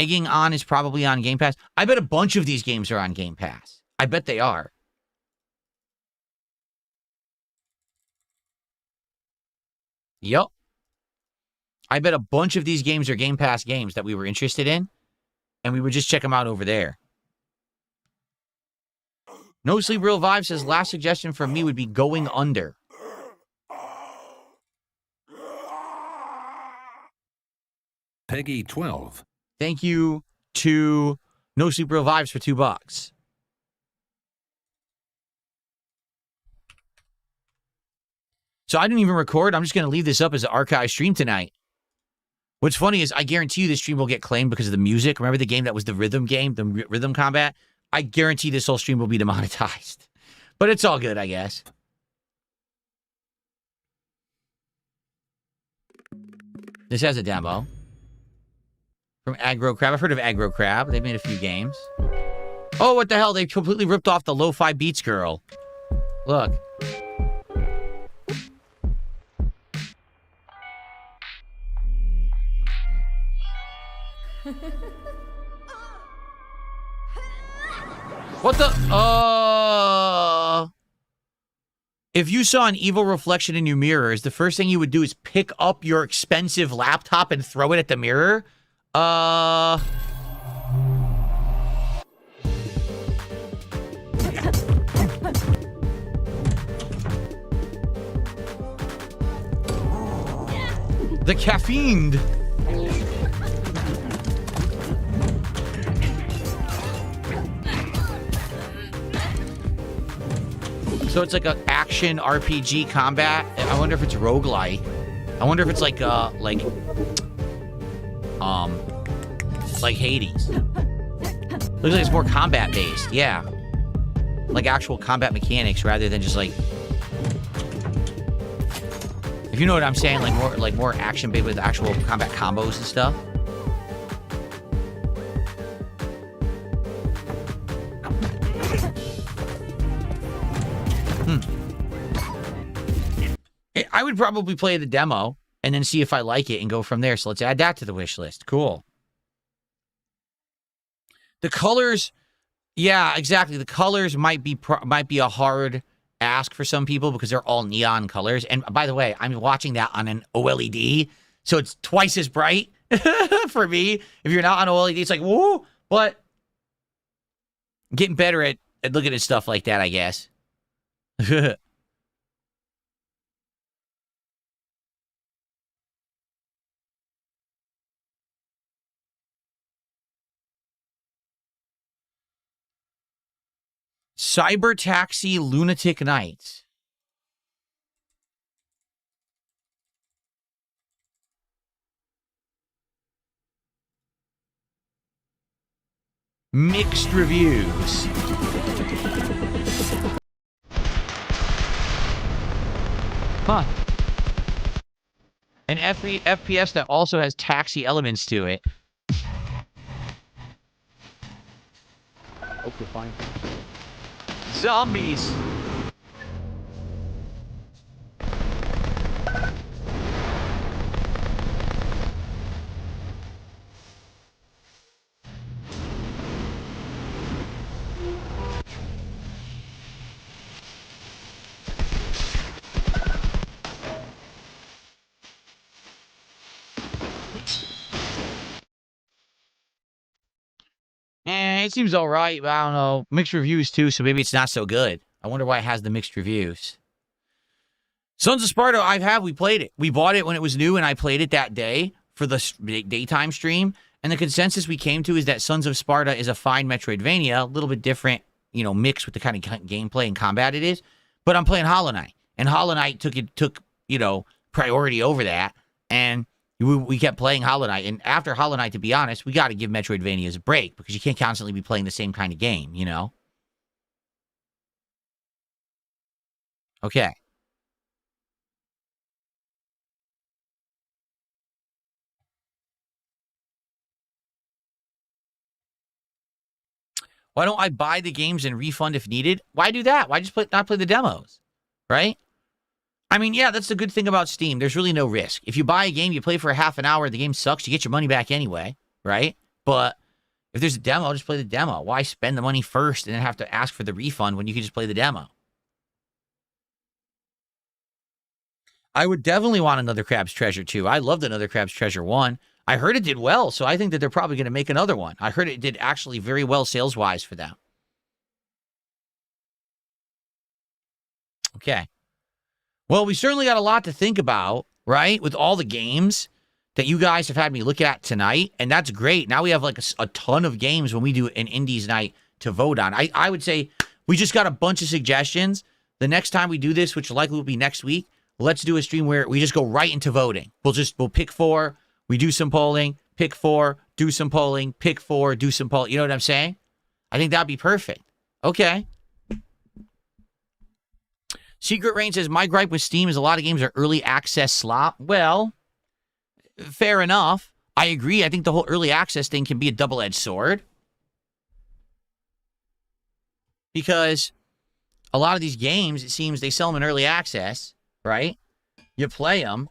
Egging On is probably on Game Pass. I bet a bunch of these games are on Game Pass. I bet they are. Yep. I bet a bunch of these games are Game Pass games that we were interested in, and we would just check them out over there. No Sleep Real Vibe says, last suggestion from me would be Going Under. Peggy 12. Thank you to No Sleep Real Vibes for $2. So I didn't even record. I'm just going to leave this up as an archive stream tonight. What's funny is I guarantee you this stream will get claimed because of the music. Remember the game that was the rhythm game, the rhythm combat? I guarantee this whole stream will be demonetized. But it's all good, I guess. This has a demo. From Aggro Crab. I've heard of Aggro Crab. They've made a few games. Oh, what the hell? They completely ripped off the Lo-Fi Beats girl. Look. What the? If you saw an evil reflection in your mirror, is the first thing you would do is pick up your expensive laptop and throw it at the mirror? The caffeine. So it's like an action RPG combat. I wonder if it's roguelike. I wonder if it's like Hades. Looks like it's more combat based. Yeah. Like actual combat mechanics rather than just like, if you know what I'm saying, like more action based with actual combat combos and stuff. I would probably play the demo and then see if I like it and go from there. So let's add that to the wish list. Cool. The colors, yeah, exactly. The colors might be a hard ask for some people because they're all neon colors. And by the way, I'm watching that on an OLED, so it's twice as bright for me. If you're not on OLED, it's like, whoa. But I'm getting better at looking at stuff like that, I guess. Cyber Taxi Lunatic Nights. Mixed reviews. Huh. An FPS that also has taxi elements to it. Hope you're fine. Zombies. It seems all right, but I don't know. Mixed reviews too, so maybe it's not so good. I wonder why it has the mixed reviews. Sons of Sparta, we played it. We bought it when it was new, and I played it that day for the daytime stream. And the consensus we came to is that Sons of Sparta is a fine Metroidvania, a little bit different, you know, mixed with the kind of gameplay and combat it is. But I'm playing Hollow Knight, and Hollow Knight took you know, priority over that, and we kept playing Hollow Knight. And after Hollow Knight, to be honest, we got to give Metroidvanias a break because you can't constantly be playing the same kind of game, you know? Okay. Why don't I buy the games and refund if needed? Why do that? Why just not play the demos? Right? I mean, yeah, that's the good thing about Steam. There's really no risk. If you buy a game, you play for a half an hour, the game sucks, you get your money back anyway, right? But if there's a demo, I'll just play the demo. Why spend the money first and then have to ask for the refund when you can just play the demo? I would definitely want Another Crab's Treasure 2. I loved Another Crab's Treasure 1. I heard it did well, so I think that they're probably going to make another one. I heard it did actually very well sales-wise for them. Okay. Well, we certainly got a lot to think about, right? With all the games that you guys have had me look at tonight, and that's great. Now we have like a ton of games when we do an Indies night to vote on. I would say we just got a bunch of suggestions. The next time we do this, which likely will be next week, let's do a stream where we just go right into voting. We'll pick 4, we do some polling, pick 4, do some polling, pick 4, do some polling. You know what I'm saying? I think that'd be perfect. Okay. Secret Rain says, my gripe with Steam is a lot of games are early access slop. Well, fair enough. I agree. I think the whole early access thing can be a double-edged sword. Because a lot of these games, it seems they sell them in early access, right? You play them,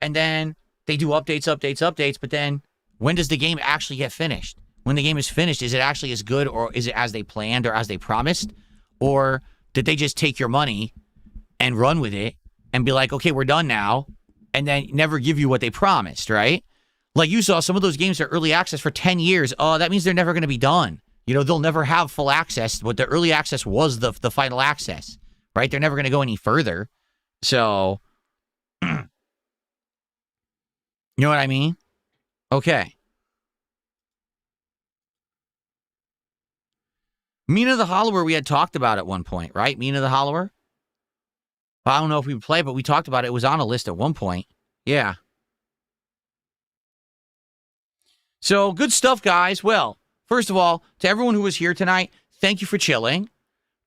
and then they do updates, but then when does the game actually get finished? When the game is finished, is it actually as good, or is it as they planned or as they promised? Or did they just take your money and run with it and be like, okay, we're done now, and then never give you what they promised, right? Like you saw, some of those games are early access for 10 years. Oh, that means they're never going to be done. You know, they'll never have full access. But the early access was the final access, right? They're never going to go any further. So, you know what I mean? Okay. Mina the Hollower, we had talked about at one point, right? Mina the Hollower? I don't know if we would play, but we talked about it. It was on a list at one point. Yeah. So, good stuff, guys. Well, first of all, to everyone who was here tonight, thank you for chilling.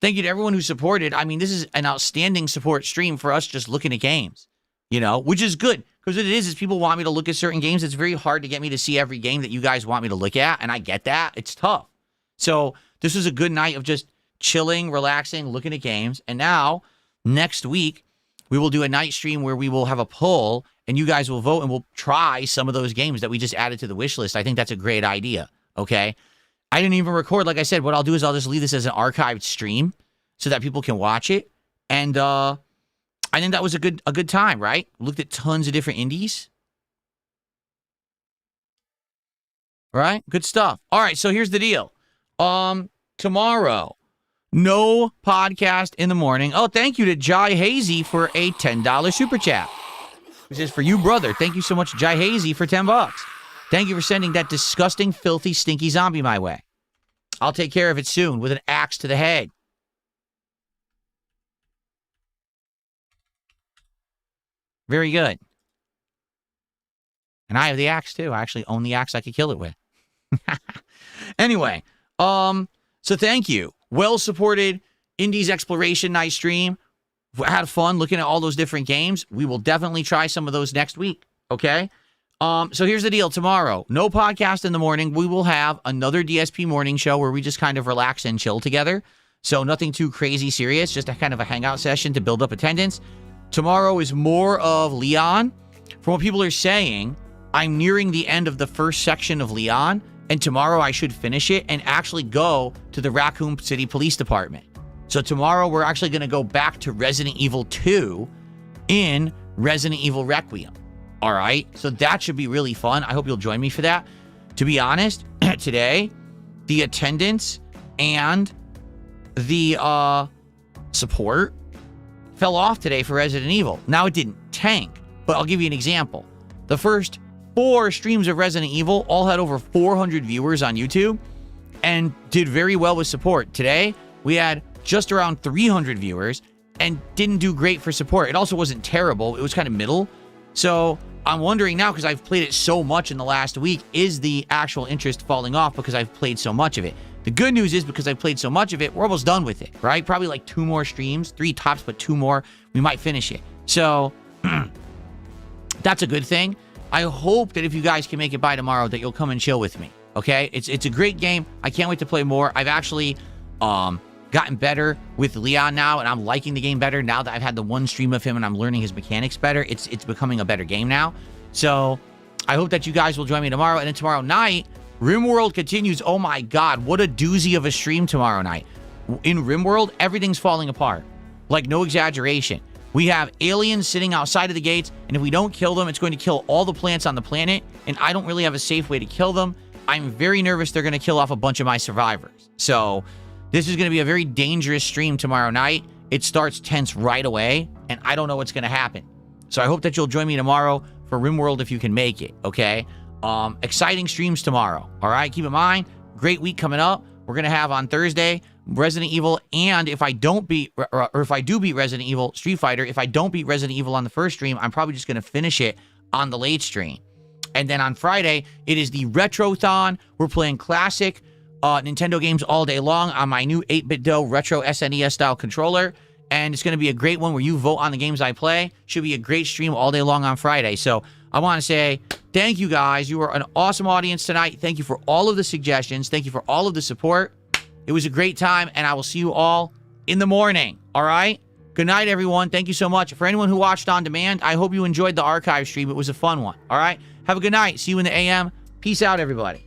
Thank you to everyone who supported. I mean, this is an outstanding support stream for us just looking at games, you know, which is good. Because what it is people want me to look at certain games. It's very hard to get me to see every game that you guys want me to look at, and I get that. It's tough. So, this was a good night of just chilling, relaxing, looking at games. And now, next week, we will do a night stream where we will have a poll, and you guys will vote, and we'll try some of those games that we just added to the wish list. I think that's a great idea, okay? I didn't even record. Like I said, what I'll do is I'll just leave this as an archived stream so that people can watch it. And I think that was a good time, right? Looked at tons of different indies. Right? Good stuff. All right, so here's the deal. Tomorrow, no podcast in the morning. Oh, thank you to Jai Hazy for a $10 super chat. It says, for you, brother. Thank you so much, Jai Hazy, for $10. Thank you for sending that disgusting, filthy, stinky zombie my way. I'll take care of it soon with an axe to the head. Very good. And I have the axe, too. I actually own the axe I could kill it with. Anyway, so thank you. Well-supported Indies Exploration Night stream. Had fun looking at all those different games. We will definitely try some of those next week, okay? So here's the deal. Tomorrow, no podcast in the morning. We will have another DSP morning show where we just kind of relax and chill together. So nothing too crazy serious, just a kind of a hangout session to build up attendance. Tomorrow is more of Leon. From what people are saying, I'm nearing the end of the first section of Leon, and tomorrow I should finish it and actually go to the Raccoon City Police Department. So tomorrow we're actually going to go back to Resident Evil 2 in Resident Evil Requiem. All right? So that should be really fun. I hope you'll join me for that. To be honest, today, the attendance and the support fell off today for Resident Evil. Now, it didn't tank, but I'll give you an example. The first 4 streams of Resident Evil all had over 400 viewers on YouTube and did very well with support. Today, we had just around 300 viewers and didn't do great for support. It also wasn't terrible. It was kind of middle. So I'm wondering now, because I've played it so much in the last week, is the actual interest falling off because I've played so much of it? The good news is because I've played so much of it, we're almost done with it, right? Probably like 2 more streams, 3 tops, but 2 more. We might finish it. So that's a good thing. I hope that if you guys can make it by tomorrow, that you'll come and chill with me, okay? It's a great game. I can't wait to play more. I've actually gotten better with Leon now, and I'm liking the game better now that I've had the 1 stream of him and I'm learning his mechanics better. It's becoming a better game now. So I hope that you guys will join me tomorrow. And then tomorrow night, RimWorld continues. Oh my God, what a doozy of a stream tomorrow night. In RimWorld, everything's falling apart. Like, no exaggeration. We have aliens sitting outside of the gates, and if we don't kill them, it's going to kill all the plants on the planet, and I don't really have a safe way to kill them. I'm very nervous they're going to kill off a bunch of my survivors. So, this is going to be a very dangerous stream tomorrow night. It starts tense right away, and I don't know what's going to happen. So, I hope that you'll join me tomorrow for RimWorld if you can make it, okay? Exciting streams tomorrow, all right? Keep in mind, great week coming up. We're going to have on Thursday Resident Evil, and if I don't beat, or if I do beat Resident Evil, Street Fighter, if I don't beat Resident Evil on the first stream, I'm probably just going to finish it on the late stream. And then on Friday, it is the Retrothon. We're playing classic Nintendo games all day long on my new 8-bit-do Retro SNES style controller. And it's going to be a great one where you vote on the games I play. Should be a great stream all day long on Friday. So I want to say thank you guys. You were an awesome audience tonight. Thank you for all of the suggestions. Thank you for all of the support. It was a great time, and I will see you all in the morning. All right? Good night, everyone. Thank you so much. For anyone who watched on demand, I hope you enjoyed the archive stream. It was a fun one. All right? Have a good night. See you in the AM. Peace out, everybody.